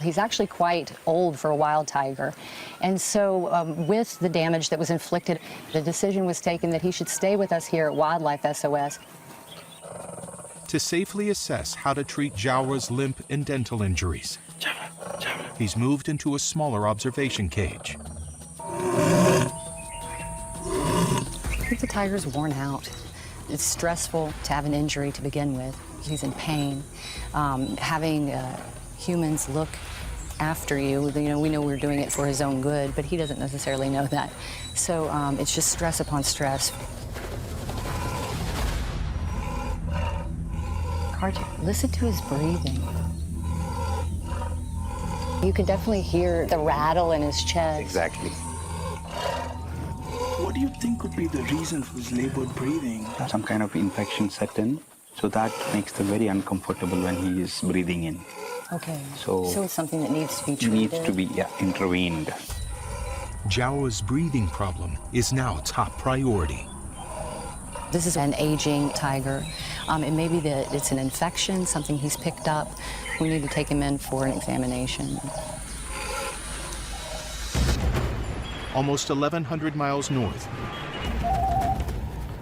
He's actually quite old for a wild tiger. And so with the damage that was inflicted, the decision was taken that he should stay with us here at Wildlife SOS. To safely assess how to treat Jaura's limp and dental injuries, he's moved into a smaller observation cage. I think the tiger's worn out. It's stressful to have an injury to begin with. He's in pain. Having humans look after you. You know, we know we're doing it for his own good, but he doesn't necessarily know that. So it's just stress upon stress. Kartik, listen to his breathing. You can definitely hear the rattle in his chest. Exactly. What do you think could be the reason for his labored breathing? Some kind of infection set in, so that makes them very uncomfortable when he is breathing in. Okay. So it's something that needs to be treated. Needs to be intervened. Jawa's breathing problem is now top priority. This is an aging tiger. It may be that it's an infection, something he's picked up. We need to take him in for an examination. Almost 1,100 miles north,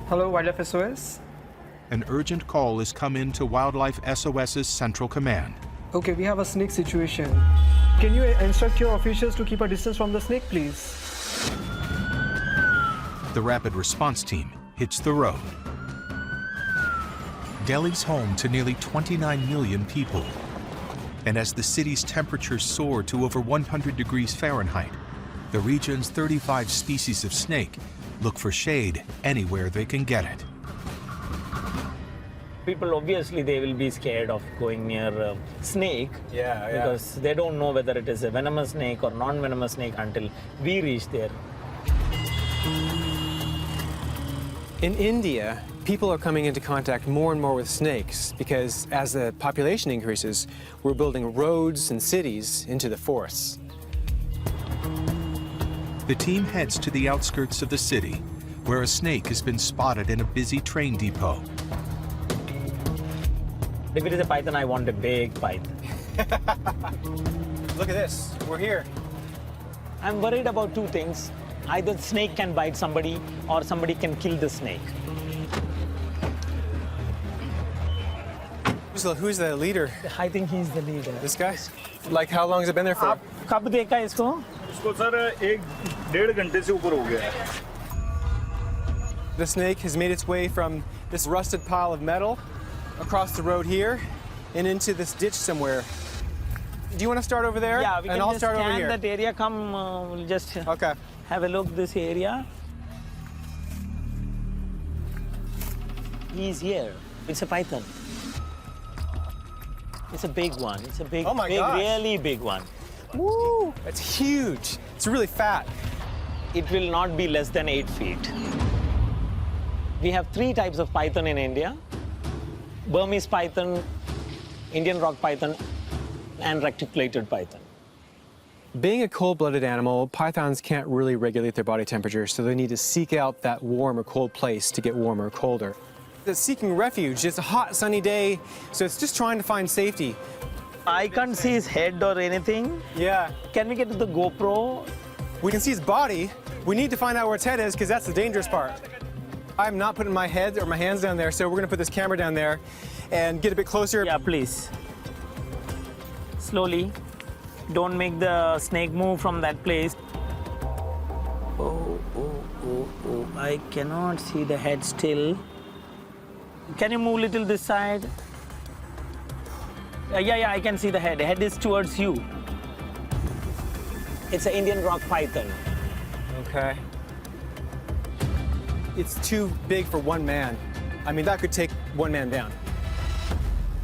Hello, Wildlife SOS. an urgent call has come in to Wildlife SOS's Central Command. Okay, we have a snake situation. Can you instruct your officials to keep a distance from the snake, please? The rapid response team hits the road. Delhi's home to nearly 29 million people. And as the city's temperatures soar to over 100 degrees Fahrenheit, the region's 35 species of snake look for shade anywhere they can get it. People obviously they will be scared of going near a snake because they don't know whether it is a venomous snake or non-venomous snake until we reach there. In India, people are coming into contact more and more with snakes because as the population increases, we're building roads and cities into the forests. The team heads to the outskirts of the city, where a snake has been spotted in a busy train depot. If it is a python, I want a big python. Look at this, we're here. I'm worried about two things. Either snake can bite somebody or somebody can kill the snake. Who's the leader? I think he's the leader. This guy? Like how long has it been there for? कब देखा इसको? इसको sir 1-1.5 घंटे से ऊपर हो गया है. The snake has made its way from this rusted pile of metal across the road here and into this ditch somewhere. Do you want to start over there? Yeah, we can and I'll just start over scan here. that area. Come, we'll just have a look this area. He's here. It's a python. It's a big one. It's a big, Oh my gosh. really big one. Woo! It's huge. It's really fat. It will not be less than 8 feet. We have 3 types of python in India: Burmese python, Indian rock python, and reticulated python. Being a cold-blooded animal, pythons can't really regulate their body temperature, so they need to seek out that warm or cold place to get warmer or colder. It's seeking refuge. It's a hot, sunny day, so it's just trying to find safety. I can't see his head or anything. Yeah. Can we get to the GoPro? We can see his body. We need to find out where its head is, because that's the dangerous part. I'm not putting my head or my hands down there, so we're going to put this camera down there and get a bit closer. Yeah, please. Slowly. Don't make the snake move from that place. Oh, I cannot see the head still. Can you move a little this side? Yeah, I can see the head. The head is towards you. It's an Indian rock python. Okay. It's too big for one man. I mean, that could take one man down.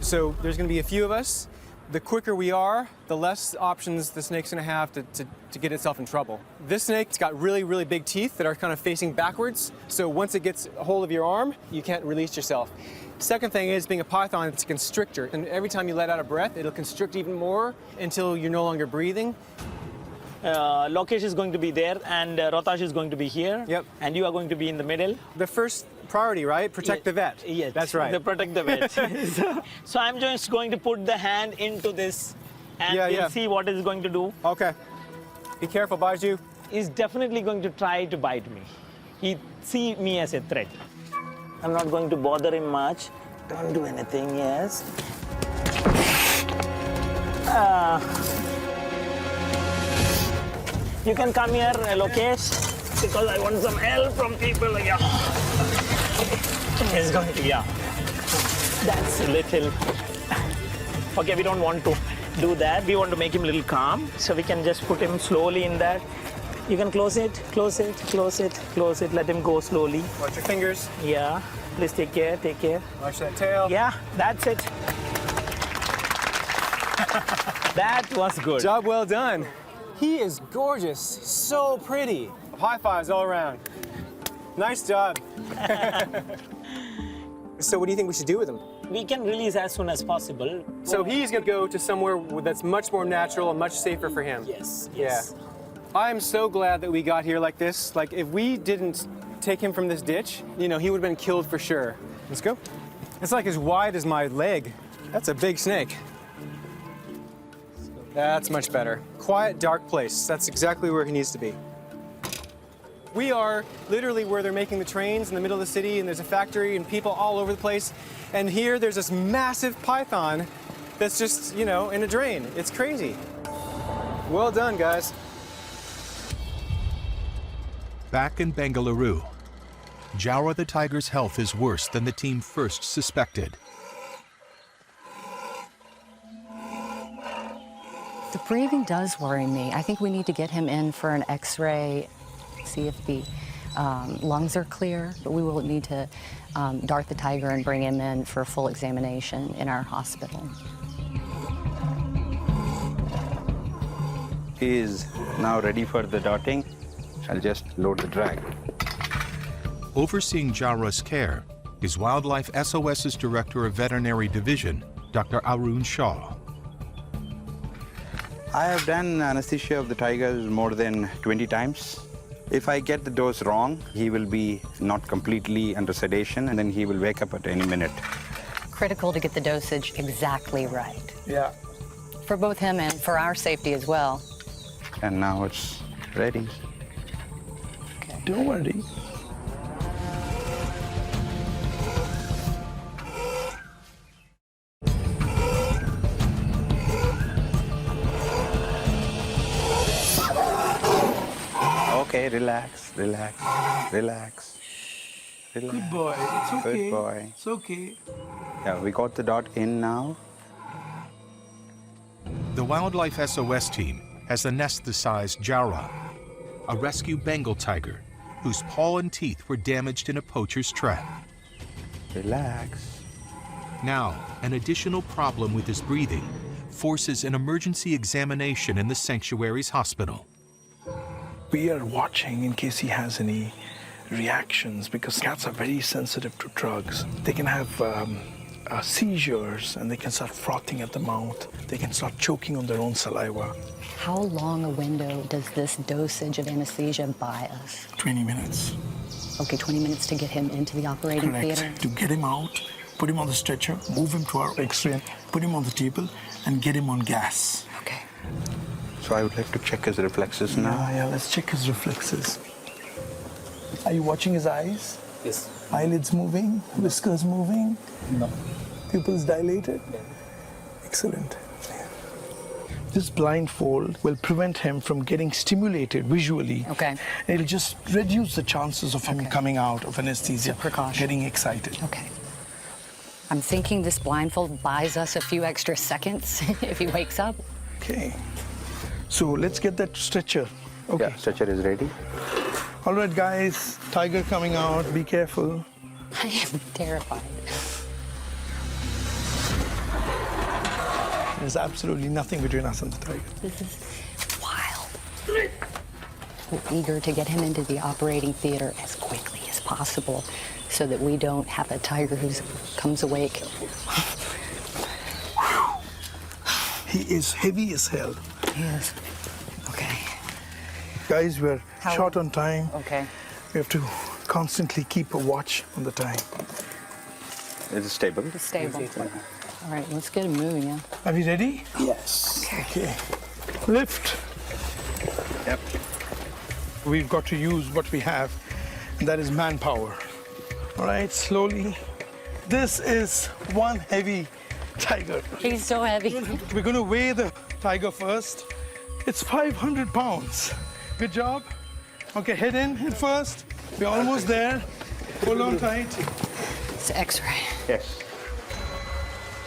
So there's going to be a few of us. The quicker we are, the less options the snake's going to have to get itself in trouble. This snake's got really, really big teeth that are kind of facing backwards. So once it gets a hold of your arm, you can't release yourself. Second thing is, being a python, it's a constrictor. And every time you let out a breath, it'll constrict even more until you're no longer breathing. Lokesh is going to be there, and Rotash is going to be here. Yep. And you are going to be in the middle. The first priority, right? Protect the vet. Yes. That's right. Protect the vet. So I'm just going to put the hand into this, and we'll see what it's going to do. Okay. Be careful, Baiju. He's definitely going to try to bite me. He see me as a threat. I'm not going to bother him much. Don't do anything, yes. You can come here, Lokesh, because I want some help from people. Yeah. He's going to, yeah. That's a little. Okay, we don't want to. do that. We want to make him a little calm, so we can just put him slowly in that. You can close it, close it, close it, close it. Let him go slowly. Watch your fingers. Yeah. Please take care, take care. Watch that tail. Yeah, that's it. That was good. Job well done. He is gorgeous, so pretty. High fives all around. Nice job. So what do you think we should do with him? We can release as soon as possible. So he's gonna go to somewhere that's much more natural and much safer for him. Yes, Yeah. yes. I'm so glad that we got here like this. Like if we didn't take him from this ditch, you know, he would have been killed for sure. Let's go. It's like as wide as my leg. That's a big snake. That's much better. Quiet, dark place. That's exactly where he needs to be. We are literally where they're making the trains in the middle of the city, and there's a factory and people all over the place. And here there's this massive python that's just, you know, in a drain. It's crazy. Well done, guys. Back in Bengaluru, Jaura the tiger's health is worse than the team first suspected. The breathing does worry me. I think we need to get him in for an X-ray, see if the lungs are clear, but we will need to dart the tiger and bring him in for a full examination in our hospital. He is now ready for the darting. I'll just load the drag. Overseeing Jaura's care is Wildlife SOS's Director of Veterinary Division, Dr. Arun Shah. I have done anesthesia of the tigers more than 20 times. If I get the dose wrong, he will be not completely under sedation, and then he will wake up at any minute. Critical to get the dosage exactly right. Yeah. For both him and for our safety as well. And now it's ready. Okay. Don't worry. Okay, relax, relax, relax, relax. Good boy. It's okay. Good boy. It's okay. Yeah, we got the dot in now. The Wildlife SOS team has anesthetized Jaura, a rescue Bengal tiger whose paw and teeth were damaged in a poacher's trap. Relax. Now, an additional problem with his breathing forces an emergency examination in the sanctuary's hospital. We are watching in case he has any reactions, because cats are very sensitive to drugs. They can have seizures, and they can start frothing at the mouth. They can start choking on their own saliva. How long a window does this dosage of anesthesia buy us? 20 minutes. Okay, 20 minutes to get him into the operating Correct. theater. To get him out, put him on the stretcher, move him to our X-ray, put him on the table, and get him on gas. Okay. So I would like to check his reflexes now. Yeah, let's check his reflexes. Are you watching his eyes? Yes. Eyelids moving, whiskers moving? No. Pupils dilated? Yeah. Excellent. This blindfold will prevent him from getting stimulated visually. Okay. It'll just reduce the chances of him coming out of anesthesia, precaution. getting excited. Okay. I'm thinking this blindfold buys us a few extra seconds if he wakes up. Okay. So let's get that stretcher. Okay. Yeah, stretcher is ready. All right, guys. Tiger coming out. Be careful. I am terrified. There's absolutely nothing between us and the tiger. This is wild. We're eager to get him into the operating theater as quickly as possible so that we don't have a tiger who comes awake. He is heavy as hell. He is. Okay. Guys, we're How- short on time. Okay. We have to constantly keep a watch on the time. Is it stable? It's stable. All right, let's get him moving, yeah. Are we ready? Yes. Okay. Lift. Yep. We've got to use what we have, and that is manpower. All right, slowly. This is one heavy tiger. He's so heavy. We're going to weigh the tiger first. It's 500 pounds. Good job. Okay, head in, head first. We're almost there. Hold on tight. It's X-ray. Yes.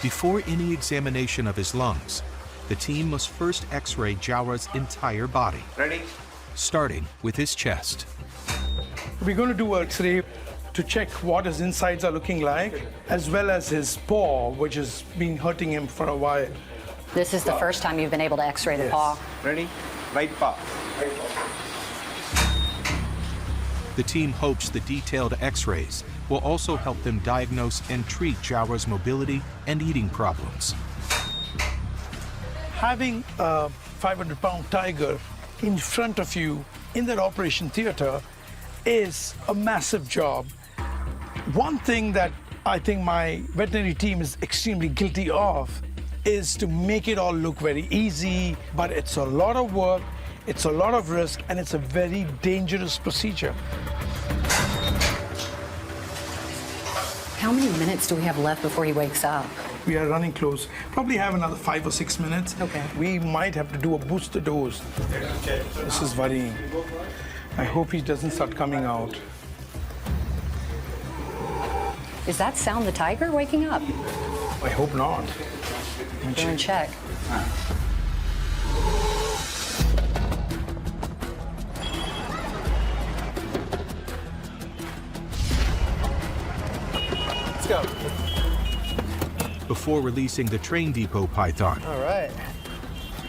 Before any examination of his lungs, the team must first X-ray Jowra's entire body. Ready? Starting with his chest. We're going to do an X-ray to check what his insides are looking like, as well as his paw, which has been hurting him for a while. This is the first time you've been able to x-ray the paw. Ready? Right paw. The team hopes the detailed X-rays will also help them diagnose and treat Jowra's mobility and eating problems. Having a 500-pound tiger in front of you in that operation theater is a massive job. One thing that I think my veterinary team is extremely guilty of is to make it all look very easy, but it's a lot of work, it's a lot of risk, and it's a very dangerous procedure. How many minutes do we have left before he wakes up? We are running close. Probably have another 5 or 6 minutes. Okay. We might have to do a booster dose. This is worrying. I hope he doesn't start coming out. Is that Sound the tiger waking up? I hope not. Go and check. Let's go. Before releasing the train depot python, All right.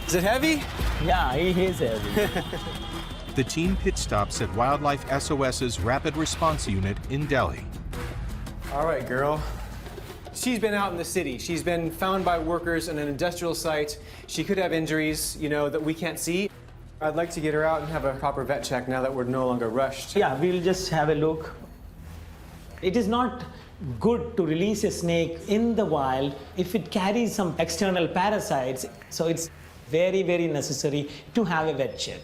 Is it heavy? Yeah, he is heavy. the team pit stops at Wildlife SOS's Rapid Response Unit in Delhi. All right, girl. She's been out in the city. She's been found by workers in an industrial site. She could have injuries, you know, that we can't see. I'd like to get her out and have a proper vet check now that we're no longer rushed. Yeah, we'll just have a look. It is not good to release a snake in the wild if it carries some external parasites. So it's very, very necessary to have a vet check.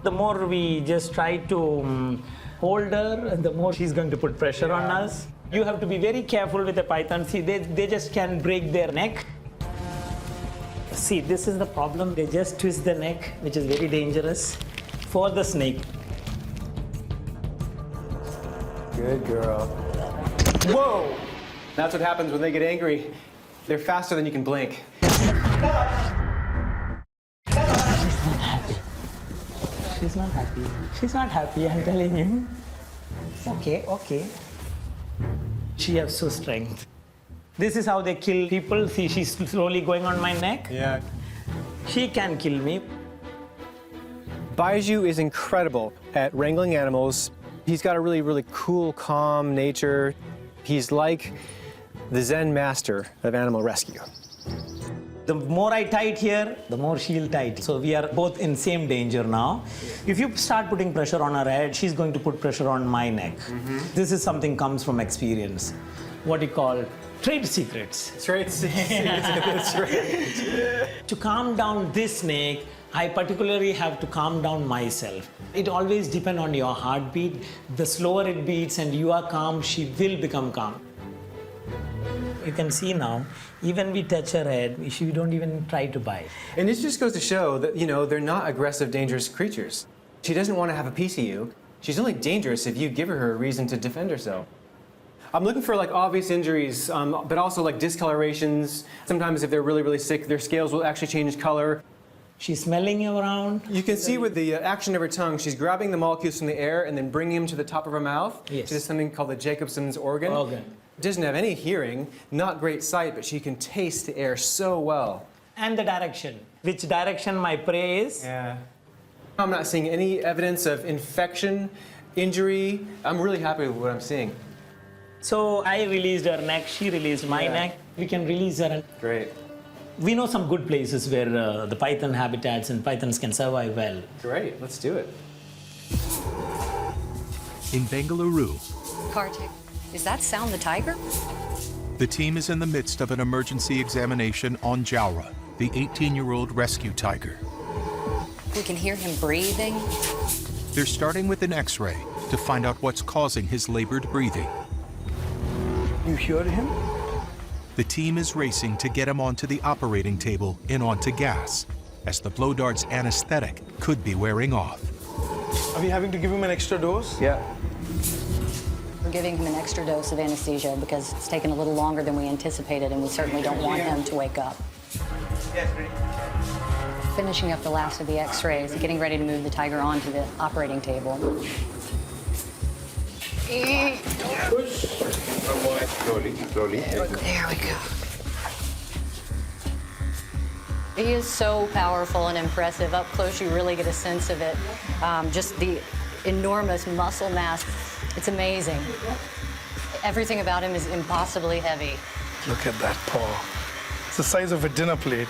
The more we just try to hold her, the more she's going to put pressure on us. You have to be very careful with the python. See, they just can break their neck. See, this is the problem. They just twist the neck, which is very dangerous for the snake. Good girl. Whoa! That's what happens when they get angry. They're faster than you can blink. She's not happy. She's not happy, I'm telling you. Okay, okay. She has so strength. This is how they kill people. See, she's slowly going on my neck. Yeah. She can kill me. Baiju is incredible at wrangling animals. He's got a really, really cool, calm nature. He's like the Zen master of animal rescue. The more I tight here, the more she'll tight. So we are both in same danger now. If you start putting pressure on her head, she's going to put pressure on my neck. This is something comes from experience. What you call trade secrets. Trade secrets, that's right. To calm down this snake, I particularly have to calm down myself. It always depends on your heartbeat. The slower it beats and you are calm, she will become calm. You can see now, even we touch her head, she don't even try to bite. And this just goes to show that, you know, they're not aggressive, dangerous creatures. She doesn't want to have a piece of you. She's only dangerous if you give her a reason to defend herself. I'm looking for like obvious injuries, but also like discolorations. Sometimes if they're really, really sick, their scales will actually change color. She's smelling around. You can see with the action of her tongue, she's grabbing the molecules from the air and then bringing them to the top of her mouth. Yes. Which is something called the Jacobson's organ. Doesn't have any hearing, not great sight, but she can taste the air so well. And the direction. Which direction my prey is. Yeah. I'm not seeing any evidence of infection, injury. I'm really happy with what I'm seeing. So I released her neck, she released my neck. We can release her. Great. We know some good places where the python habitats and pythons can survive well. Great, let's do it. In Bengaluru, Kartik, is that Sound the tiger? the team is in the midst of an emergency examination on Jowra, the 18-year-old rescue tiger. We can hear him breathing. They're starting with an X-ray to find out what's causing his labored breathing. You hear him? The team is racing to get him onto the operating table and onto gas, as the blow dart's anesthetic could be wearing off. Are we having to give him an extra dose? Yeah. giving him an extra dose of anesthesia because it's taken a little longer than we anticipated, and we certainly don't want him to wake up. Finishing up the last of the x-rays, getting ready to move the tiger onto the operating table. Slowly, slowly. There we go. He is so powerful and impressive. Up close, you really get a sense of it. Just the enormous muscle mass. It's amazing. Everything about him is impossibly heavy. Look at that paw. It's the size of a dinner plate.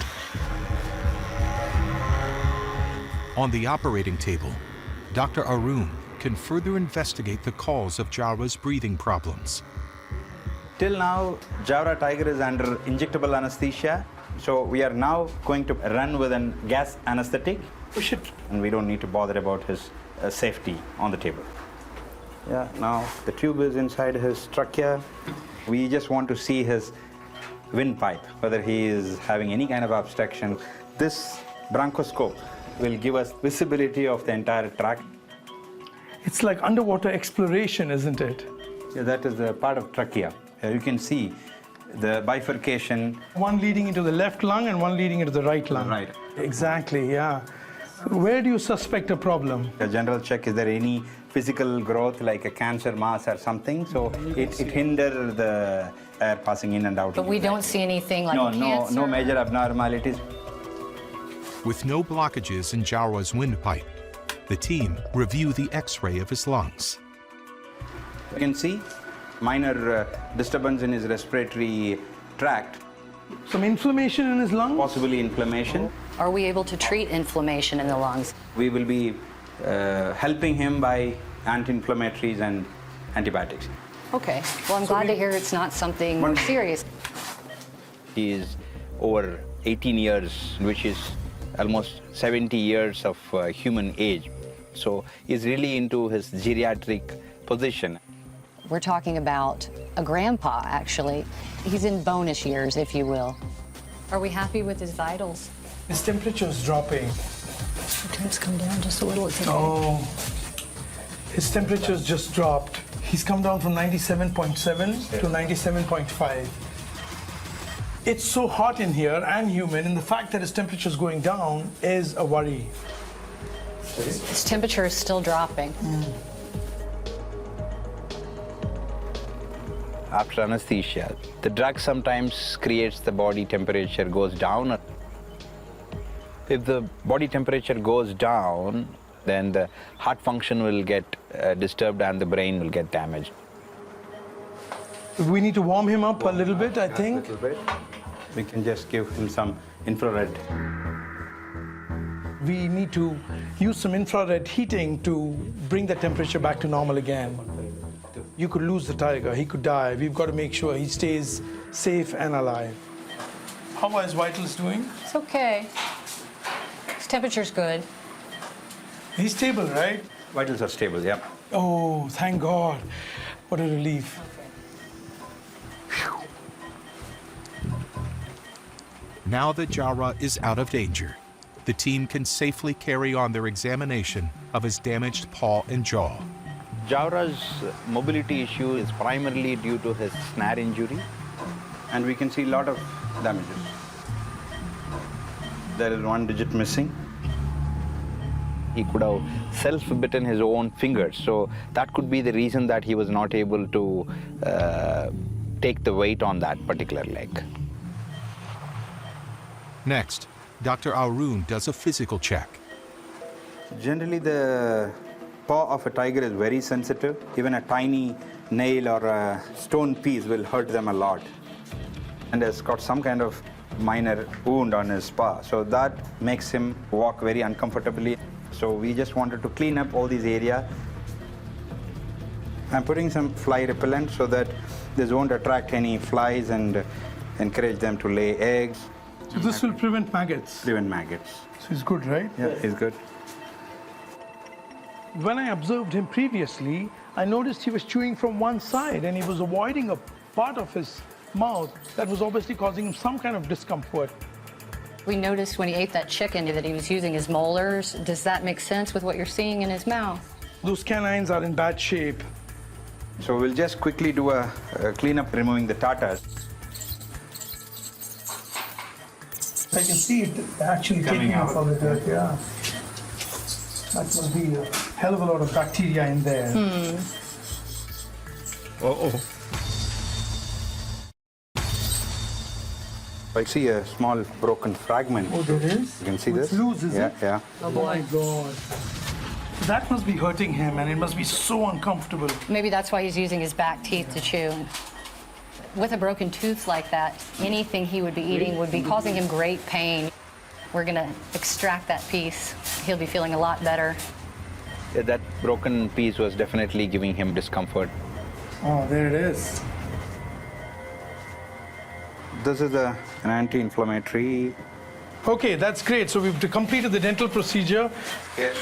On the operating table, Dr. Arun can further investigate the cause of Jawra's breathing problems. Till now, Jawra tiger is under injectable anesthesia. So we are now going to run with a gas anesthetic. And we don't need to bother about his safety on the table. Yeah, now the tube is inside his trachea. We just want to see his windpipe, whether he is having any kind of obstruction. This bronchoscope will give us visibility of the entire tract. It's like underwater exploration, isn't it? Yeah, that is the part of trachea. You can see the bifurcation. One leading into the left lung and one leading into the right lung. Right. Exactly, yeah. Where do you suspect a problem? A general check, is there any physical growth like a cancer mass or something? So it hinders the air passing in and out. But we don't see anything like cancer. No major abnormalities. With no blockages in Jawra's windpipe, the team review the X-ray of his lungs. You can see minor disturbance in his respiratory tract. Some inflammation in his lungs? Possibly inflammation. Are we able to treat inflammation in the lungs? We will be helping him by anti-inflammatories and antibiotics. Okay. Well, I'm glad to hear it's not something more serious. He is over 18 years, which is almost 70 years of human age. So he's really into his geriatric position. We're talking about a grandpa, actually. He's in bonus years, if you will. Are we happy with his vitals? His temperature is dropping. Sometimes come down just a little. Oh, his temperature's just dropped. He's come down from 97.7 to 97.5. It's so hot in here and humid, and the fact that his temperature is going down is a worry. His temperature is still dropping. After anesthesia, the drug sometimes creates the body temperature goes down. If the body temperature goes down, then the heart function will get disturbed and the brain will get damaged. We need to warm him up a little bit, I think. A little bit. We can just give him some infrared. We need to use some infrared heating to bring the temperature back to normal again. You could lose the tiger, he could die. We've got to make sure he stays safe and alive. How are his vitals doing? It's okay. His temperature's good. He's stable, right? Vitals are stable, yeah. Oh, thank God. What a relief. Now that Jawra is out of danger, the team can safely carry on their examination of his damaged paw and jaw. Jawra's mobility issue is primarily due to his snare injury. And we can see a lot of damages. There is one digit missing. He could have self-bitten his own fingers, so that could be the reason that he was not able to take the weight on that particular leg. Next, Dr. Arun does a physical check. Generally, the paw of a tiger is very sensitive. Even a tiny nail or a stone piece will hurt them a lot. And has got some kind of minor wound on his paw, so that makes him walk very uncomfortably. So we just wanted to clean up all these areas. I'm putting some fly repellent so that this won't attract any flies and encourage them to lay eggs. So this will prevent maggots? Prevent maggots. So he's good, right? Yeah, he's good. When I observed him previously, I noticed he was chewing from one side and he was avoiding a part of his mouth that was obviously causing him some kind of discomfort. We noticed when he ate that chicken that he was using his molars. Does that make sense with what you're seeing in his mouth? Those canines are in bad shape. So we'll just quickly do a cleanup, removing the tartars. I can see it actually Coming taking off out. all the dirt, yeah. That must be a hell of a lot of bacteria in there. Uh-oh. I see a small broken fragment. Oh, there is? You can see It's this? loose, is yeah, it? Yeah. Oh my God. That must be hurting him, and it must be so uncomfortable. Maybe that's why he's using his back teeth to chew. With a broken tooth like that, anything he would be eating would be causing him great pain. We're going to extract that piece. He'll be feeling a lot better. That broken piece was definitely giving him discomfort. Oh, there it is. This is an anti-inflammatory. Okay, that's great. So we've completed the dental procedure. Yes.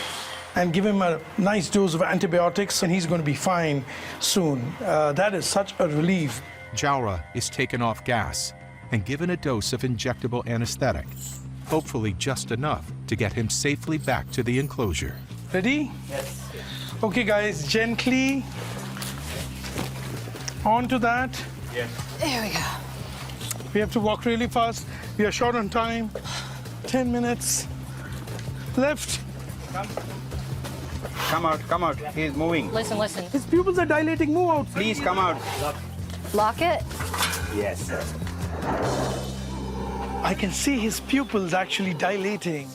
And give him a nice dose of antibiotics, and he's going to be fine soon. That is such a relief. Jaura is taken off gas and given a dose of injectable anesthetic, hopefully just enough to get him safely back to the enclosure. Ready? Yes. Okay, guys, gently onto that. Yes. There we go. We have to walk really fast. We are short on time. 10 minutes left. Come out, come out. He is moving. Listen, listen. His pupils are dilating. Move out. Please come out. Lock it. Yes. I can see his pupils actually dilating.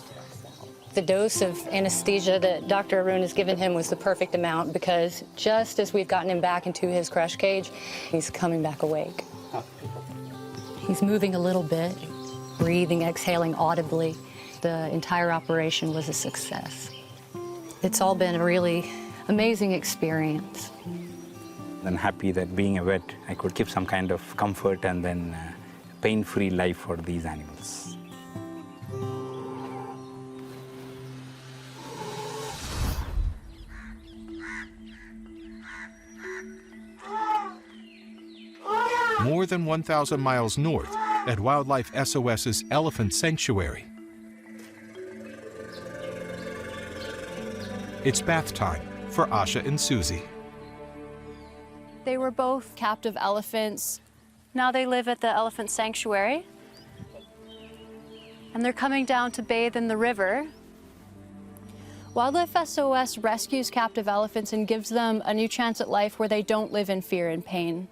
The dose of anesthesia that Dr. Arun has given him was the perfect amount because just as we've gotten him back into his crash cage, he's coming back awake. He's moving a little bit, breathing, exhaling audibly. The entire operation was a success. It's all been a really amazing experience. I'm happy that being a vet, I could give some kind of comfort and then pain-free life for these animals. More than 1,000 miles north at Wildlife SOS's Elephant Sanctuary. It's bath time for Asha and Susie. They were both captive elephants. Now they live at the Elephant Sanctuary. And they're coming down to bathe in the river. Wildlife SOS rescues captive elephants and gives them a new chance at life where they don't live in fear and pain.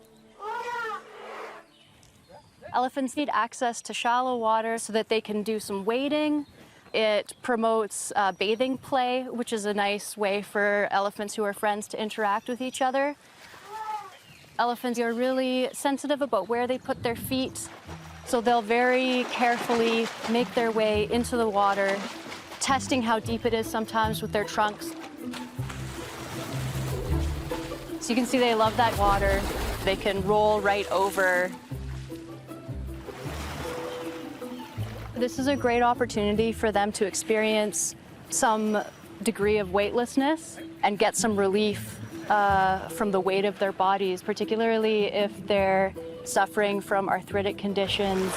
Elephants need access to shallow water so that they can do some wading. It promotes bathing play, which is a nice way for elephants who are friends to interact with each other. Elephants are really sensitive about where they put their feet, so they'll very carefully make their way into the water, testing how deep it is sometimes with their trunks. So you can see they love that water. They can roll right over. This is a great opportunity for them to experience some degree of weightlessness and get some relief from the weight of their bodies, particularly if they're suffering from arthritic conditions.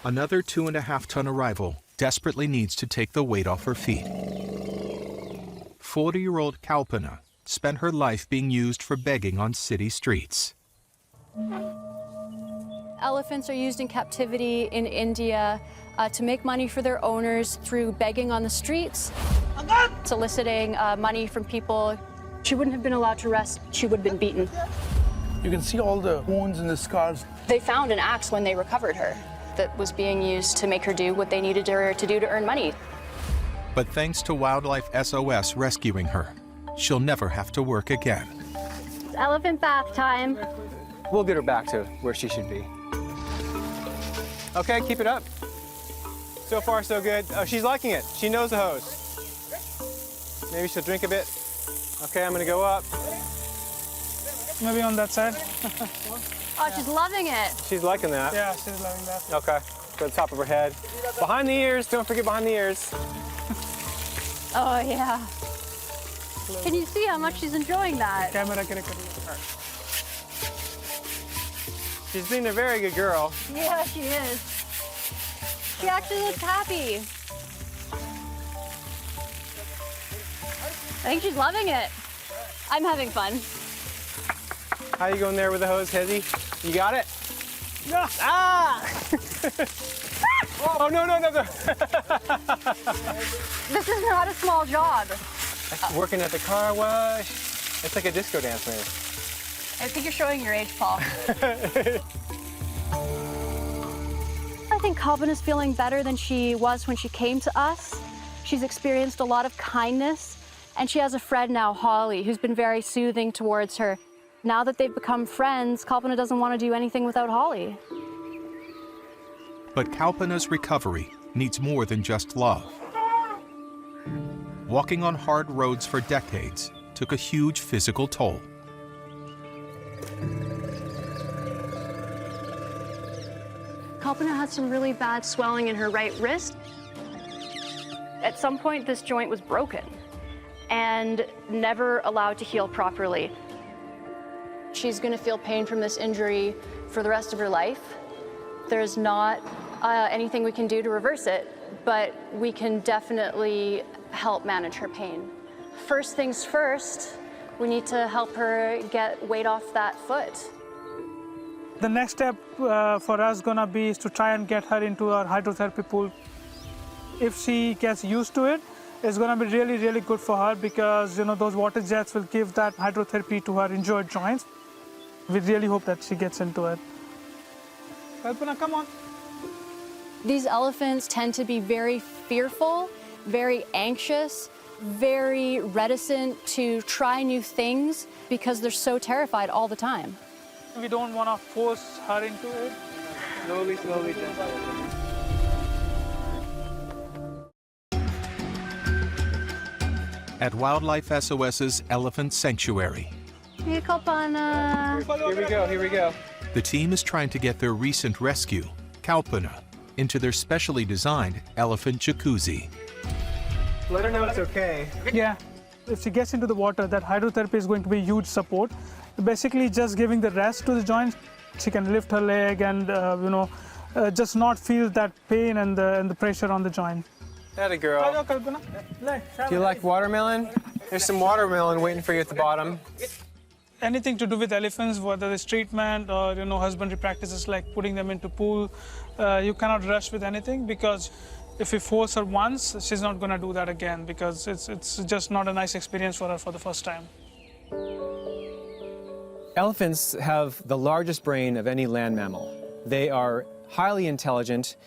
Another 2.5-ton arrival desperately needs to take the weight off her feet. 40-year-old Kalpana spent her life being used for begging on city streets. Elephants are used in captivity in India to make money for their owners through begging on the streets, soliciting money from people. She wouldn't have been allowed to rest. She would have been beaten. You can see all the wounds and the scars. They found an axe when they recovered her that was being used to make her do what they needed her to do to earn money. But thanks to Wildlife SOS rescuing her, she'll never have to work again. It's elephant bath time. We'll get her back to where she should be. Okay, keep it up. So far, so good. Oh, she's liking it. She knows the hose. Maybe she'll drink a bit. Okay, I'm gonna go up. Maybe on that side. Oh, she's loving it. She's liking that. Yeah, she's loving that. Okay, go to the top of her head. Behind the ears, don't forget behind the ears. Oh, yeah. Can you see how much she's enjoying that? Camera. She's being a very good girl. Yeah, she is. She actually looks happy. think she's loving it. I'm having fun. How you going there with the hose, Hezzy? You got it? No. Ah! Oh, no. This is not a small job. Working at the car wash. It's like a disco dance, maybe. I think you're showing your age, Paul. I think Calvin is feeling better than she was when she came to us. She's experienced a lot of kindness, and she has a friend now, Holly, who's been very soothing towards her. Now that they've become friends, Kalpana doesn't want to do anything without Holly. But Kalpana's recovery needs more than just love. Walking on hard roads for decades took a huge physical toll. Kalpana had some really bad swelling in her right wrist. At some point, this joint was broken and never allowed to heal properly. She's going to feel pain from this injury for the rest of her life. There's not anything we can do to reverse it, but we can definitely help manage her pain. First things first, we need to help her get weight off that foot. The next step for us gonna be is to try and get her into our hydrotherapy pool. If she gets used to it, it's gonna be really, really good for her because those water jets will give that hydrotherapy to her injured joints. We really hope that she gets into it. Kalpana, come on. These elephants tend to be very fearful, very anxious, very reticent to try new things because they're so terrified all the time. We don't want to force her into it. Slowly. At Wildlife SOS's Elephant Sanctuary, Hey, Kalpana. Here we go. the team is trying to get their recent rescue, Kalpana, into their specially designed elephant jacuzzi. Let her know it's okay. Yeah, if she gets into the water, that hydrotherapy is going to be a huge support. Basically, just giving the rest to the joints, she can lift her leg and just not feel that pain and the pressure on the joint. Atta girl. Do you like watermelon? There's some watermelon waiting for you at the bottom. Anything to do with elephants, whether it's treatment or husbandry practices like putting them into pool, you cannot rush with anything because if we force her once, she's not going to do that again because it's just not a nice experience for her for the first time. Elephants have the largest brain of any land mammal. They are highly intelligent.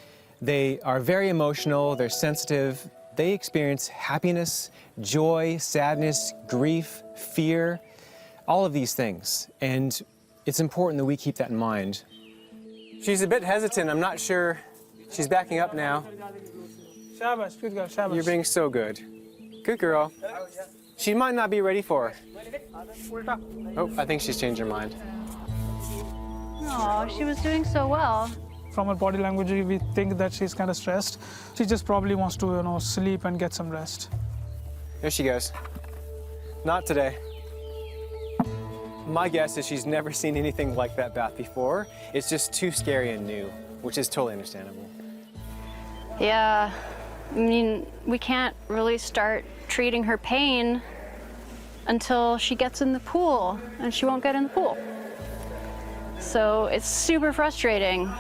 They are very emotional. They're sensitive. They experience happiness, joy, sadness, grief, fear, all of these things. And it's important that we keep that in mind. She's a bit hesitant. I'm not sure. She's backing up now. Shabash, good girl, shabash. You're being so good. Good girl. She might not be ready for her. Oh, I think she's changed her mind. Oh, she was doing so well. From her body language, we think that she's kind of stressed. She just probably wants to, sleep and get some rest. There she goes. Not today. My guess is she's never seen anything like that bath before. It's just too scary and new, which is totally understandable. Yeah, I mean, we can't really start treating her pain until she gets in the pool, and she won't get in the pool. So it's super frustrating.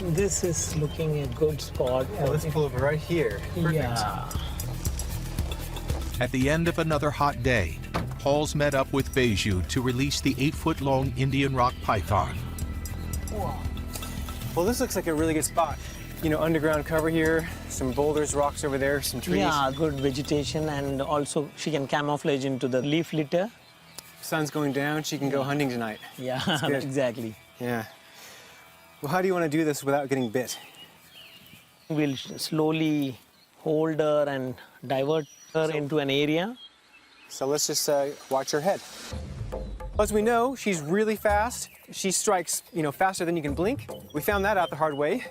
This is looking a good spot. Let's pull over right here. Perfect. Yeah. At the end of another hot day, Paul's met up with Beju to release the 8-foot-long Indian rock python. Wow. Well, this looks like a really good spot. Underground cover here, some boulders, rocks over there, some trees. Yeah, good vegetation, and also she can camouflage into the leaf litter. Sun's going down, she can go hunting tonight. Yeah, good. exactly. Yeah. Well, how do you want to do this without getting bit? We'll slowly hold her and divert her into an area. So let's just watch her head. As we know, she's really fast. She strikes, faster than you can blink. We found that out the hard way.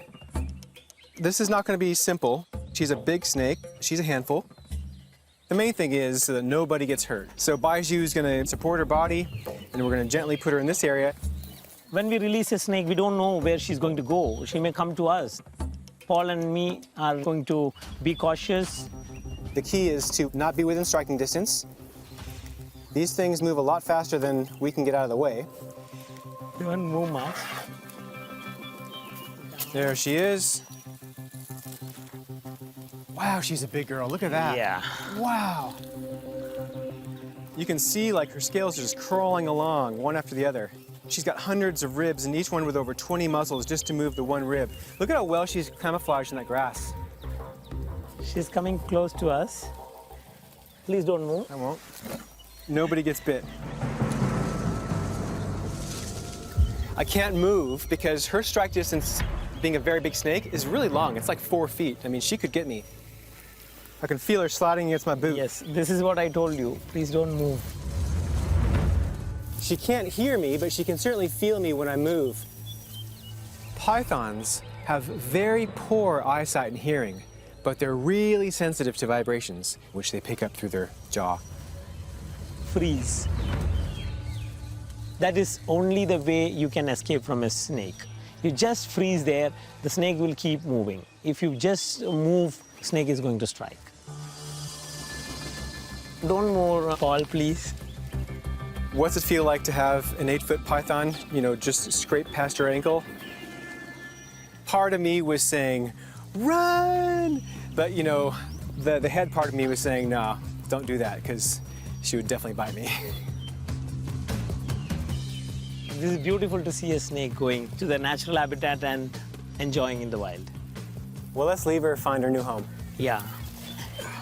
This is not going to be simple. She's a big snake. She's a handful. The main thing is that nobody gets hurt. So Baiju is going to support her body, and we're going to gently put her in this area. When we release a snake, we don't know where she's going to go. She may come to us. Paul and me are going to be cautious. The key is to not be within striking distance. These things move a lot faster than we can get out of the way. Don't move much. There she is. Wow, she's a big girl. Look at that. Yeah. Wow. You can see like her scales are just crawling along, one after the other. She's got hundreds of ribs, and each one with over 20 muscles just to move the one rib. Look at how well she's camouflaged in that grass. She's coming close to us. Please don't move. I won't. Nobody gets bit. I can't move because her strike distance, being a very big snake, is really long. It's like 4 feet. I mean, she could get me. I can feel her sliding against my boot. Yes, this is what I told you. Please don't move. She can't hear me, but she can certainly feel me when I move. Pythons have very poor eyesight and hearing, but they're really sensitive to vibrations, which they pick up through their jaw. Freeze. That is only the way you can escape from a snake. You just freeze there, the snake will keep moving. If you just move, snake is going to strike. Don't move, Paul, please. What's it feel like to have an 8-foot python, just scrape past your ankle? Part of me was saying, run! But, the head part of me was saying, no, don't do that, because she would definitely bite me. This is beautiful to see a snake going to their natural habitat and enjoying in the wild. Well, let's leave her find her new home. Yeah.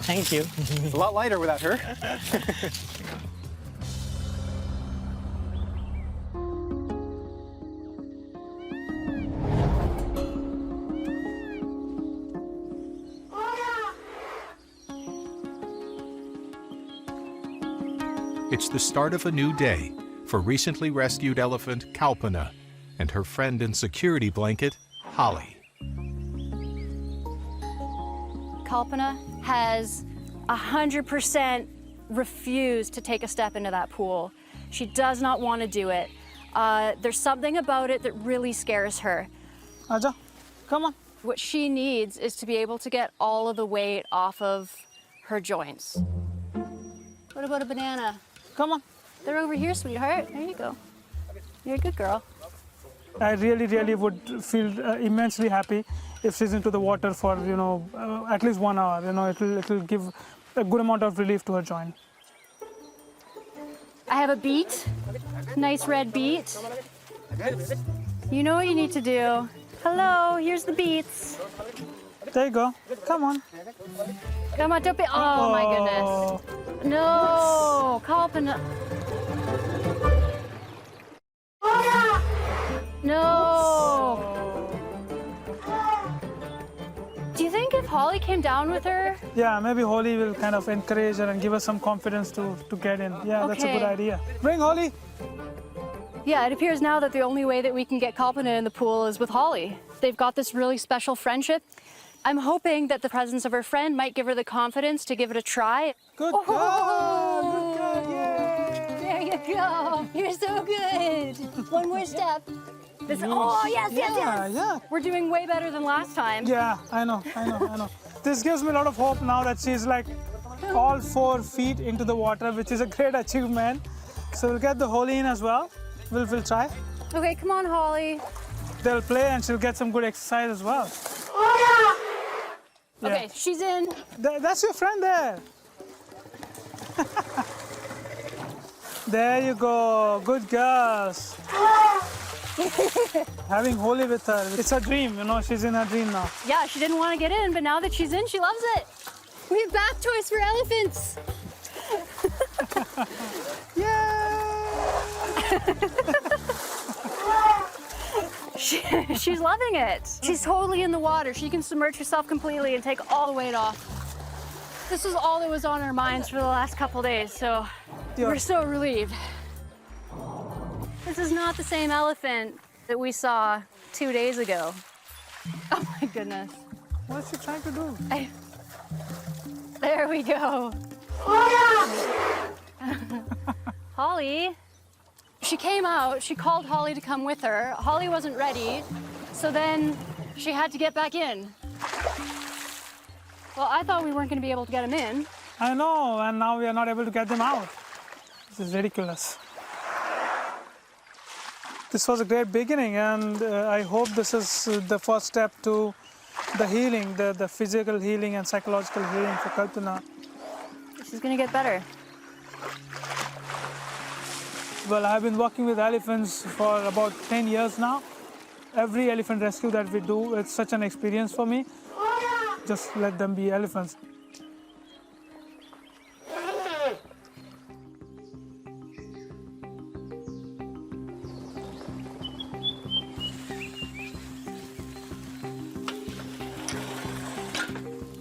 Thank you. It's a lot lighter without her. It's the start of a new day for recently rescued elephant Kalpana and her friend and security blanket, Holly. Kalpana has 100% refused to take a step into that pool. She does not want to do it. There's something about it that really scares her. Aja, come on. What she needs is to be able to get all of the weight off of her joints. What about a banana? Come on. They're over here, sweetheart. There you go. You're a good girl. I really would feel immensely happy if she's into the water for, at least 1 hour. It'll give a good amount of relief to her joint. I have a beet, nice red beet. You know what you need to do. Hello, here's the beets. There you go. Come on. Come on, don't be, oh my goodness. No, Kalpana. No. Do you think if Holly came down with her? Yeah, maybe Holly will kind of encourage her and give us some confidence to get in. Yeah, that's a good idea. Bring Holly. Yeah, it appears now that the only way that we can get Kalpana in the pool is with Holly. They've got this really special friendship. I'm hoping that the presence of her friend might give her the confidence to give it a try. Good girl! Good girl, yay! There you go! You're so good! One more step. Oh, yes. Yeah. We're doing way better than last time. Yeah, I know. This gives me a lot of hope now that she's like all 4 feet into the water, which is a great achievement. So we'll get the Holly in as well. We'll try. Okay, come on, Holly. They'll play and she'll get some good exercise as well. Yeah. Okay, she's in. That's your friend there. There you go. Good girls. Having Holly with her, it's a dream, she's in her dream now. Yeah, she didn't want to get in, but now that she's in, she loves it. We have bath toys for elephants. She's loving it. She's totally in the water. She can submerge herself completely and take all the weight off. This was all that was on our minds for the last couple days, so we're so relieved. This is not the same elephant that we saw 2 days ago. Oh my goodness. What's she trying to do? There we go. Holly, she came out, she called Holly to come with her. Holly wasn't ready, so then she had to get back in. Well, I thought we weren't going to be able to get him in. I know, and now we are not able to get them out. This is ridiculous. This was a great beginning, and I hope this is the first step to the healing, the physical healing and psychological healing for Kalpana. This is going to get better. Well, I've been working with elephants for about 10 years now. Every elephant rescue that we do, it's such an experience for me. Just let them be elephants.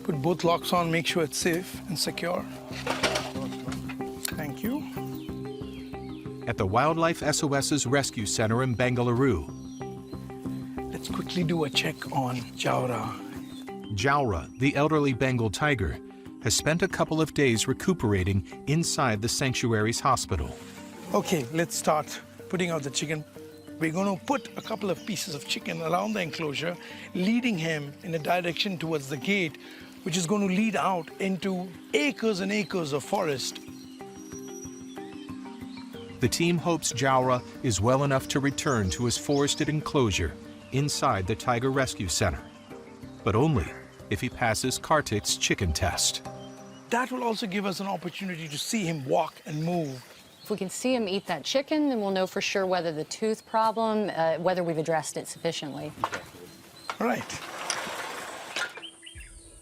Put both locks on, make sure it's safe and secure. Thank you. At the Wildlife SOS's rescue center in Bengaluru, Let's quickly do a check on Jaura. Jaura, the elderly Bengal tiger, has spent a couple of days recuperating inside the sanctuary's hospital. Okay, let's start putting out the chicken. We're going to put a couple of pieces of chicken around the enclosure, leading him in a direction towards the gate, which is going to lead out into acres and acres of forest. The team hopes Jaura is well enough to return to his forested enclosure inside the Tiger Rescue Center, but only if he passes Kartik's chicken test. That will also give us an opportunity to see him walk and move. If we can see him eat that chicken, then we'll know for sure whether the tooth problem, whether we've addressed it sufficiently. All right.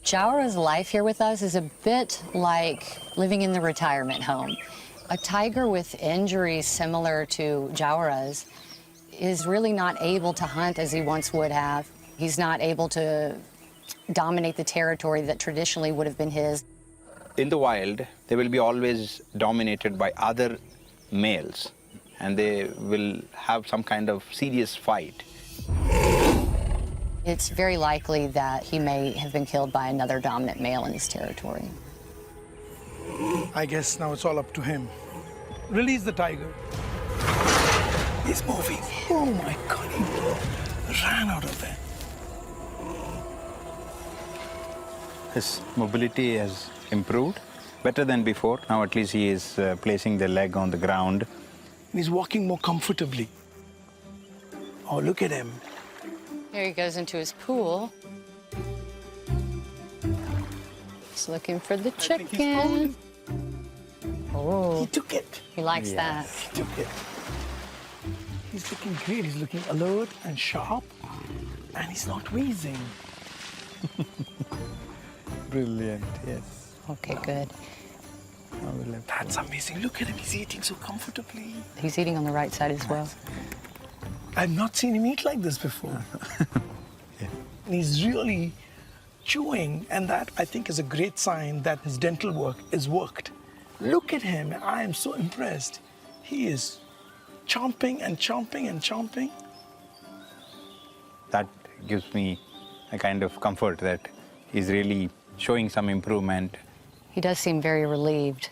Jaura's life here with us is a bit like living in the retirement home. A tiger with injuries similar to Jaura's is really not able to hunt as he once would have. He's not able to dominate the territory that traditionally would have been his. In the wild, they will be always dominated by other males, and they will have some kind of serious fight. It's very likely that he may have been killed by another dominant male in his territory. I guess now it's all up to him. Release the tiger. He's moving. Oh my God, he ran out of there. His mobility has improved, better than before. Now at least he is placing the leg on the ground. He's walking more comfortably. Oh, look at him. Here he goes into his pool. He's looking for the chicken. Oh, he took it. He likes that. He took it. He's looking great. He's looking alert and sharp, and he's not wheezing. Brilliant, yes. Okay, good. That's amazing. Look at him. He's eating so comfortably. He's eating on the right side as well. I've not seen him eat like this before. And he's really chewing, and that, I think, is a great sign that his dental work is worked. Look at him. I am so impressed. He is chomping and chomping and chomping. That gives me a kind of comfort that he's really showing some improvement. He does seem very relieved.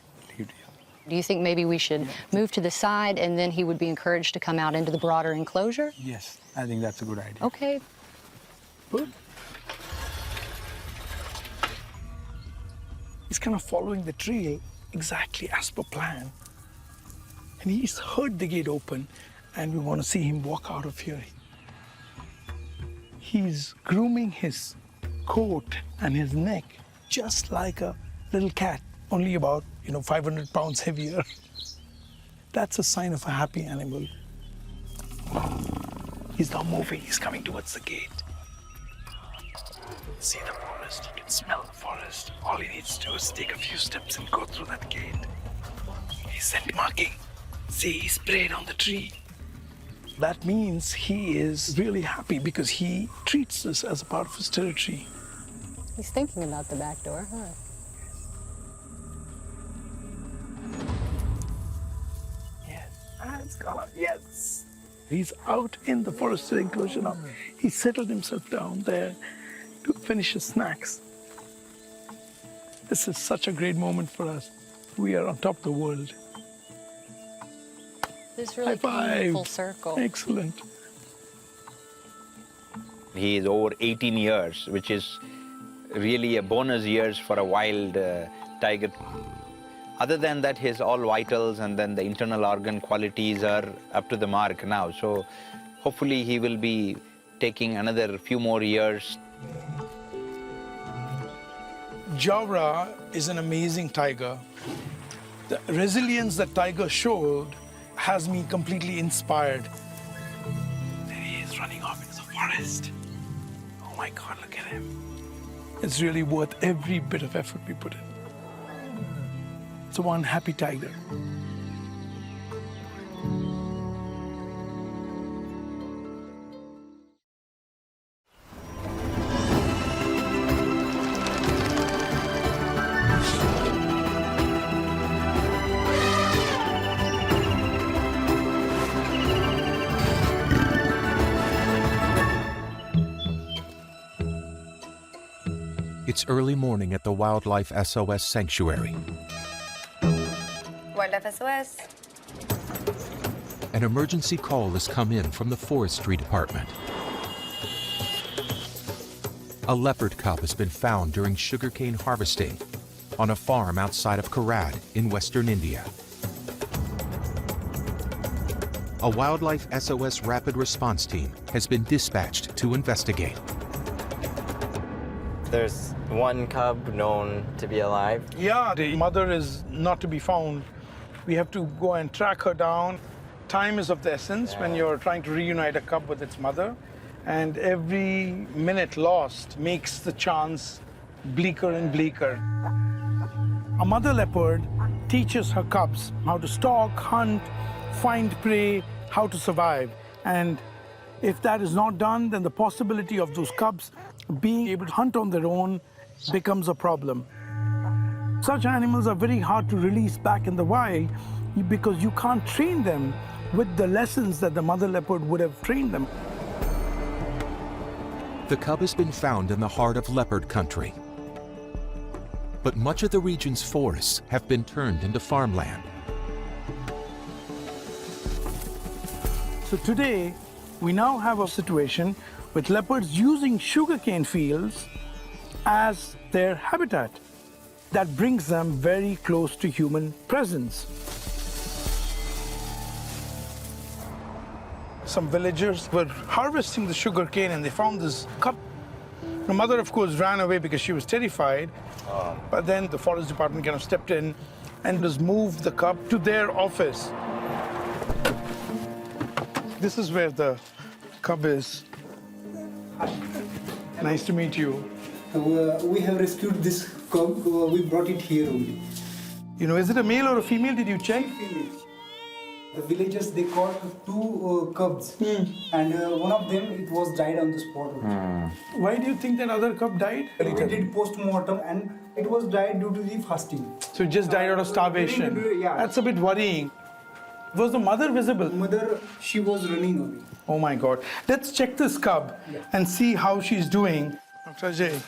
Do you think maybe we should move to the side and then he would be encouraged to come out into the broader enclosure? Yes, I think that's a good idea. Okay. Good. He's kind of following the trail exactly as per plan. And he's heard the gate open, and we want to see him walk out of here. He's grooming his coat and his neck just like a little cat, only about, 500 pounds heavier. That's a sign of a happy animal. He's now moving. He's coming towards the gate. See the forest. You can smell the forest. All he needs to do is take a few steps and go through that gate. He's scent marking. See, he sprayed on the tree. That means he is really happy because he treats this as a part of his territory. He's thinking about the back door, huh? It's gone. Yes. He's out in the forested enclosure now. He settled himself down there to finish his snacks. This is such a great moment for us. We are on top of the world. This really High came five. full circle. Excellent. He is over 18 years, which is really a bonus years for a wild tiger. Other than that, his all vitals and then the internal organ qualities are up to the mark now. So hopefully he will be taking another few more years. Jawra is an amazing tiger. The resilience that tiger showed has me completely inspired. There he is running off into the forest. Oh my God, look at him. It's really worth every bit of effort we put in. It's one happy tiger. It's early morning at the Wildlife SOS Sanctuary. Wildlife SOS. An emergency call has come in from the Forestry Department. A leopard cub has been found during sugarcane harvesting on a farm outside of Karad in western India. A Wildlife SOS rapid response team has been dispatched to investigate. There's one cub known to be alive. Yeah, the mother is not to be found. We have to go and track her down. Time is of the essence when you're trying to reunite a cub with its mother. And every minute lost makes the chance bleaker and bleaker. A mother leopard teaches her cubs how to stalk, hunt, find prey, how to survive. And if that is not done, then the possibility of those cubs being able to hunt on their own becomes a problem. Such animals are very hard to release back in the wild because you can't train them with the lessons that the mother leopard would have trained them. The cub has been found in the heart of leopard country. But much of the region's forests have been turned into farmland. So today, we now have a situation with leopards using sugarcane fields as their habitat. That brings them very close to human presence. Some villagers were harvesting the sugarcane and they found this cub. The mother, of course, ran away because she was terrified. But then the forest department kind of stepped in and just moved the cub to their office. This is where the cub is. Nice to meet you. We have rescued this cub. We brought it here only. You know, is it a male or a female? Did you check? The villagers, they caught two cubs, and one of them, it was died on the spot. Why do you think that other cub died? We did post-mortem, and it was died due to the fasting. So it just died out of starvation. Yeah. That's a bit worrying. Was the mother visible? Mother, she was running away. Oh my God. Let's check this cub and see how she's doing. Dr. Ajay.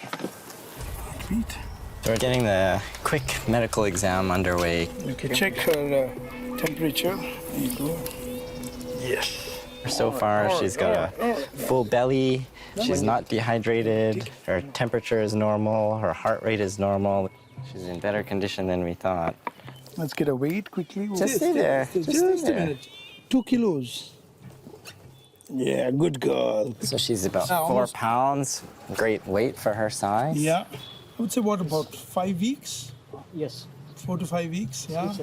We're getting the quick medical exam underway. Okay, check her temperature. There you go. Yes. So far, she's got a full belly. She's not dehydrated. Her temperature is normal. Her heart rate is normal. She's in better condition than we thought. Let's get a weight quickly. Just stay there. Just a minute. 2 kilos. Yeah, good girl. So she's about 4 pounds. Great weight for her size. Yeah. I would say, what, about 5 weeks? Yes. 4 to 5 weeks, yeah.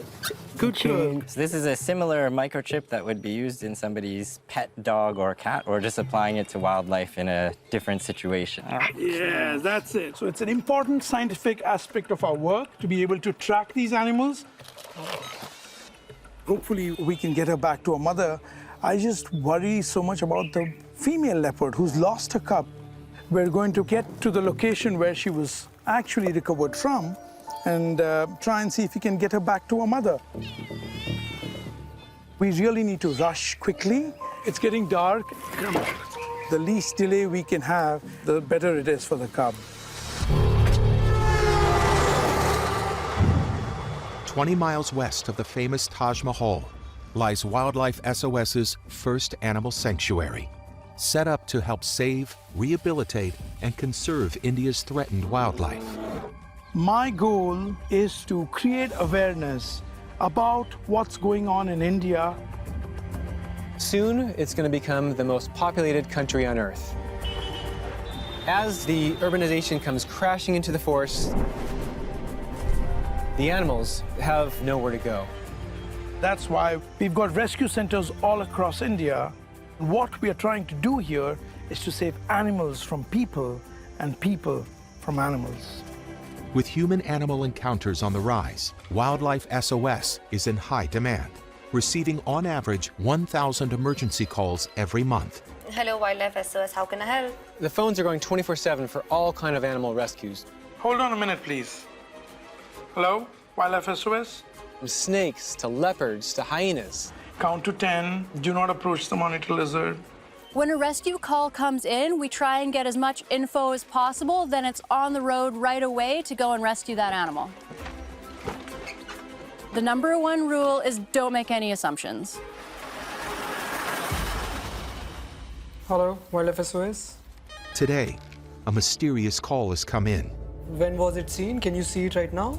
Good girl. So this is a similar microchip that would be used in somebody's pet dog or cat. We're just applying it to wildlife in a different situation. Yeah, that's it. So it's an important scientific aspect of our work to be able to track these animals. Hopefully we can get her back to her mother. I just worry so much about the female leopard who's lost her cub. We're going to get to the location where she was actually recovered from and try and see if we can get her back to her mother. We really need to rush quickly. It's getting dark. Come on. The least delay we can have, the better it is for the cub. 20 miles west of the famous Taj Mahal lies Wildlife SOS's first animal sanctuary, set up to help save, rehabilitate, and conserve India's threatened wildlife. My goal is to create awareness about what's going on in India. Soon, it's going to become the most populated country on Earth. As the urbanization comes crashing into the forest, the animals have nowhere to go. That's why we've got rescue centers all across India. What we are trying to do here is to save animals from people and people from animals. With human-animal encounters on the rise, Wildlife SOS is in high demand, receiving on average 1,000 emergency calls every month. Hello, Wildlife SOS. How can I help? The phones are going 24/7 for all kind of animal rescues. Hold on a minute, please. Hello, Wildlife SOS? From snakes to leopards to hyenas. Count to 10. Do not approach the monitor lizard. When a rescue call comes in, we try and get as much info as possible, then it's on the road right away to go and rescue that animal. The #1 rule is don't make any assumptions. Hello, Wildlife SOS. Today, a mysterious call has come in. When was it seen? Can you see it right now?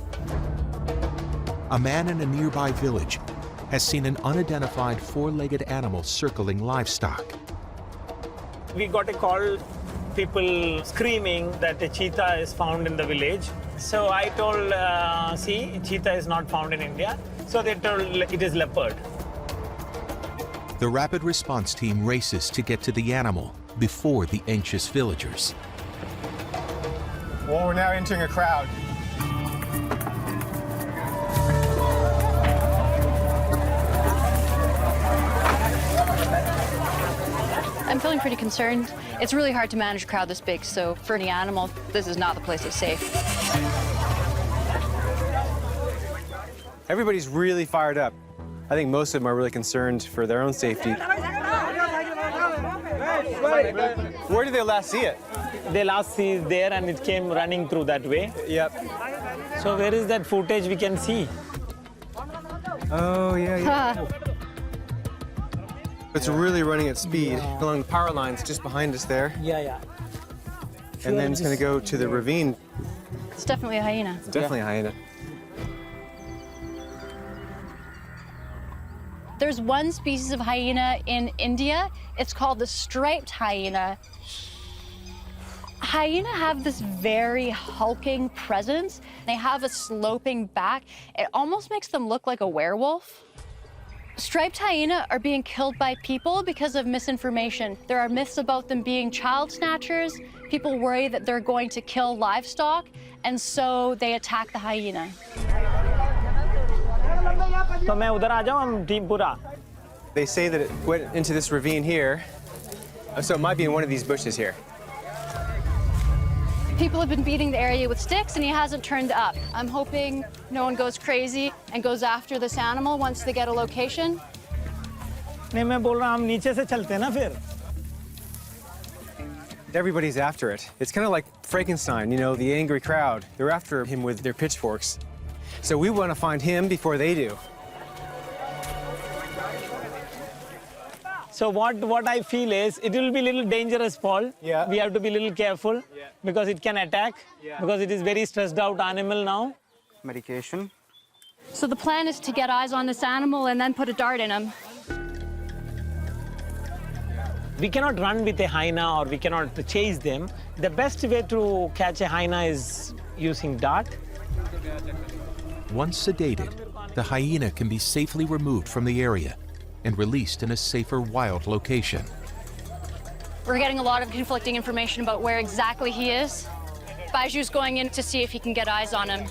A man in a nearby village has seen an unidentified four-legged animal circling livestock. We got a call, people screaming that a cheetah is found in the village. So I told, see, cheetah is not found in India. So they told it is leopard. The rapid response team races to get to the animal before the anxious villagers. Well, we're now entering a crowd. I'm feeling pretty concerned. It's really hard to manage a crowd this big, so for any animal, this is not the place that's safe. Everybody's really fired up. I think most of them are really concerned for their own safety. Where did they last see it? They last see it there and it came running through that way. Yep. So where is that footage we can see? Oh, yeah. It's really running at speed along the power lines just behind us there. Yeah. And then it's going to go to the ravine. It's definitely a hyena. It's definitely a hyena. There's one species of hyena in India. It's called the striped hyena. Hyena have this very hulking presence. They have a sloping back. It almost makes them look like a werewolf. Striped hyena are being killed by people because of misinformation. There are myths about them being child snatchers. People worry that they're going to kill livestock, and so they attack the hyena. They say that it went into this ravine here, so it might be in one of these bushes here. People have been beating the area with sticks, and he hasn't turned up. I'm hoping no one goes crazy and goes after this animal once they get a location. Everybody's after it. It's kind of like Frankenstein, you know, the angry crowd. They're after him with their pitchforks. So we want to find him before they do. So what I feel is it will be a little dangerous, Paul. Yeah. We have to be a little careful because it can attack because it is very stressed out animal now. Medication. So the plan is to get eyes on this animal and then put a dart in him. We cannot run with a hyena or we cannot chase them. The best way to catch a hyena is using dart. Once sedated, the hyena can be safely removed from the area and released in a safer wild location. We're getting a lot of conflicting information about where exactly he is. Baiju's going in to see if he can get eyes on him.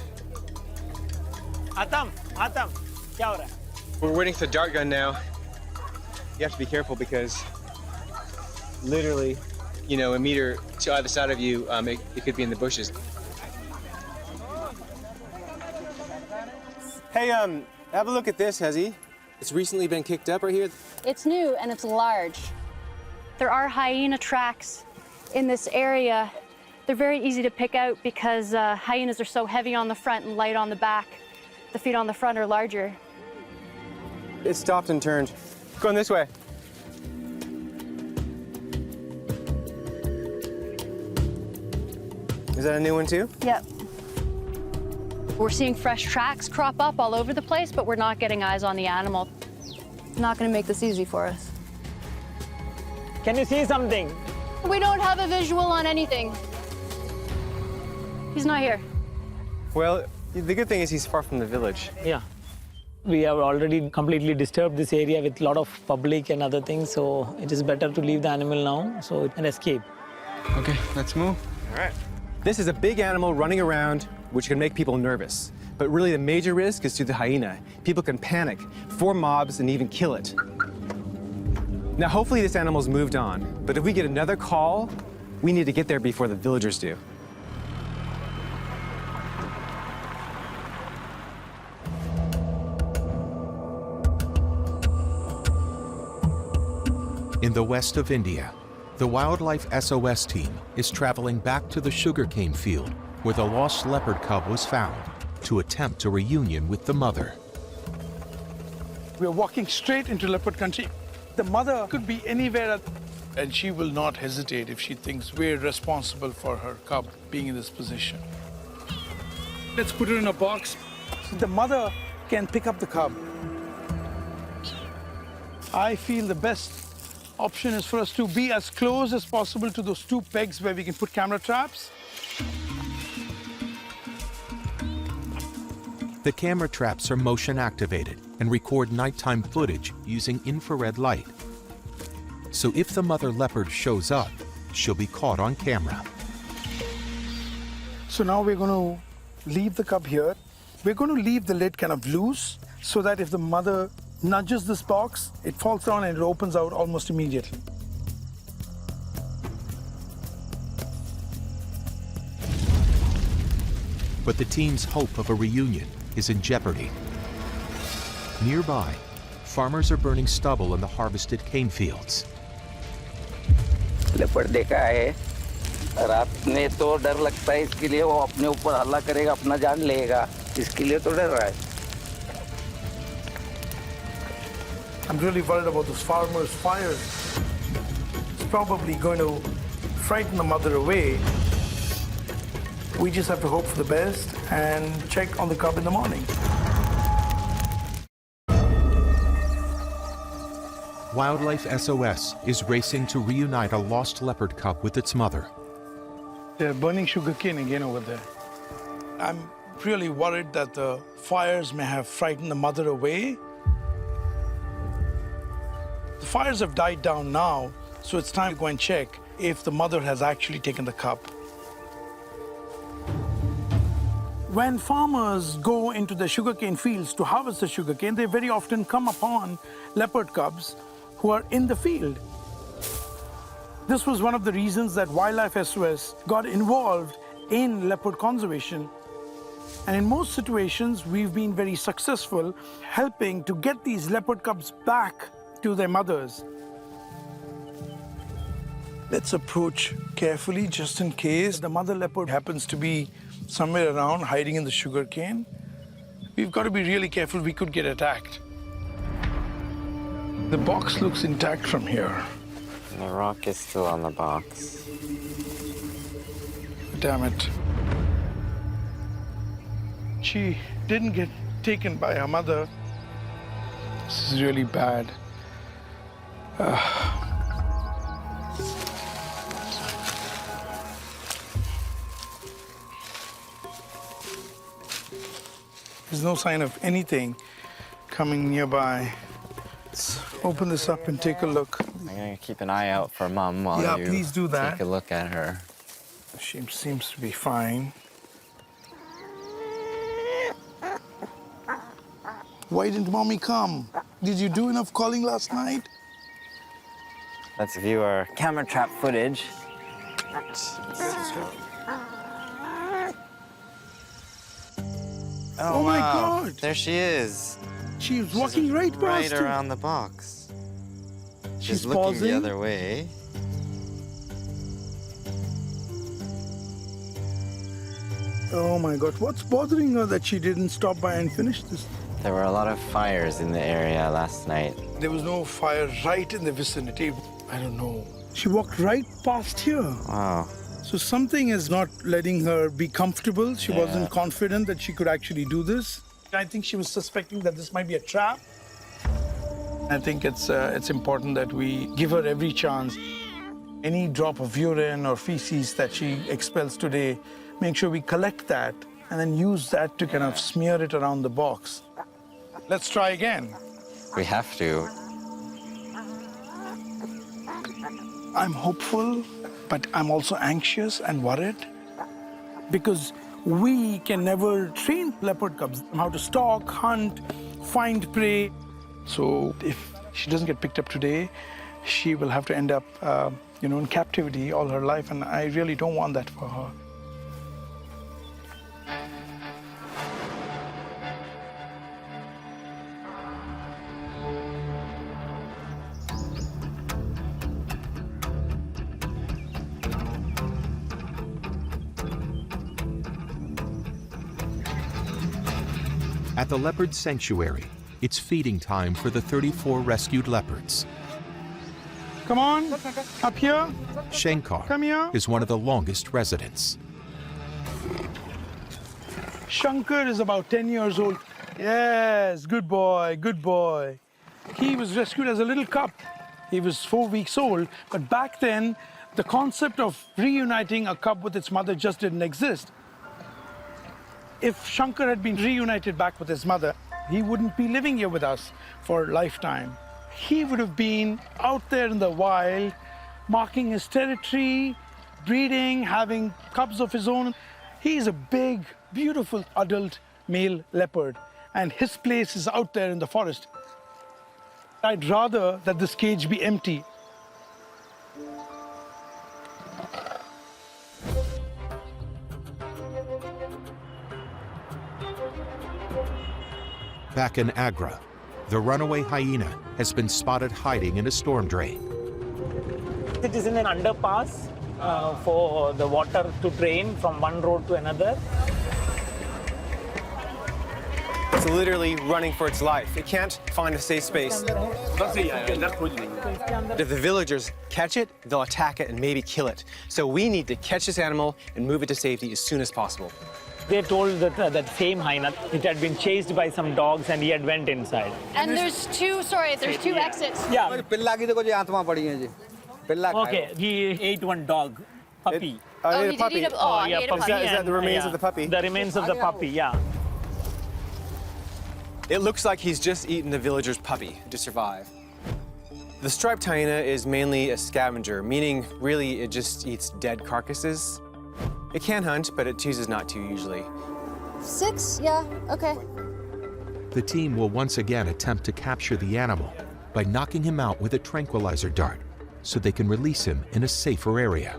Atam, kya ho raha hai? We're waiting for the dart gun now. You have to be careful because literally, you know, a meter to either side of you, it could be in the bushes. Hey, have a look at this, Hezi. It's recently been kicked up right here. It's new and it's large. There are hyena tracks in this area. They're very easy to pick out because hyenas are so heavy on the front and light on the back. The feet on the front are larger. It stopped and turned. Going this way. Is that a new one too? Yep. We're seeing fresh tracks crop up all over the place, but we're not getting eyes on the animal. Not gonna make this easy for us. Can you see something? We don't have a visual on anything. He's not here. Well, the good thing is he's far from the village. Yeah. We have already completely disturbed this area with a lot of public and other things, so it is better to leave the animal now so it can escape. Okay, let's move. All right. This is a big animal running around, which can make people nervous. But really the major risk is to the hyena. People can panic, form mobs, and even kill it. Now, hopefully this animal's moved on, but if we get another call, we need to get there before the villagers do. In the west of India, the Wildlife SOS team is traveling back to the sugarcane field where the lost leopard cub was found to attempt a reunion with the mother. We're walking straight into leopard country. The mother could be anywhere, and she will not hesitate if she thinks we're responsible for her cub being in this position. Let's put her in a box. the mother can pick up the cub. I feel the best option is for us to be as close as possible to those two pegs where we can put camera traps. The camera traps are motion activated and record nighttime footage using infrared light. So if the mother leopard shows up, she'll be caught on camera. So now we're going to leave the cub here. We're going to leave the lid kind of loose so that if the mother nudges this box, it falls down and it opens out almost immediately. But the team's hope of a reunion is in jeopardy. Nearby, farmers are burning stubble in the harvested cane fields. Leopard देखा है रात में तो डर लगता है इसके लिए वो अपने ऊपर हल्ला करेगा अपना जान लेगा इसके लिए तो डर रहा है I'm really worried about those farmers' fires. It's probably going to frighten the mother away. We just have to hope for the best and check on the cub in the morning. Wildlife SOS is racing to reunite a lost leopard cub with its mother. They're burning sugarcane again over there. I'm really worried that the fires may have frightened the mother away. The fires have died down now, so it's time to go and check if the mother has actually taken the cub. When farmers go into the sugarcane fields to harvest the sugarcane, they very often come upon leopard cubs who are in the field. This was one of the reasons that Wildlife SOS got involved in leopard conservation. And in most situations, we've been very successful helping to get these leopard cubs back to their mothers. Let's approach carefully just in case the mother leopard happens to be somewhere around hiding in the sugarcane. We've got to be really careful, we could get attacked. The box looks intact from here. The rock is still on the box. Damn it. She didn't get taken by her mother. This is really bad. There's no sign of anything coming nearby. Let's open this up and take a look. I'm gonna keep an eye out for Mom while you please do that. take a look at her. She seems to be fine. Why didn't Mommy come? Did you do enough calling last night? Let's view our camera trap footage. Oh my wow. God! There she is. She was walking right past Right you. around the box. She's looking pausing. the other way. Oh my God, what's bothering her that she didn't stop by and finish this? There were a lot of fires in the area last night. There was no fire right in the vicinity. I don't know. She walked right past here. Wow. So something is not letting her be comfortable. She Yeah. wasn't confident that she could actually do this. I think she was suspecting that this might be a trap. I think it's important that we give her every chance. Any drop of urine or feces that she expels today, make sure we collect that and then use that to kind of smear it around the box. Let's try again. We have to. I'm hopeful, but I'm also anxious and worried because we can never train leopard cubs how to stalk, hunt, find prey. So if she doesn't get picked up today, she will have to end up, in captivity all her life, and I really don't want that for her. At the leopard sanctuary, it's feeding time for the 34 rescued leopards. Come on, up here. Shankar Come here. is one of the longest residents. Shankar is about 10 years old. Yes, good boy, good boy. He was rescued as a little cub. He was 4 weeks old, but back then, the concept of reuniting a cub with its mother just didn't exist. If Shankar had been reunited back with his mother, he wouldn't be living here with us for a lifetime. He would have been out there in the wild, marking his territory, breeding, having cubs of his own. He's a big, beautiful adult male leopard, and his place is out there in the forest. I'd rather that this cage be empty. Back in Agra, the runaway hyena has been spotted hiding in a storm drain. It is in an underpass for the water to drain from one road to another. It's literally running for its life. It can't find a safe space. If the villagers catch it, they'll attack it and maybe kill it. So we need to catch this animal and move it to safety as soon as possible. They told that same hyena, it had been chased by some dogs and he had went inside. And there's two exits. Yeah. Okay, he ate one dog, puppy. Oh, he did eat a- oh, he ate a puppy. Is that the remains of the puppy? The remains of the puppy, yeah. It looks like he's just eaten the villager's puppy to survive. The striped hyena is mainly a scavenger, meaning really it just eats dead carcasses. It can hunt, but it chooses not to usually. 6? Yeah, okay. The team will once again attempt to capture the animal by knocking him out with a tranquilizer dart so they can release him in a safer area.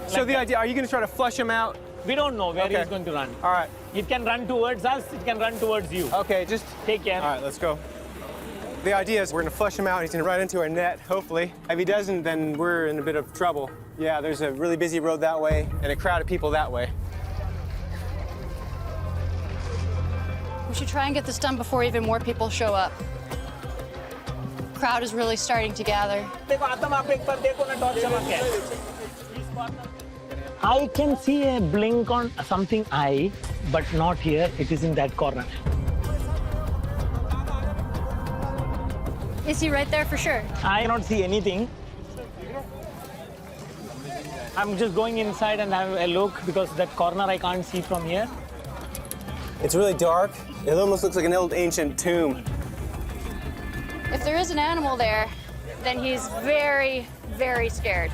So the idea, are you going to try to flush him out? We don't know where he's going to run. All right. It can run towards us, it can run towards you. Okay, just take care. All right, let's go. The idea is we're going to flush him out. He's going to run into our net, hopefully. If he doesn't, then we're in a bit of trouble. Yeah, there's a really busy road that way and a crowd of people that way. We should try and get this done before even more people show up. Crowd is really starting to gather. I can see a blink on something eye, but not here. It is in that corner. Is he right there for sure? I cannot see anything. I'm just going inside and have a look because that corner I can't see from here. It's really dark. It almost looks like an old ancient tomb. If there is an animal there, then he's very, very scared.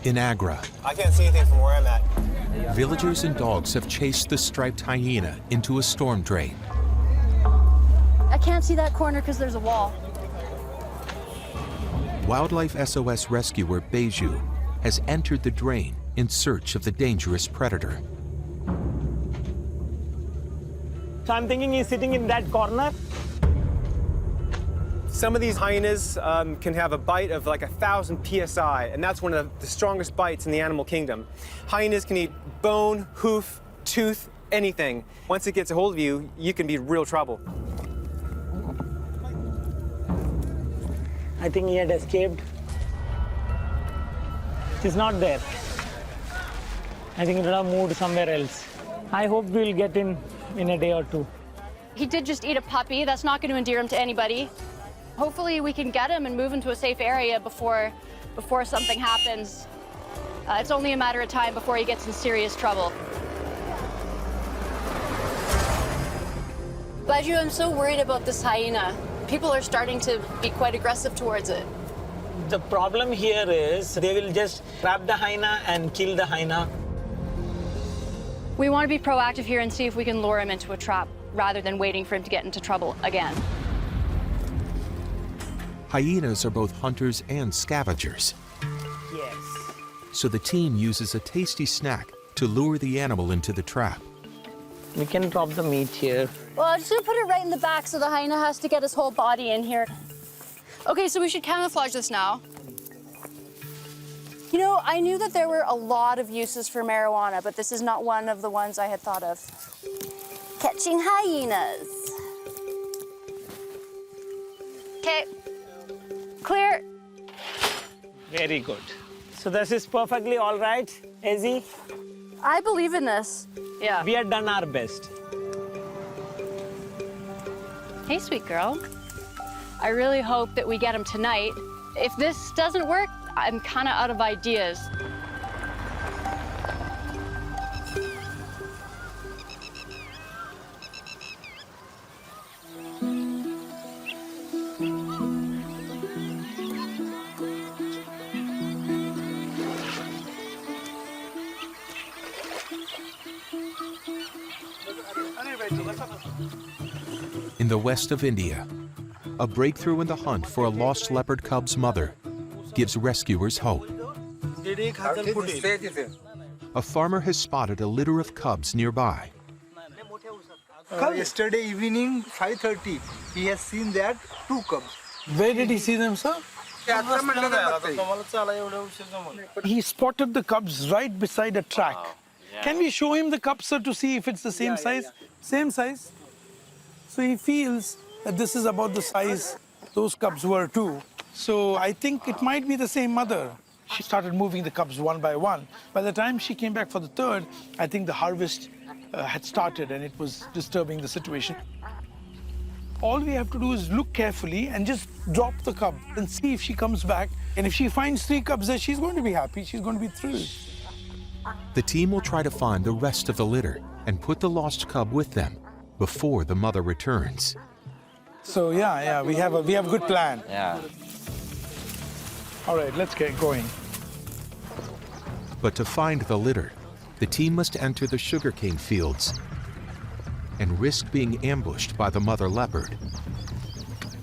In Agra, I can't see anything from where I'm at. villagers and dogs have chased the striped hyena into a storm drain. I can't see that corner because there's a wall. Wildlife SOS rescuer Beju has entered the drain in search of the dangerous predator. So I'm thinking he's sitting in that corner. Some of these hyenas can have a bite of like 1,000 psi, and that's one of the strongest bites in the animal kingdom. Hyenas can eat bone, hoof, tooth, anything. Once it gets a hold of you, you can be in real trouble. I think he had escaped. He's not there. I think it would have moved somewhere else. I hope we'll get in a day or two. He did just eat a puppy. That's not going to endear him to anybody. Hopefully we can get him and move him to a safe area before something happens. It's only a matter of time before he gets in serious trouble. Baju, I'm so worried about this hyena. People are starting to be quite aggressive towards it. The problem here is they will just trap the hyena and kill the hyena. We want to be proactive here and see if we can lure him into a trap rather than waiting for him to get into trouble again. Hyenas are both hunters and scavengers. Yes. So the team uses a tasty snack to lure the animal into the trap. We can drop the meat here. Well, I'm just going to put it right in the back so the hyena has to get his whole body in here. Okay, so we should camouflage this now. You know, I knew that there were a lot of uses for marijuana, but this is not one of the ones I had thought of. Catching hyenas. Okay. Clear. Very good. So this is perfectly all right, Izzy? I believe in this. Yeah. We have done our best. Hey, sweet girl. I really hope that we get him tonight. If this doesn't work, I'm kind of out of ideas. In the west of India, a breakthrough in the hunt for a lost leopard cub's mother gives rescuers hope. A farmer has spotted a litter of cubs nearby. Yesterday evening, 5:30, he has seen that 2 cubs. Where did he see them, sir? He spotted the cubs right beside a track. Can we show him the cubs, sir, to see if it's the same size? Same size. So he feels that this is about the size those cubs were too. So I think it might be the same mother. She started moving the cubs one by one. By the time she came back for the third, I think the harvest had started and it was disturbing the situation. All we have to do is look carefully and just drop the cub and see if she comes back. And if she finds 3 cubs there, she's going to be happy. She's going to be thrilled. The team will try to find the rest of the litter and put the lost cub with them before the mother returns. So yeah, we have a good plan. Yeah. All right, let's get going. But to find the litter, the team must enter the sugarcane fields and risk being ambushed by the mother leopard.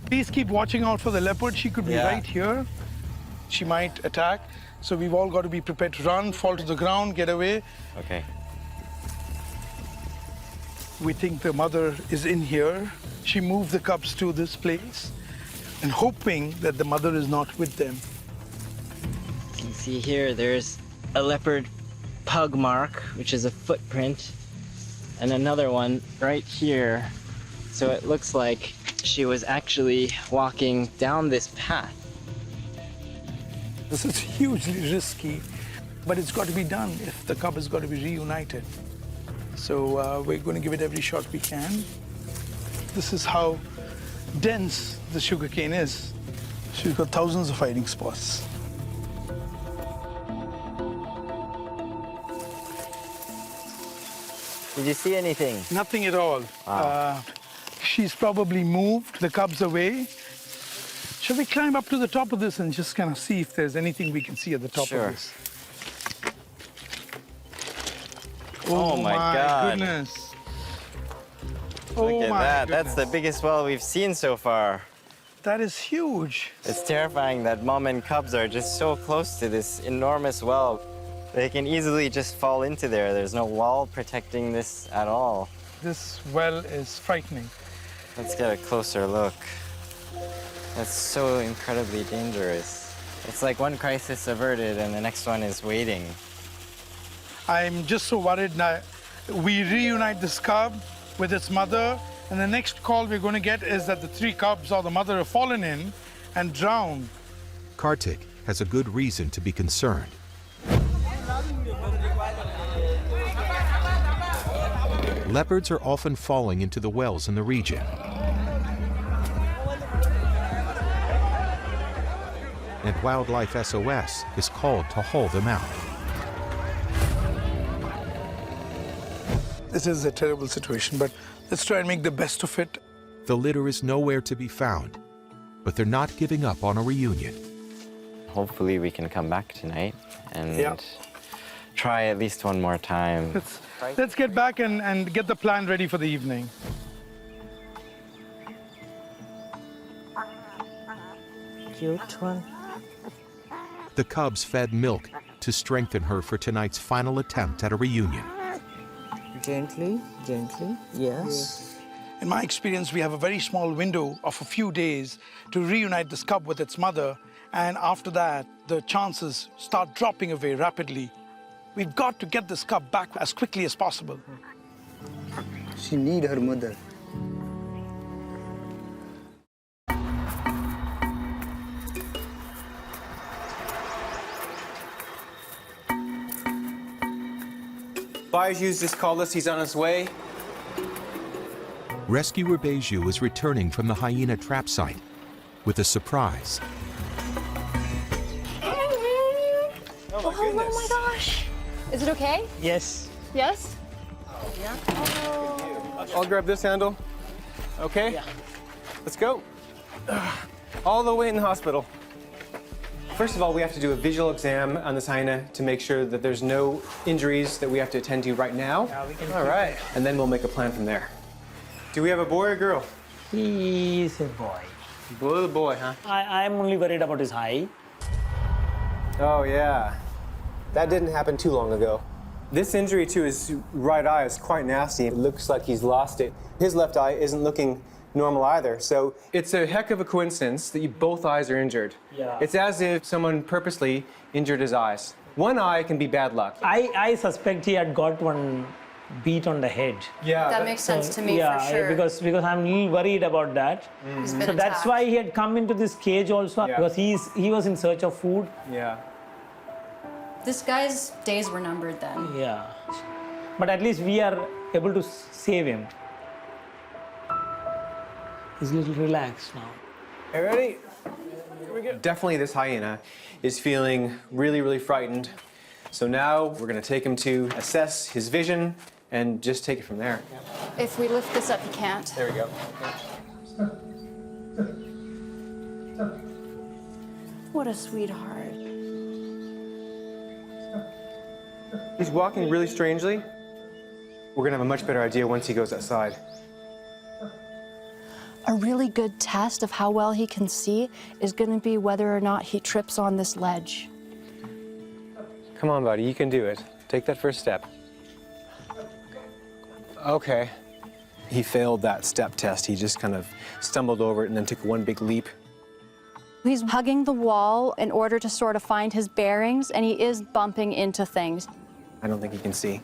Please keep watching out for the leopard. She could be right here. She might attack. So we've all got to be prepared to run, fall to the ground, get away. Okay. We think the mother is in here. She moved the cubs to this place and hoping that the mother is not with them. You can see here, there's a leopard pug mark, which is a footprint, and another one right here. So it looks like she was actually walking down this path. This is hugely risky, but it's got to be done if the cub has got to be reunited. So we're going to give it every shot we can. This is how dense the sugarcane is. She's got thousands of hiding spots. Did you see anything? Nothing at all. Wow. She's probably moved the cubs away. Shall we climb up to the top of this and just kind of see if there's anything we can see at the top of this? Oh my God. Goodness. Look at that. Goodness. That's the biggest well we've seen so far. That is huge. It's terrifying that mom and cubs are just so close to this enormous well. They can easily just fall into there. There's no wall protecting this at all. This well is frightening. Let's get a closer look. That's so incredibly dangerous. It's like one crisis averted and the next one is waiting. I'm just so worried now. We reunite this cub with its mother, and the next call we're going to get is that the 3 cubs or the mother have fallen in and drowned. Kartik has a good reason to be concerned. Leopards are often falling into the wells in the region. And Wildlife SOS is called to haul them out. This is a terrible situation, but let's try and make the best of it. The litter is nowhere to be found, but they're not giving up on a reunion. Hopefully we can come back tonight and try at least one more time. Let's get back and get the plan ready for the evening. Cute one. The cubs fed milk to strengthen her for tonight's final attempt at a reunion. Gently, gently, yes. In my experience, we have a very small window of a few days to reunite this cub with its mother, and after that, the chances start dropping away rapidly. We've got to get this cub back as quickly as possible. She needs her mother. Baiju's just called us. He's on his way. Rescuer Beju is returning from the hyena trap site with a surprise. Oh my goodness. Oh my gosh. Is it okay? Yes. Yes? Yeah. I'll grab this handle. Okay? Yeah. Let's go. All the way in the hospital. First of all, we have to do a visual exam on this hyena to make sure that there's no injuries that we have to attend to right now. Yeah, we can. All right. And then we'll make a plan from there. Do we have a boy or girl? He is a boy. Little boy, huh? I'm only worried about his eye. Oh, yeah. That didn't happen too long ago. This injury to his right eye is quite nasty. It looks like he's lost it. His left eye isn't looking normal either. So it's a heck of a coincidence that both eyes are injured. Yeah. It's as if someone purposely injured his eyes. One eye can be bad luck. I suspect he had got one beat on the head. Yeah. That makes sense to me for sure. because I'm a little worried about that. He's been So that's attacked. why he had come into this cage also, because he was in search of food. Yeah. This guy's days were numbered then. Yeah. But at least we are able to save him. He's a little relaxed now. Hey, ready? Here we go. Definitely this hyena is feeling really, really frightened. So now we're gonna take him to assess his vision and just take it from there. If we lift this up, he can't. There we go. What a sweetheart. He's walking really strangely. We're gonna have a much better idea once he goes outside. A really good test of how well he can see is going to be whether or not he trips on this ledge. Come on, buddy, you can do it. Take that first step. Okay. He failed that step test. He just kind of stumbled over it and then took one big leap. He's hugging the wall in order to sort of find his bearings, and he is bumping into things. I don't think he can see.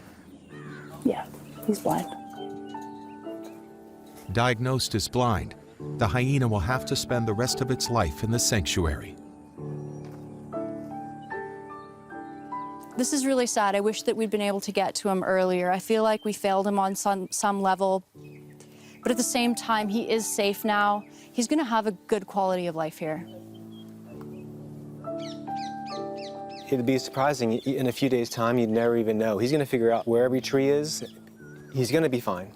Yeah, he's blind. Diagnosed as blind, the hyena will have to spend the rest of its life in the sanctuary. This is really sad. I wish that we'd been able to get to him earlier. I feel like we failed him on some level. But at the same time, he is safe now. He's going to have a good quality of life here. It'd be surprising. In a few days' time, you'd never even know. He's gonna figure out where every tree is. He's gonna be fine.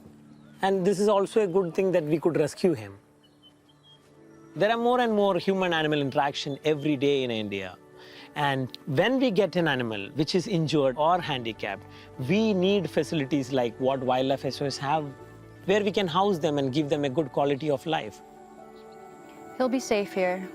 And this is also a good thing that we could rescue him. There are more and more human-animal interaction every day in India. And when we get an animal which is injured or handicapped, we need facilities like what Wildlife SOS have, where we can house them and give them a good quality of life. He'll be safe here.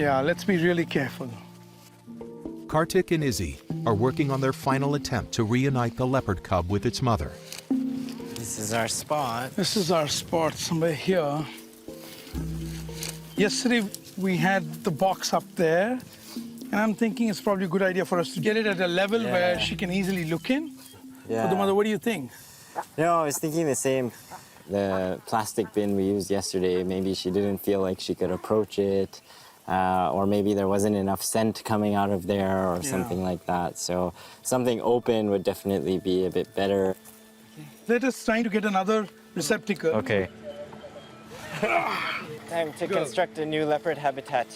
Yeah, let's be really careful. Kartik and Izzy are working on their final attempt to reunite the leopard cub with its mother. This is our spot. This is our spot somewhere here. Yesterday we had the box up there, and I'm thinking it's probably a good idea for us to get it at a level where she can easily look in. Yeah. For the mother, what do you think? No, I was thinking the same. The plastic bin we used yesterday, maybe she didn't feel like she could approach it, or maybe there wasn't enough scent coming out of there or something like that. So something open would definitely be a bit better. Let us try to get another receptacle. Okay. Time to construct a new leopard habitat.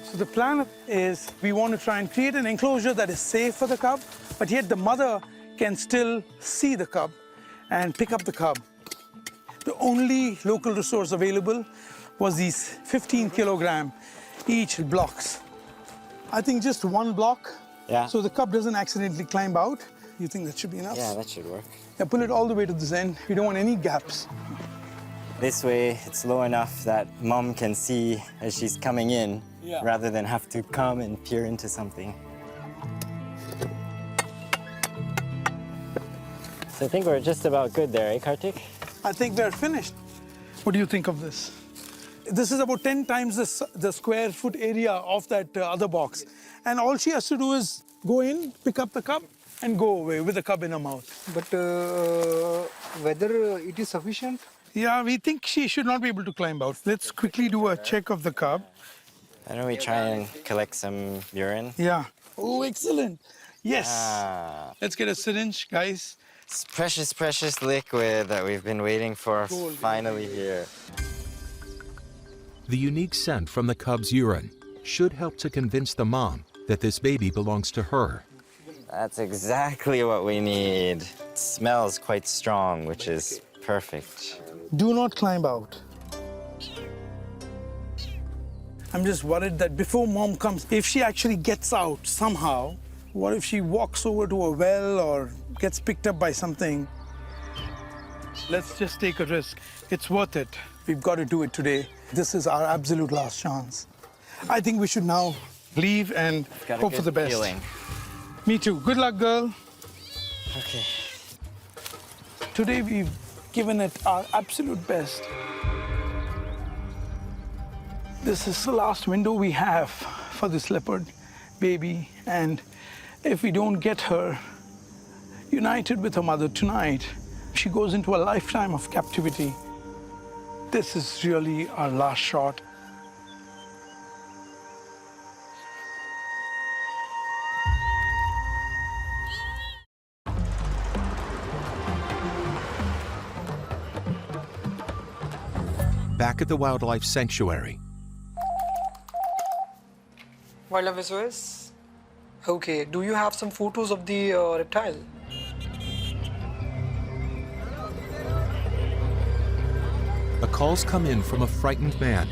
So the plan is we want to try and create an enclosure that is safe for the cub, but yet the mother can still see the cub and pick up the cub. The only local resource available was these 15 kilogram each blocks. I think just one block, so the cub doesn't accidentally climb out. You think that should be enough? Yeah, that should work. Yeah, pull it all the way to this end. We don't want any gaps. This way, it's low enough that mom can see as she's coming in, rather than have to come and peer into something. So I think we're just about good there, eh, Kartik? I think we're finished. What do you think of this? This is about 10 times the square foot area of that other box. And all she has to do is go in, pick up the cub, and go away with the cub in her mouth. But whether it is sufficient? Yeah, we think she should not be able to climb out. Let's quickly do a check of the cub. Why don't we try and collect some urine? Yeah. Oh, excellent. Yes. Let's get a syringe, guys. It's precious, precious liquid that we've been waiting for, finally here. The unique scent from the cub's urine should help to convince the mom that this baby belongs to her. That's exactly what we need. It smells quite strong, which is perfect. Do not climb out. I'm just worried that before mom comes, if she actually gets out somehow, what if she walks over to a well or gets picked up by something? Let's just take a risk. It's worth it. We've got to do it today. This is our absolute last chance. I think we should now leave and hope for the best. Feeling. Me too. Good luck, girl. Okay. Today we've given it our absolute best. This is the last window we have for this leopard baby, and if we don't get her united with her mother tonight, she goes into a lifetime of captivity. This is really our last shot. Back at the wildlife sanctuary, Wildlife SOS. Okay, do you have some photos of the reptile? the calls come in from a frightened man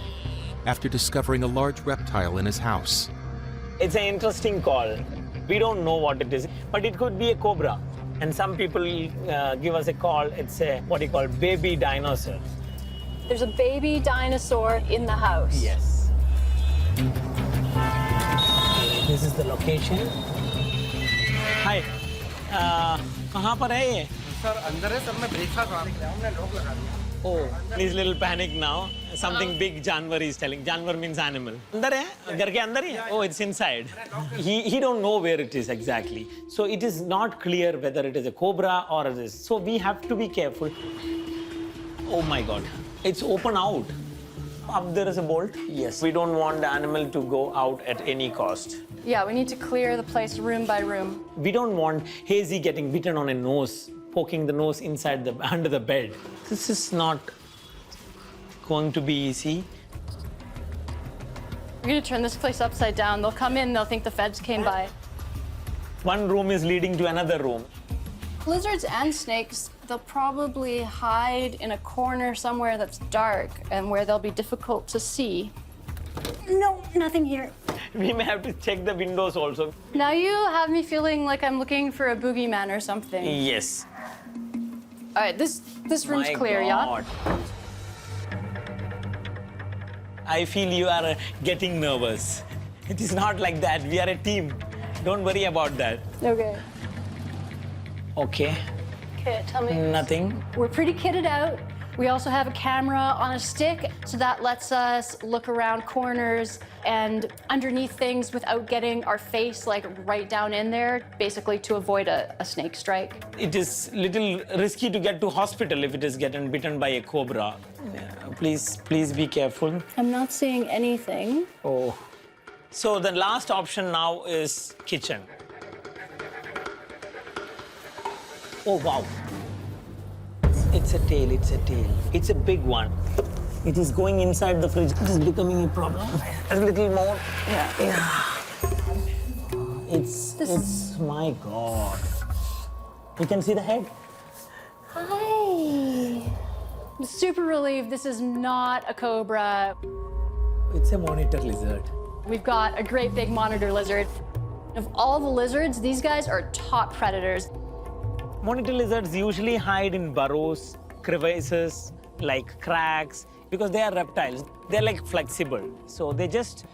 after discovering a large reptile in his house. It's an interesting call. We don't know what it is, but it could be a cobra. And some people give us a call, it's a, what you call, baby dinosaur. There's a baby dinosaur in the house. Yes. This is the location. Hi. कहाँ पर है ये? Sir अंदर है sir, मैं breakfast आने के लिए हमने लॉक लगा दिया. Oh, he's little panic now. Something big जानवर is telling. जानवर means animal. अंदर है? घर के अंदर ही? Oh, it's inside. He don't know where it is exactly. So it is not clear whether it is a cobra or it is. So we have to be careful. Oh my God, it's open out. Up there is a bolt. Yes. We don't want the animal to go out at any cost. Yeah, we need to clear the place room by room. We don't want Hazy getting bitten on a nose, poking the nose inside the under the bed. This is not going to be easy. We're gonna turn this place upside down. They'll come in, they'll think the feds came by. One room is leading to another room. Lizards and snakes, they'll probably hide in a corner somewhere that's dark and where they'll be difficult to see. No, nothing here. We may have to check the windows also. Now you have me feeling like I'm looking for a boogeyman or something. Yes. All right, this room's My clear, God. yeah? I feel you are getting nervous. It is not like that. We are a team. Don't worry about that. Okay. Okay. Okay, tell me. Nothing. We're pretty kitted out. We also have a camera on a stick, so that lets us look around corners and underneath things without getting our face like right down in there, basically to avoid a snake strike. It is little risky to get to hospital if it is getting bitten by a cobra. Please be careful. I'm not seeing anything. Oh. So the last option now is kitchen. Oh, wow. It's a tail, it's a tail. It's a big one. It is going inside the fridge. It is becoming a problem. A little more. Yeah. It's, my God. You can see the head? Hi. I'm super relieved this is not a cobra. It's a monitor lizard. We've got a great big monitor lizard. Of all the lizards, these guys are top predators. Monitor lizards usually hide in burrows, crevices, like cracks, because they are reptiles. They're like flexible. So they just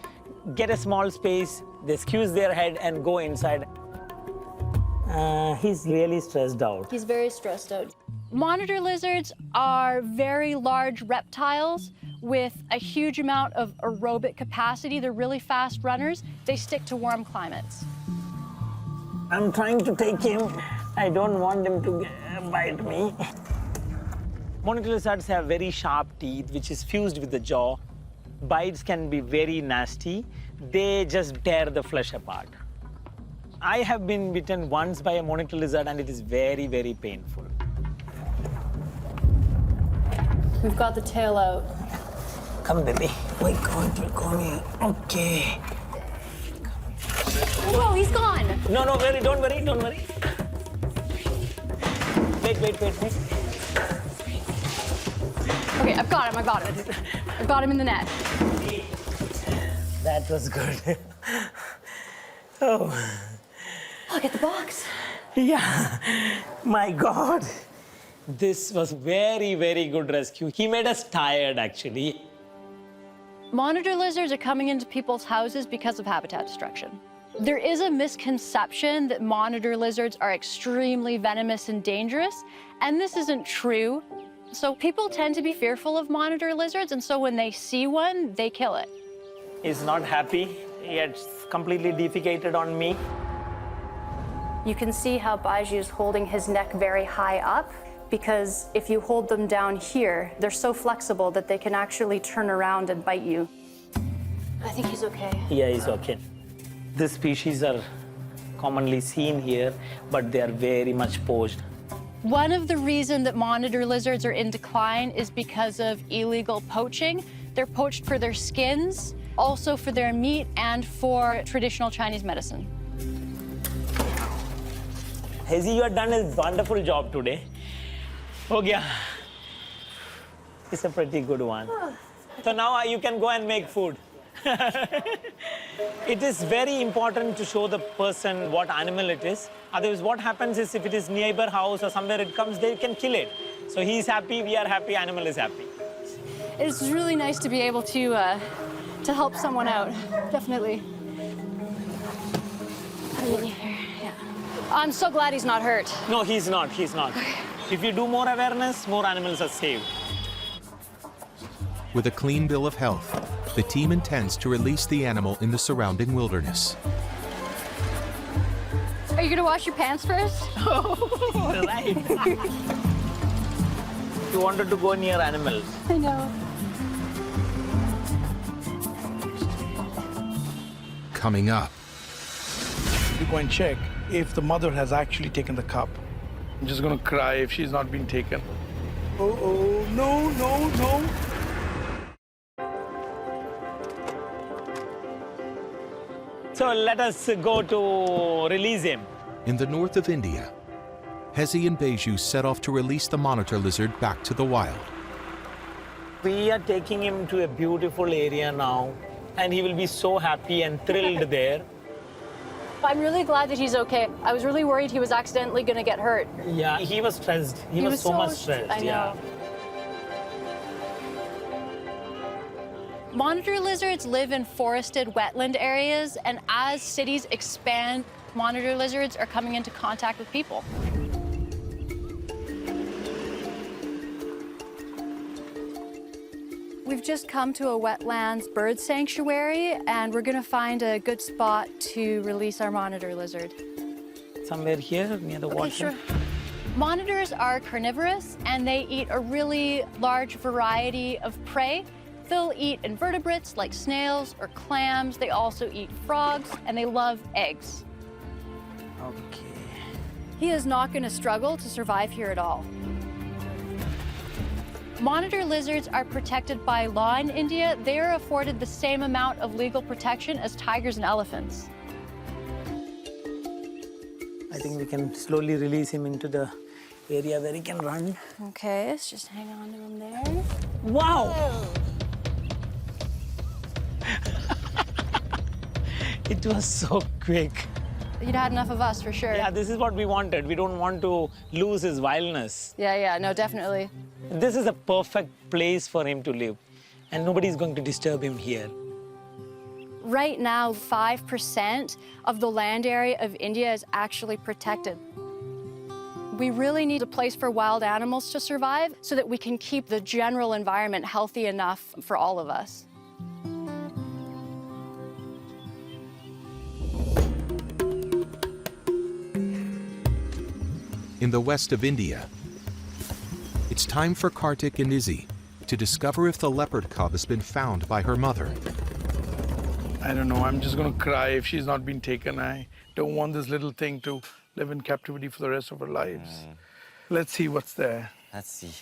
get a small space, they squeeze their head and go inside. He's really stressed out. He's very stressed out. Monitor lizards are very large reptiles with a huge amount of aerobic capacity. They're really fast runners. They stick to warm climates. I'm trying to take him. I don't want him to bite me. Monitor lizards have very sharp teeth, which is fused with the jaw. Bites can be very nasty. They just tear the flesh apart. I have been bitten once by a monitor lizard, and it is very, very painful. We've got the tail out. Come, baby. Wait, come here. Okay. Whoa, he's gone. No, don't worry. Wait. Okay, I've got him. I've got him in the net. That was good. Oh. Look at the box. Yeah, my God. This was very, very good rescue. He made us tired, actually. Monitor lizards are coming into people's houses because of habitat destruction. There is a misconception that monitor lizards are extremely venomous and dangerous, and this isn't true. So people tend to be fearful of monitor lizards, and so when they see one, they kill it. He's not happy. He had completely defecated on me. You can see how Baiju is holding his neck very high up, because if you hold them down here, they're so flexible that they can actually turn around and bite you. I think he's okay. Yeah, he's okay. These species are commonly seen here, but they are very much poached. One of the reasons that monitor lizards are in decline is because of illegal poaching. They're poached for their skins, also for their meat, and for traditional Chinese medicine. Hazy, you have done a wonderful job today. Oh, yeah. It's a pretty good one. So now you can go and make food. It is very important to show the person what animal it is. Otherwise, what happens is if it is neighbor house or somewhere it comes, they can kill it. So he's happy, we are happy, animal is happy. It's really nice to be able to help someone out, definitely. Yeah. I'm so glad he's not hurt. No, he's not. If you do more awareness, more animals are saved. With a clean bill of health, the team intends to release the animal in the surrounding wilderness. Are you gonna wash your pants first? Oh, right. You wanted to go near animals. I know. Coming up. We go and check if the mother has actually taken the cup. I'm just gonna cry if she's not been taken. Oh, no. So let us go to release him. In the north of India, Hezi and Baiju set off to release the monitor lizard back to the wild. We are taking him to a beautiful area now, and he will be so happy and thrilled there. I'm really glad that he's okay. I was really worried he was accidentally gonna get hurt. Yeah, he was stressed. He was so much stressed. I know. Yeah. Monitor lizards live in forested wetland areas, and as cities expand, monitor lizards are coming into contact with people. We've just come to a wetlands bird sanctuary, and we're going to find a good spot to release our monitor lizard. Somewhere here near the water. Okay, sure. Monitors are carnivorous, and they eat a really large variety of prey. They'll eat invertebrates like snails or clams. They also eat frogs, and they love eggs. Okay. He is not going to struggle to survive here at all. Monitor lizards are protected by law in India. They are afforded the same amount of legal protection as tigers and elephants. I think we can slowly release him into the area where he can run. Okay, let's just hang on to him there. Wow! It was so quick. You'd had enough of us, for sure. Yeah, this is what we wanted. We don't want to lose his wildness. Yeah, no, definitely. This is a perfect place for him to live, and nobody's going to disturb him here. Right now, 5% of the land area of India is actually protected. We really need a place for wild animals to survive so that we can keep the general environment healthy enough for all of us. In the west of India, it's time for Kartik and Izzy to discover if the leopard cub has been found by her mother. I don't know, I'm just gonna cry if she's not been taken. I don't want this little thing to live in captivity for the rest of her lives. Let's see what's there. Let's see.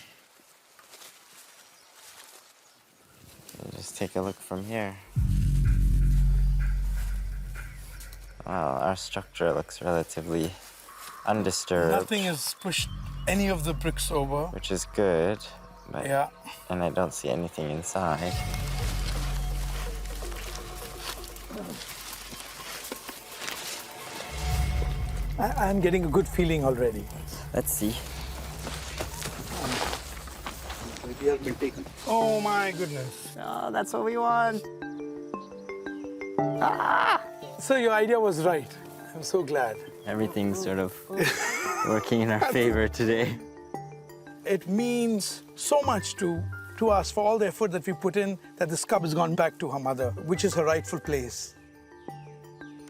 We'll just take a look from here. Wow, our structure looks relatively undisturbed. Nothing has pushed any of the bricks over. Which is good, but yeah. And I don't see anything inside. I'm getting a good feeling already. Let's see. He has been taken. Oh my goodness. Oh, that's what we want. Ah! So your idea was right. I'm so glad. Everything's sort of working in our favor today. It means so much to us for all the effort that we put in that this cub has gone back to her mother, which is her rightful place.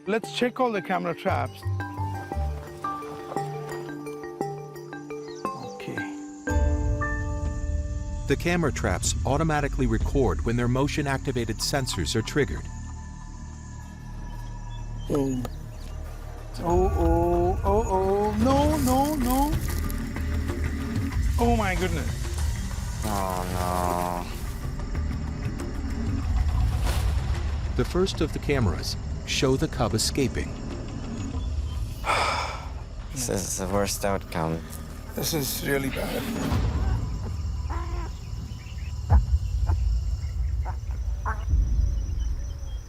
Let's check all the camera traps. The camera traps automatically record when their motion-activated sensors are triggered. Oh, no. Oh my goodness. Oh no. The first of the cameras show the cub escaping. This is the worst outcome. This is really bad.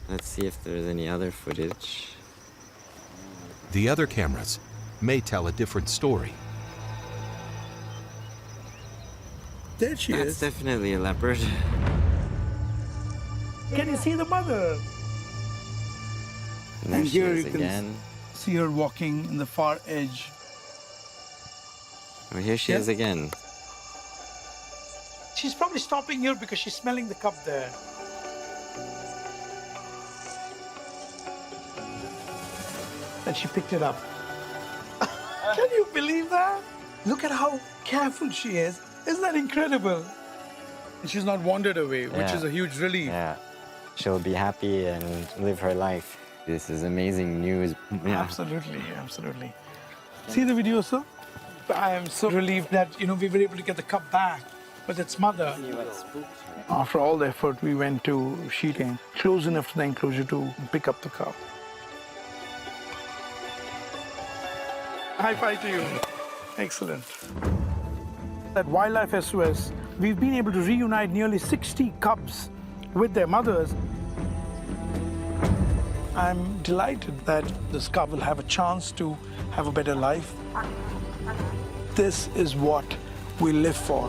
Let's see if there's any other footage. The other cameras may tell a different story. There she is. That's definitely a leopard. Can you see the mother? And here she you is can again. see her walking in the far edge. Oh, here she is again. She's probably stopping here because she's smelling the cub there. And she picked it up. Can you believe that? Look at how careful she is. Isn't that incredible? And she's not wandered away, which is a huge relief. Yeah. She'll be happy and live her life. This is amazing news. Yeah. Absolutely, absolutely. See the video, sir? I am so relieved that, we were able to get the cub back with its mother. After all the effort, we went to sheeting close enough to the enclosure to pick up the cub. High five to you. Excellent. At Wildlife SOS, we've been able to reunite nearly 60 cubs with their mothers. I'm delighted that this cub will have a chance to have a better life. This is what we live for.